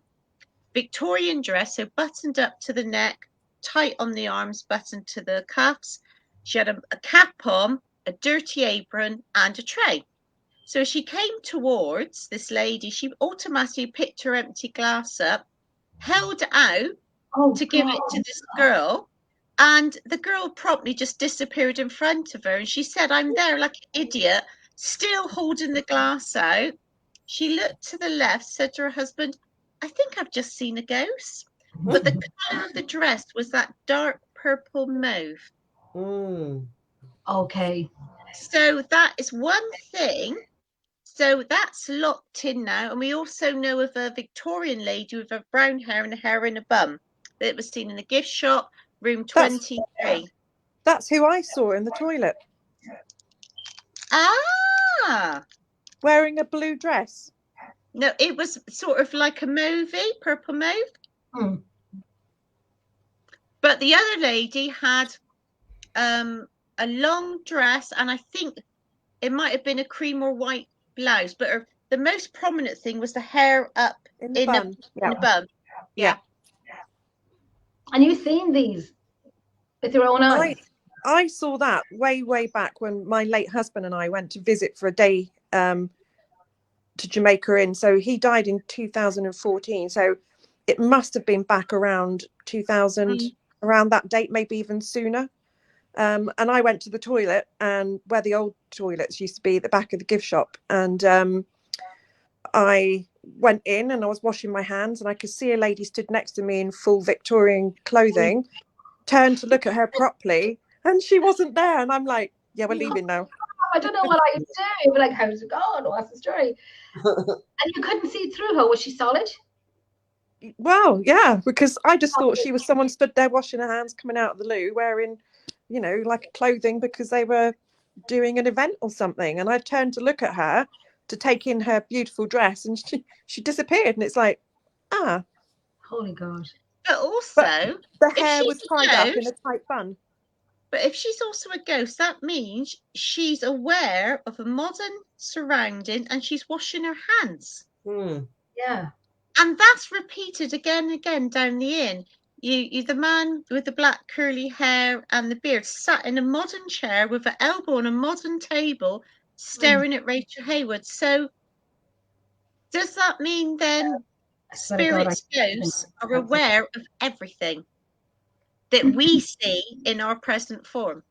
Victorian dress, so buttoned up to the neck, tight on the arms, buttoned to the cuffs. She had a cap on, a dirty apron, and a tray. So as she came towards this lady, she automatically picked her empty glass up, held it out to give it to this girl. And the girl promptly just disappeared in front of her. And she said, I'm there like an idiot, still holding the glass out. She looked to the left, said to her husband, I think I've just seen a ghost. But the colour of the dress was that dark purple mauve. Mm. Okay. So that is one thing. So that's locked in now. And we also know of a Victorian lady with a brown hair and a hair in a bum that was seen in the gift shop, room 23. That's who I saw in the toilet, Ah, wearing a blue dress. no, it was sort of like a movie, purple mauve. Hmm. But the other lady had a long dress, and I think it might have been a cream or white blouse. But the most prominent thing was the hair up In the bun. in the bum. Yeah. And you've seen these with your own eyes? I saw that way back when my late husband and I went to visit for a day to Jamaica Inn. So he died in 2014. So it must have been back around 2000, around that date, maybe even sooner. And I went to the toilet, and where the old toilets used to be at the back of the gift shop. And I went in and I was washing my hands, and I could see a lady stood next to me in full Victorian clothing, turned to look at her properly, and she wasn't there. And I'm like, yeah, we're leaving now. I don't know what I was doing. Like, how's it going? What's the story? And you couldn't see through her. Was she solid? Well, yeah, because I just thought she was someone stood there washing her hands, coming out of the loo, wearing, you know, like clothing because they were doing an event or something. And I turned to look at her to take in her beautiful dress, and she disappeared. And it's like, Holy God. But also, the hair was tied up in a tight bun. But if she's also a ghost, that means she's aware of a modern surrounding and she's washing her hands. Yeah. And that's repeated again and again down the inn. You the man with the black curly hair and the beard sat in a modern chair with an elbow on a modern table staring at Rachel Hayward. So does that mean then spirits, ghosts are aware of everything that we see in our present form?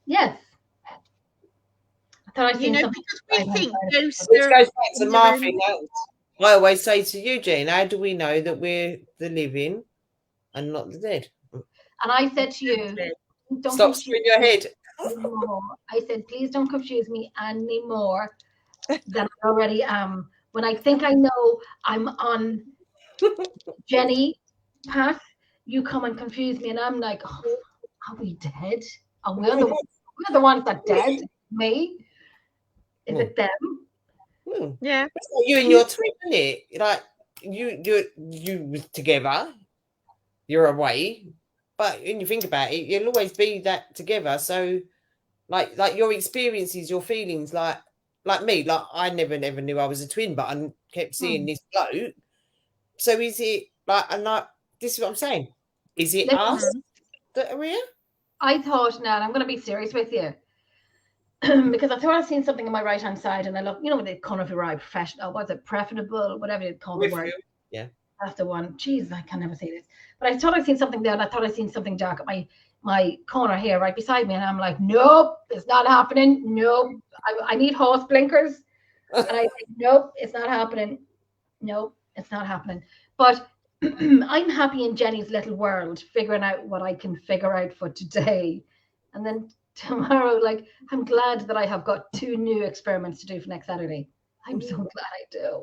Yes. I thought I'd seen something. Because we think ghosts Which are... goes back to my thing. I always say to Eugene, how do we know that we're the living and not the dead? And I said to you, don't stop screwing your head. Anymore. I said, please don't confuse me any more than I already am. When I think I know I'm on Jenny path, you come and confuse me, and I'm like, oh, are we dead? Are we we're the ones that dead? Me? Is it them? Yeah. It's like you and your twin, isn't it? Like you together, you're away, but when you think about it, you'll always be that together. So, like your experiences, your feelings, like me, like I never knew I was a twin, but I kept seeing this bloke. So is it like, and like, this is what I'm saying? Is it us that are here? I thought, now I'm going to be serious with you. Because I thought I'd seen something on my right hand side, and I look, you know, they call it professional, what's it, preferable, whatever you call the word. Yeah. That's the one. Jeez, I can never say this. But I thought I'd seen something there, and I thought I'd seen something dark at my corner here, right beside me, and I'm like, nope, it's not happening. Nope, I need horse blinkers. And I think, nope, it's not happening. Nope, it's not happening. But I'm happy in Jenny's little world, figuring out what I can figure out for today. And then tomorrow, like, I'm glad that I have got 2 new experiments to do for next Saturday. I'm so glad I do.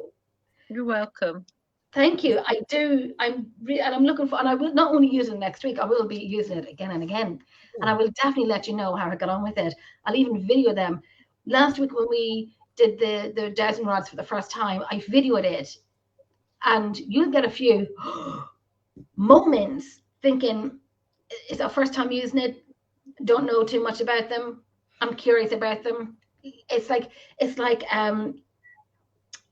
You're welcome. Thank you. I do. And I'm looking for, and I will not only use it next week, I will be using it again and again. And I will definitely let you know how I got on with it. I'll even video them. Last week when we did the dowsing rods for the first time, I videoed it, and you'll get a few moments thinking, it's our first time using it, don't know too much about them, I'm curious about them. It's like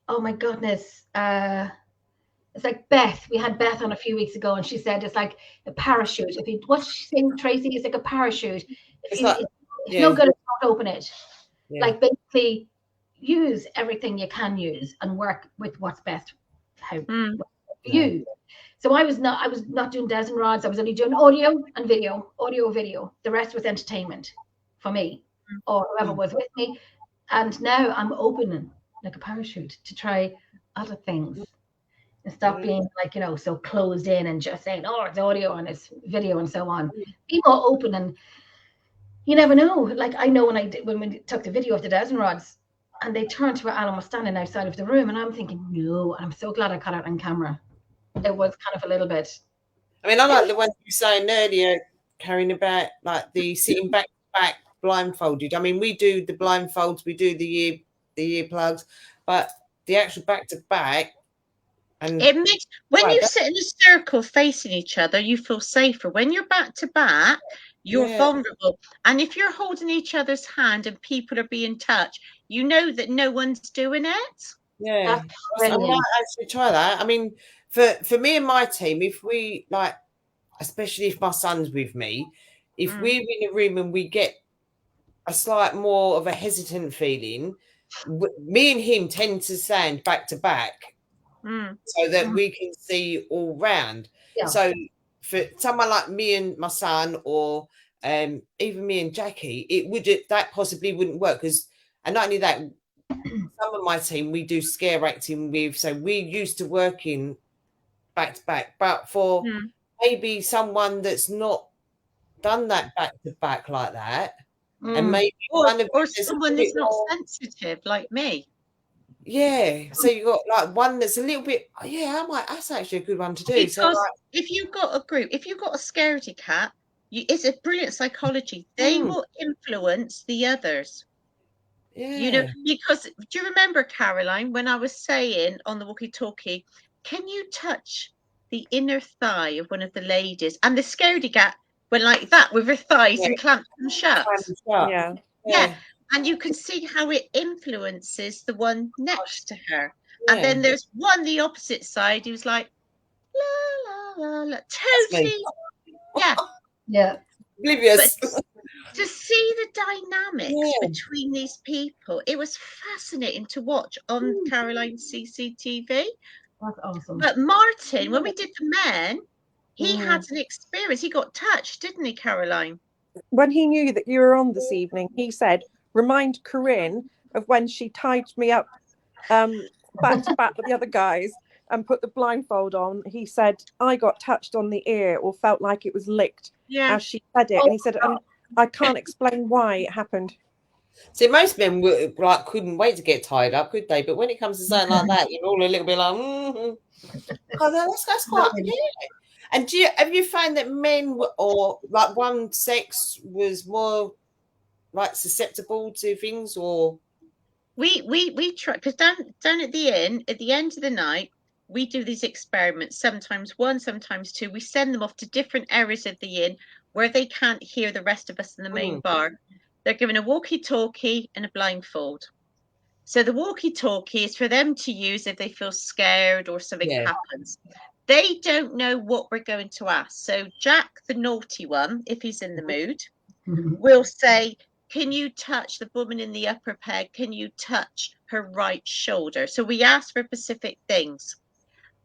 oh my goodness, it's like Beth. We had Beth on a few weeks ago, and she said it's like a parachute. If you what's she saying, Tracy? It's like a parachute. It's no good if you don't open it. Yeah. Like, basically, use everything you can use and work with what's best. How for you. So I was not doing Des and Rods. I was only doing audio and video. The rest was entertainment for me or whoever was with me. And now I'm opening like a parachute to try other things and stop being like, you know, so closed in and just saying, oh, it's audio and it's video and so on. Be more open, and you never know. Like I know when we took the video of the Des and Rods and they turned to where Alan was standing outside of the room, and I'm thinking, no, I'm so glad I caught it on camera. It was kind of a little bit. I mean, I like the ones you were saying earlier, Karen, about like the sitting back to back blindfolded. I mean, we do the blindfolds, we do the earplugs, but the actual back to back. And it makes when you sit in a circle facing each other, you feel safer. When you're back to back, you're vulnerable. And if you're holding each other's hand and people are being touched, you know that no one's doing it. Yeah, I might actually try that. I mean, for me and my team, if we like, especially if my son's with me, if we're in a room and we get a slight more of a hesitant feeling, me and him tend to stand back to back so that we can see all round. Yeah. So for someone like me and my son, or even me and Jackie, that possibly wouldn't work, because, and not only that, some of my team we do scare acting with, so we're used to working back to back. But for maybe someone that's not done that back to back like that, and maybe or someone that's not sensitive like me. Yeah, so you got like one that's a little bit. Yeah, that's actually a good one to do. Because so, like, if you've got a group, if you've got a scaredy cat, it's a brilliant psychology. They will influence the others. Yeah. You know, because do you remember, Caroline, when I was saying on the walkie-talkie, can you touch the inner thigh of one of the ladies? And the scaredy cat went like that with her thighs and clamped them shut. Yeah. And you can see how it influences the one next to her. Yeah. And then there's one the opposite side who's like, la, la, la, la. Totally. Yeah. Oblivious. But to see the dynamics between these people, it was fascinating to watch on Caroline's CCTV. That's awesome. But Martin, when we did the men, he had an experience. He got touched, didn't he, Caroline? When he knew that you were on this evening, he said, remind Corinne of when she tied me up back to back with the other guys and put the blindfold on. He said, I got touched on the ear or felt like it was licked as she said it. And he said, I can't explain why it happened. See, most men couldn't wait to get tied up, could they? But when it comes to something like that, you're all a little bit like, that's quite good. And have you found that men or like one sex was more like susceptible to things, or we try, because down at the end of the night we do these experiments, sometimes one, sometimes two. We send them off to different areas of the inn where they can't hear the rest of us in the main bar. They're given a walkie-talkie and a blindfold. So the walkie-talkie is for them to use if they feel scared or something happens. They don't know what we're going to ask. So Jack, the naughty one, if he's in the mood, will say, can you touch the woman in the upper peg? Can you touch her right shoulder? So we ask for specific things.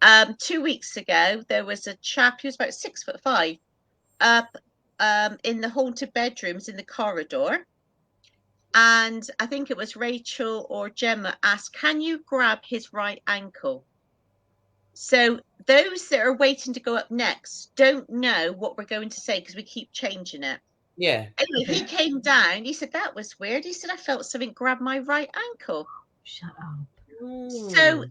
2 weeks ago, there was a chap who was about 6'5" up in the haunted bedrooms in the corridor. And I think it was Rachel or Gemma asked, can you grab his right ankle? So those that are waiting to go up next don't know what we're going to say because we keep changing it. Yeah. Anyway, he came down. He said, that was weird. He said, I felt something grab my right ankle. Shut up. So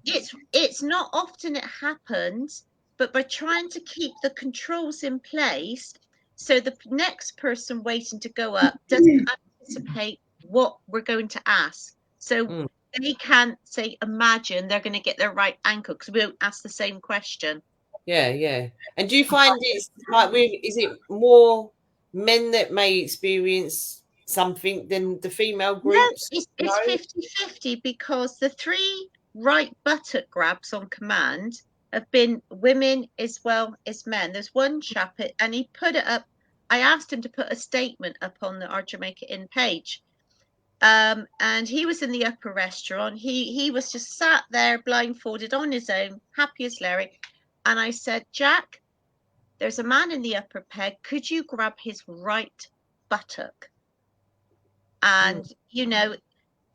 it's not often it happens, but by trying to keep the controls in place so the next person waiting to go up doesn't anticipate what we're going to ask. So they can't say, imagine they're going to get their right ankle because we don't ask the same question. Yeah. And do you find it's like, is it more men that may experience something than the female groups? No, it's 50-50 because the 3 right buttock grabs on command have been women as well as men. There's one chap, and he put it up. I asked him to put a statement up on our Jamaica Inn page. And he was in the upper restaurant. He was just sat there blindfolded on his own, happy as Larry. and I said, Jack, there's a man in the upper peg. Could you grab his right buttock? And, you know,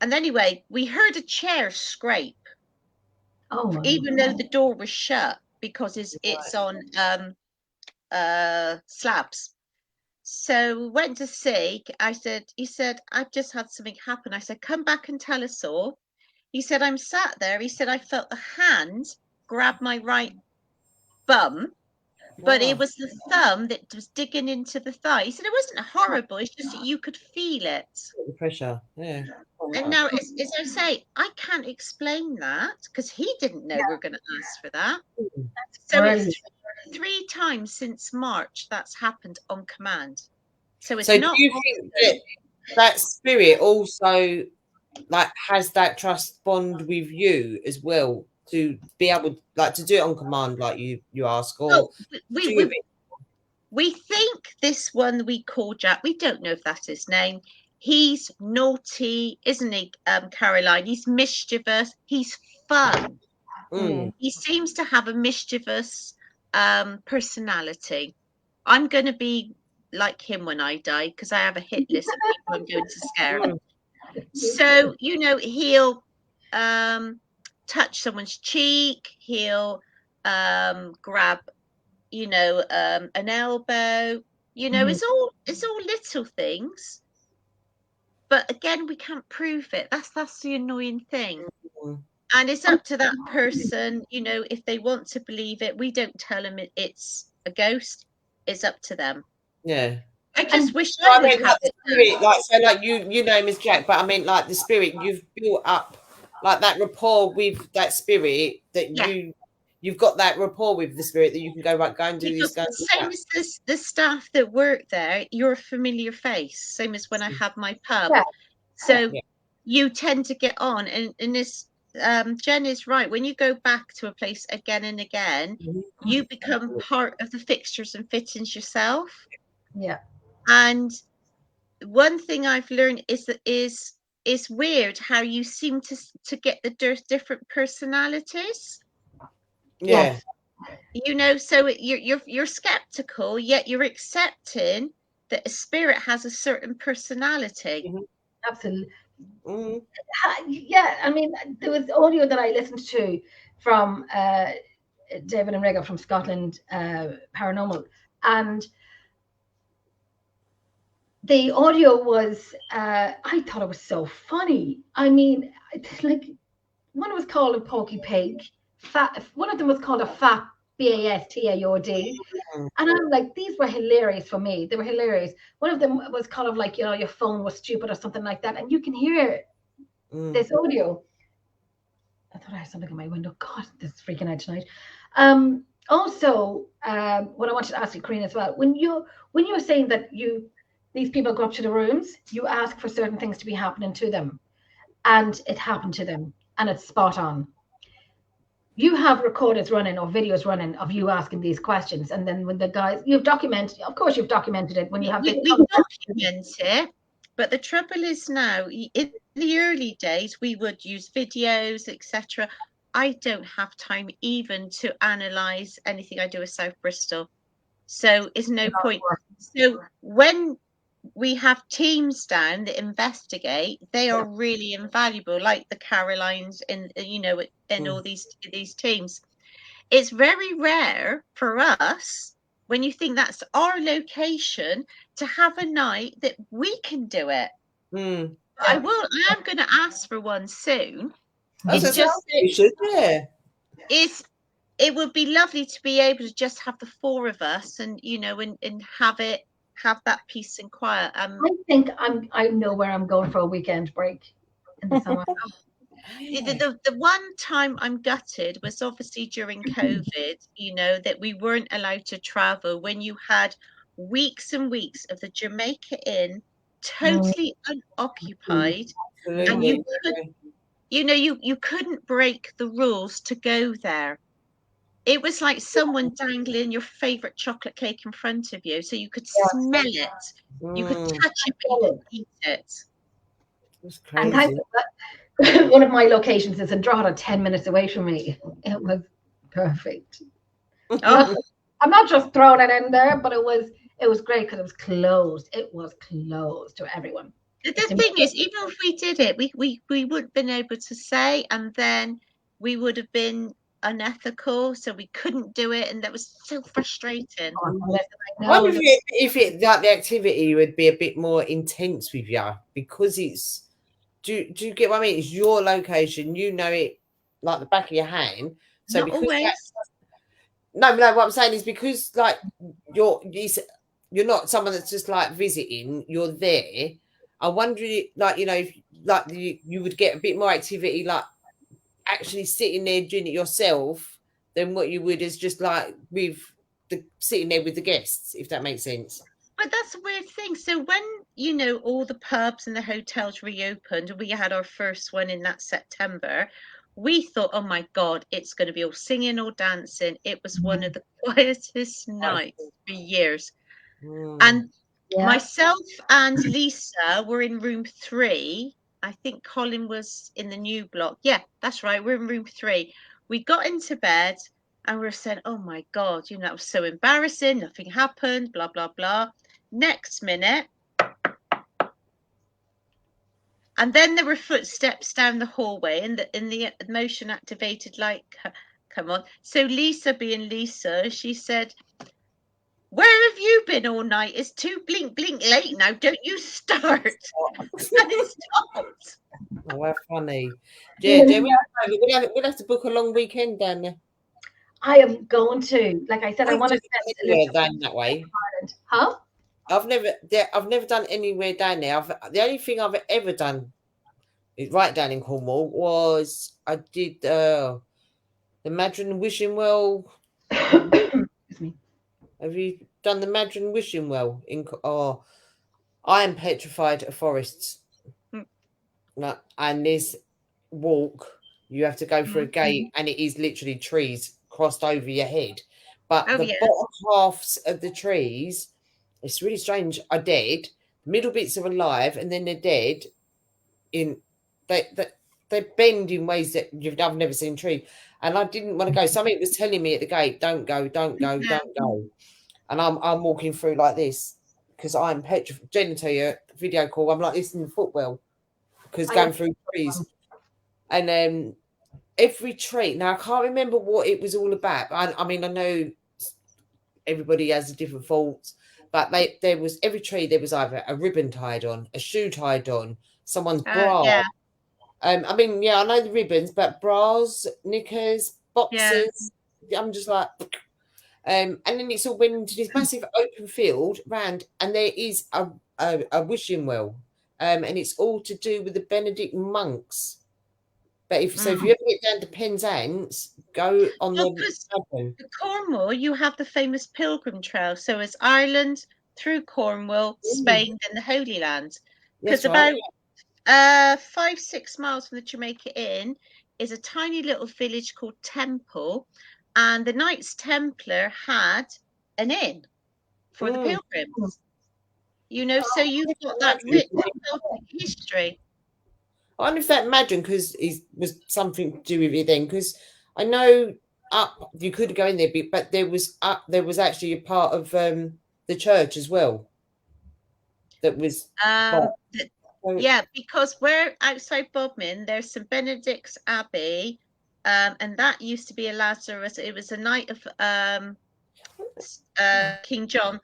and anyway, we heard a chair scrape, even though the door was shut, because it's on slabs. So went to see. He said, I've just had something happen. I said, come back and tell us all. He said, I'm sat there. He said, I felt the hand grab my right bum, but it was the thumb that was digging into the thigh. He said it wasn't horrible. It's just that you could feel it. The pressure, yeah. And now, as I say, I can't explain that because he didn't know we were going to ask for that. So it's three times since March that's happened on command. So it's not. Do you think that spirit also like has that trust bond with you as well to be able like to do it on command like you ask? Or we think this one we call Jack, we don't know if that's his name. He's naughty, isn't he, Caroline? He's mischievous. He's fun. He seems to have a mischievous personality. I'm going to be like him when I die because I have a hit list of people I'm going to scare. So, you know, he'll touch someone's cheek. He'll grab, you know, an elbow. You know, it's all little things. But again, we can't prove it. That's the annoying thing. And it's up to that person, you know, if they want to believe it. We don't tell them it's a ghost. It's up to them. Yeah. I just wish I would have it. Spirit, like, so like you know him as Jack, but I mean like the spirit, you've built up like that rapport with that spirit that you've got that rapport with the spirit that you can go right, go and do this. Same as the staff that work there, you're a familiar face. Same as when I have my pub. Yeah. So you tend to get on, and this Jen is right. When you go back to a place again and again, you become part of the fixtures and fittings yourself. Yeah. And one thing I've learned is that it's weird how you seem to get the different personalities. Yeah. You know, so you're skeptical, yet you're accepting that a spirit has a certain personality. Absolutely. Yeah, I mean, there was audio that I listened to from David and Rega from Scotland Paranormal, and the audio was, I thought it was so funny. I mean, like, one was called a Porky Pig, one of them was called a Fat BASTAOD, and I'm like, these were hilarious for me. They were hilarious. One of them was kind of like, you know, your phone was stupid or something like that, and you can hear this audio. I thought I had something in my window. God, this is freaking out tonight. Also, what I wanted to ask you, Corinne, as well, when you're saying that these people go up to the rooms, you ask for certain things to be happening to them, and it happened to them, and it's spot on. You have recorders running or videos running of you asking these questions, and then when the guys, you've documented it when you have. We document it, but the trouble is now, in the early days, we would use videos, etc. I don't have time even to analyse anything I do with South Bristol, so it's no point. So when we have teams down that investigate, they are really invaluable, like the Carolines and, you know, and all these teams. It's very rare for us, when you think that's our location, to have a night that we can do it. I am going to ask for one soon. It would be lovely to be able to just have the four of us, and you know, and have that peace and quiet. I think I know where I'm going for a weekend break in the summer. The one time I'm gutted was obviously during COVID, you know, that we weren't allowed to travel, when you had weeks and weeks of the Jamaica Inn totally unoccupied, and you couldn't break the rules to go there. It was like someone dangling your favorite chocolate cake in front of you, so you could smell it, you could touch it, but you couldn't eat it. That's crazy. And one of my locations is in Drogheda, 10 minutes away from me. It was perfect. Oh, I'm not just throwing it in there, but it was great because it was closed. It was closed to everyone. the thing is, even if we did it, we would have been able to say, and then we would have been unethical, so we couldn't do it, and that was so frustrating. I wonder know. if it like the activity would be a bit more intense with you because it's. Do you get what I mean? It's your location. You know it like the back of your hand. So Not because always. no, what I'm saying is because like you're not someone that's just like visiting. You're there. I wonder, like if like you would get a bit more activity, like actually sitting there doing it yourself, than what you would as just like with the sitting there with the guests, if that makes sense. But that's a weird thing. So when, all the pubs and the hotels reopened, and we had our first one in that September, we thought, oh my God, it's going to be all singing or dancing. It was one of the quietest nights for years. And myself and Lisa were in room 3. I think Colin was in the new block. Yeah, that's right. We're in room 3. We got into bed and we were saying, oh my God, that was so embarrassing. Nothing happened, blah, blah, blah. Next minute. And then there were footsteps down the hallway and the motion activated light. Come on. So Lisa, being Lisa, she said, where have you been all night? It's too blink late now. Don't you start. And it stopped. Oh, that's funny. Yeah, we'll have to book a long weekend down there. I am going to. Like I said, I want to spend down that way. Huh? I've never done anywhere down there. The only thing I've ever done is right down in Cornwall was I did the Madron Wishing Well. Excuse me. Have you done the Madron Wishing Well I am petrified of forests. No, and this walk, you have to go through a gate, and it is literally trees crossed over your head. But the bottom halves of the trees, it's really strange, are dead. The middle bits are alive, and then they're dead. They bend in ways that I've never seen trees. And I didn't want to go. Something was telling me at the gate, don't go, don't go, don't go. And I'm walking through like this because I'm petrified. Jen will tell you, video call, I'm like this in the footwell because going through trees. And every tree, now I can't remember what it was all about. I mean, I know everybody has a different faults, but there was every tree, there was either a ribbon tied on, a shoe tied on, someone's bra. Yeah. I mean, yeah, I know the ribbons, but bras, knickers, boxers, I'm just like, and then it's all went into this massive open field round, and there is a wishing well, and it's all to do with the Benedict monks. But if you ever get down to Penzance, go on the Cornwall, you have the famous Pilgrim Trail. So it's Ireland through Cornwall, Spain, and the Holy Land. Because about 5-6 miles from the Jamaica Inn is a tiny little village called Temple, and the Knights Templar had an inn for the pilgrims. So you've got that rich history. I wonder if that Madron it was something to do with it then, because I know you could go in there, but there was actually a part of the church as well. That was because we're outside Bodmin. There's St Benedict's Abbey, and that used to be a Lazarus. It was a night of King John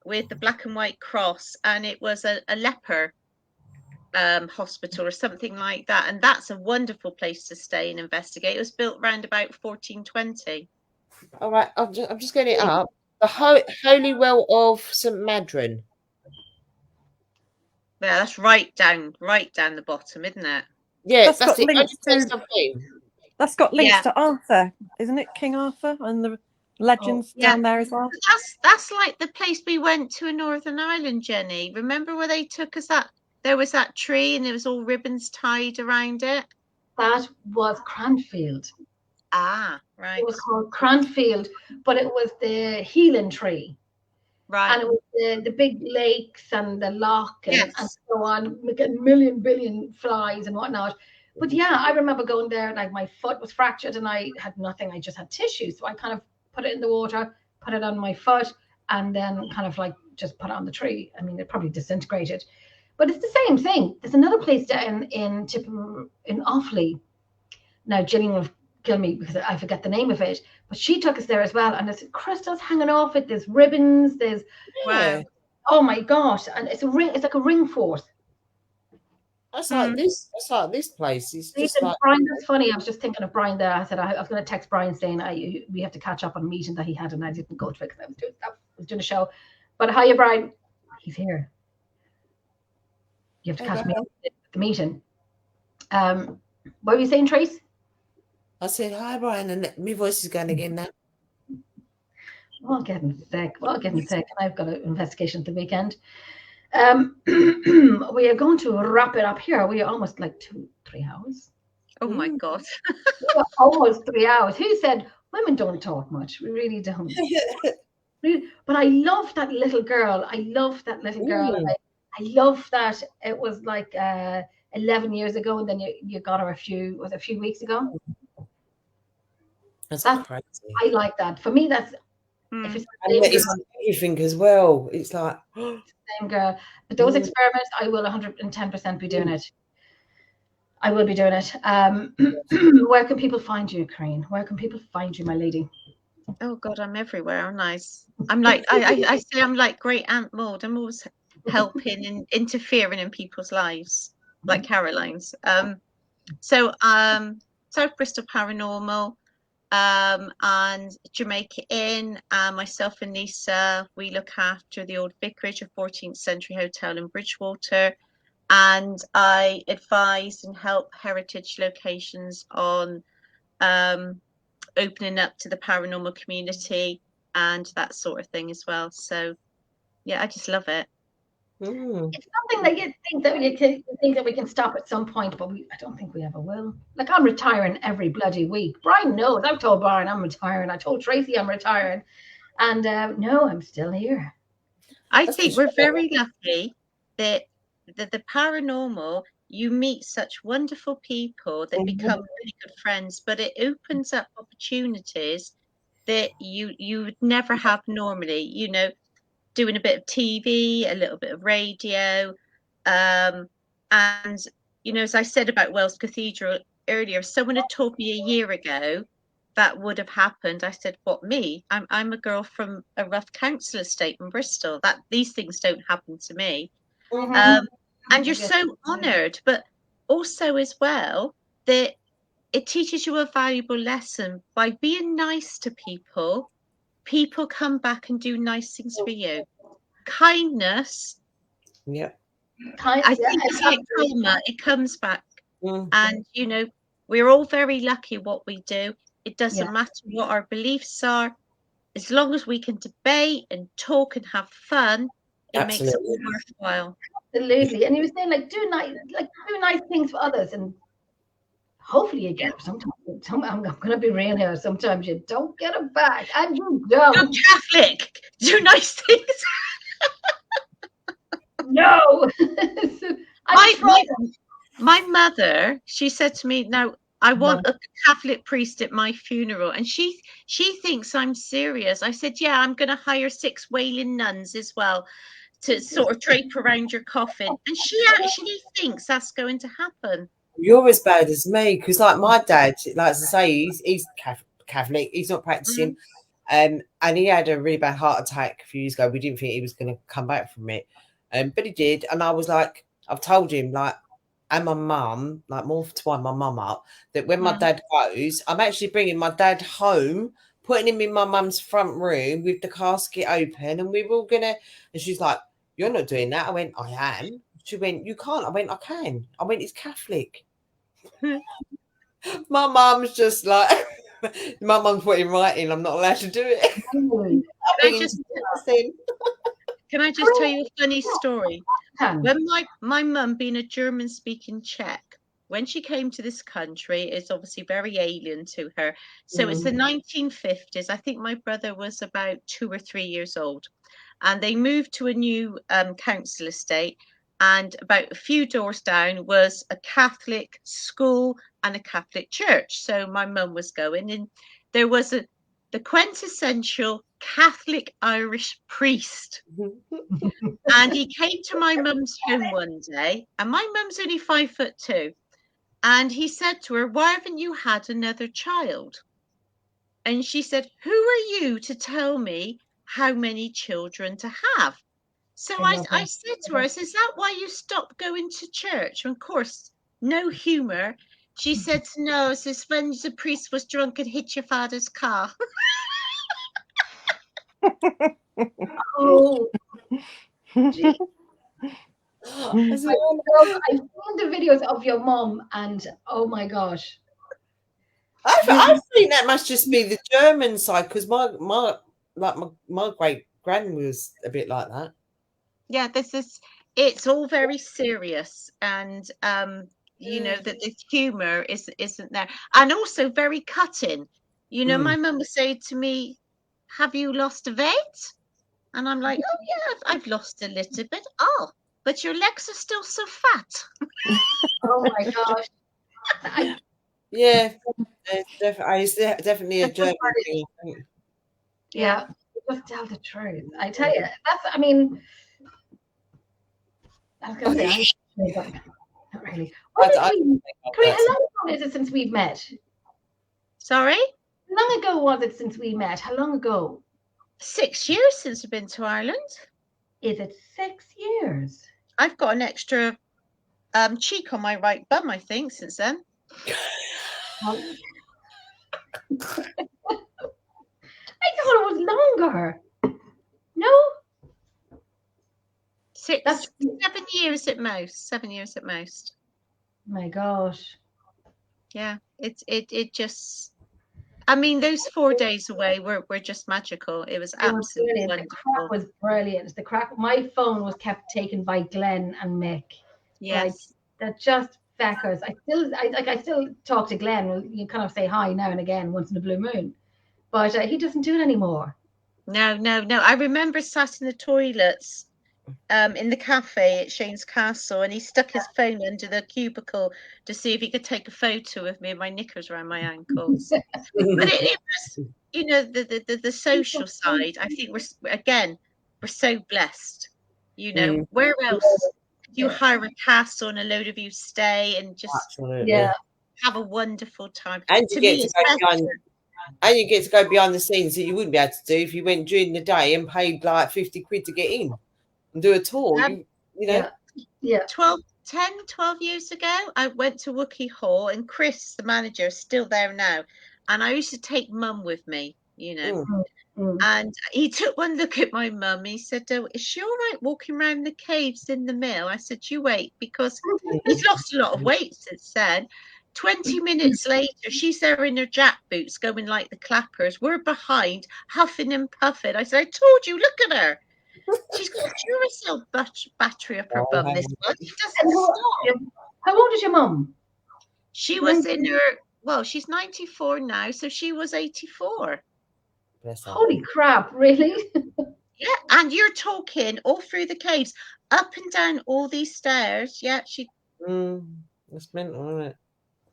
with the black and white cross, and it was a leper hospital or something like that, and that's a wonderful place to stay and investigate. It was built around about 1420. All right, I'm just getting it up. The Holy Well of St Madron. Yeah, that's right down the bottom, isn't it? Yeah, that's got links to Arthur, isn't it? King Arthur and the legends down there as well. That's like the place we went to in Northern Ireland, Jenny. Remember where they took us at? There was that tree and there was all ribbons tied around it. That was Cranfield. Ah, right. It was called Cranfield, but it was the healing tree. Right. And it was the big lakes and the loch and so on, million billion flies and whatnot. But yeah, I remember going there, like my foot was fractured and I had nothing. I just had tissue. So I kind of put it in the water, put it on my foot, and then kind of like just put it on the tree. I mean, it probably disintegrated. But it's the same thing. There's another place down in Offaly. Now, Gillian will kill me because I forget the name of it, but she took us there as well. And there's crystals hanging off it. There's ribbons. There's Yeah. oh my gosh! And it's a ring. It's like a ring fort. That's like this. That's like this place. It's just like Brian. That's funny. I was just thinking of Brian there. I said I was going to text Brian saying we have to catch up on a meeting that he had, and I didn't go to it because I was doing a show. But hiya, Brian. He's here. You have to catch me up at the meeting. What were you saying, Trace? I said, hi, Brian, and my voice is going again now. We're all getting sick. And I've got an investigation at the weekend. We are going to wrap it up here. We are almost like 2-3 hours. Oh my God. Almost 3 hours. Who said women don't talk much? We really don't. But I love that little girl. I love that it was like 11 years ago, and then you got her a few weeks ago. That's crazy. I like that. For me, that's if it's it's on everything as well. It's like same girl. But those experiments, I will 110% be doing it. I will be doing it. Where can people find you, Corinne? Where can people find you, my lady? Oh God, I'm everywhere, aren't I? I'm like I say I'm like Great Aunt Maud. I'm always helping and interfering in people's lives, like Caroline's. So South Bristol Paranormal, and Jamaica Inn, myself and Lisa, we look after the old vicarage of 14th Century Hotel in Bridgewater, and I advise and help heritage locations on opening up to the paranormal community and that sort of thing as well. So yeah, I just love it. It's something that you think that we can stop at some point, but I don't think we ever will. Like, I'm retiring every bloody week. Brian knows. I've told Brian I'm retiring. I told Tracy I'm retiring, and no, I'm still here. I think we're very lucky that the paranormal, you meet such wonderful people that become really good friends, but it opens up opportunities that you would never have normally. You know, doing a bit of TV, a little bit of radio, and you know, as I said about Wells Cathedral earlier, if someone had told me a year ago that would have happened, I said, "What, me? I'm a girl from a rough council estate in Bristol. That these things don't happen to me." And you're so honoured, but also as well that it teaches you a valuable lesson by being nice to people. People come back and do nice things for you. Kindness. Yeah. I think it's like karma. It comes back. And, you know, we're all very lucky what we do. It doesn't matter what our beliefs are. As long as we can debate and talk and have fun, it makes it all worthwhile. Absolutely. And you were saying, like, do nice things for others, and hopefully you get it. Sometimes I'm going to be real here. Sometimes you don't get it back, and you don't. You're Catholic. Do nice things. No. My mother, she said to me, "Now I want a Catholic priest at my funeral," and she thinks I'm serious. I said, "Yeah, I'm going to hire 6 wailing nuns as well to sort of drape around your coffin," and she actually thinks that's going to happen. You're as bad as me, because like my dad, like I say, he's Catholic. He's not practicing, and he had a really bad heart attack a few years ago. We didn't think he was going to come back from it, but he did. And I was like, I've told him, like, and my mum, like, more to wind my mum up, that when my dad goes, I'm actually bringing my dad home, putting him in my mum's front room with the casket open, and we were all gonna. And she's like, "You're not doing that." I went, "I am." She went, "You can't." I went, "I can." I went, "It's Catholic." My mum's just like, my mum's put in writing, I'm not allowed to do it. Can I just tell you a funny story? When my mum, being a German-speaking Czech, when she came to this country, it's obviously very alien to her. So it's the 1950s. I think my brother was about 2 or 3 years old. And they moved to a new council estate. and about a few doors down was a Catholic school and a Catholic church. So my mum was going, and there was the quintessential Catholic Irish priest. And he came to my mum's home one day, and my mum's only 5'2". And he said to her, "Why haven't you had another child?" And she said, "Who are you to tell me how many children to have?" So I said to her, I said, "Is that why you stopped going to church?" And of course, no humour. She said, "No, it's just when the priest was drunk and hit your father's car." Oh, gee. Is it- I've seen the videos of your mum, and oh my gosh. I think that must just be the German side, because my great gran was a bit like that. Yeah, it's all very serious, and you know that the humour isn't there, and also very cutting. You know, my mum would say to me, "Have you lost a weight?" And I'm like, "Oh yeah, I've lost a little bit." "Oh, but your legs are still so fat." Oh my gosh. Yeah, it's definitely a German thing. I think. Yeah, just tell the truth. I tell you, I mean, I was going to say, but not really. Corinne, how long ago is it since we've met? Sorry? How long ago was it since we met? How long ago? 6 years since I've been to Ireland. Is it 6 years? I've got an extra cheek on my right bum, I think, since then. I thought it was longer. No? 7 years at most. 7 years at most. My gosh. Yeah, it just. I mean, those 4 days away were just magical. It was absolutely wonderful. The crack was brilliant. The crack. My phone was kept taken by Glenn and Mick. Yes. Like, they're just feckers. I still talk to Glenn. You kind of say hi now and again, once in a blue moon, but he doesn't do it anymore. No. I remember sat in the toilets in the cafe at Shane's Castle, and he stuck his phone under the cubicle to see if he could take a photo of me and my knickers around my ankles. But it was, you know, the social side. I think we're so blessed. You know, where else do you hire a castle and a load of you stay and just have a wonderful time? And you get to go behind. And you get to go behind the scenes that you wouldn't be able to do if you went during the day and paid like 50 quid to get in and do a tour. You know? Yeah. 12 years ago, I went to Wookey Hall, and Chris, the manager, is still there now. And I used to take Mum with me, you know. And he took one look at my mum. He said, "Oh, is she all right walking around the caves in the mill?" I said, "You wait," because he's lost a lot of weight since then. 20 minutes later, she's there in her jack boots going like the clappers. We're behind, huffing and puffing. I said, "I told you, look at her. She's got a Duracell battery up her bum this month. She doesn't stop." How old is your mum? She was in her, well, she's 94 now, so she was 84. Holy crap, really? Yeah, and you're talking all through the caves, up and down all these stairs. Yeah, That's mental, isn't it?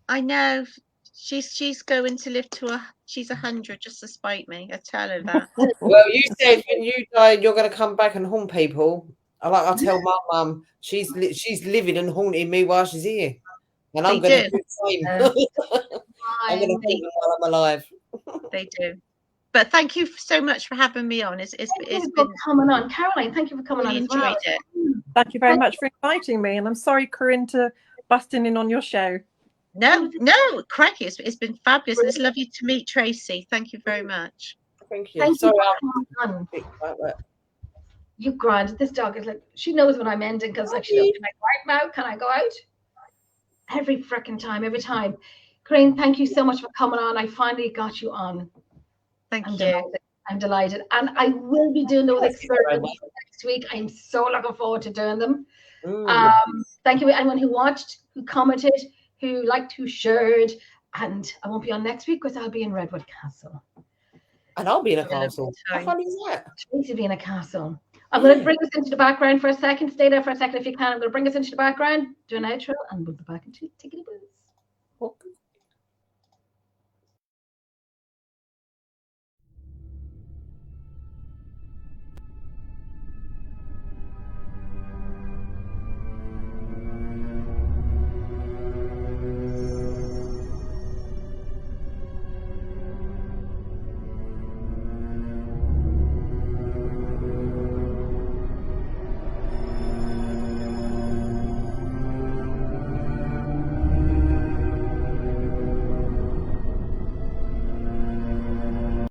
I know. She's going to live to she's 100 just to spite me. I tell her that. Well, you said when you die you're going to come back and haunt people. I tell my mum she's living and haunting me while she's here, and I'm going to do the same. I'm going to haunt them while I'm alive. They do. But thank you so much for having me on. It's been coming on, Caroline. Thank you for coming on. Enjoyed it. Thank you very much for inviting me, and I'm sorry, Corinne, to busting in on your show. No, crikey, it's been fabulous. And it's lovely to meet Tracy. Thank you very much. Thank you. Thank sorry, you for coming on. You grand. This dog is like, she knows when I'm ending, because like she goes, "Can I go out now? Can I go out?" Every freaking time, every time. Corinne, thank you so much for coming on. I finally got you on. Thank you. Delighted. I'm delighted. And I will be doing those experiments next week. I'm so looking forward to doing them. Thank you anyone who watched, who commented, who liked, who shared. And I won't be on next week because I'll be in Redwood Castle. And I'll be in a castle. How fun is that? Tracy will be in a castle. I'm going to bring us into the background for a second. Stay there for a second if you can. I'm going to bring us into the background, do an outro, and we'll be back into Tickety Boos.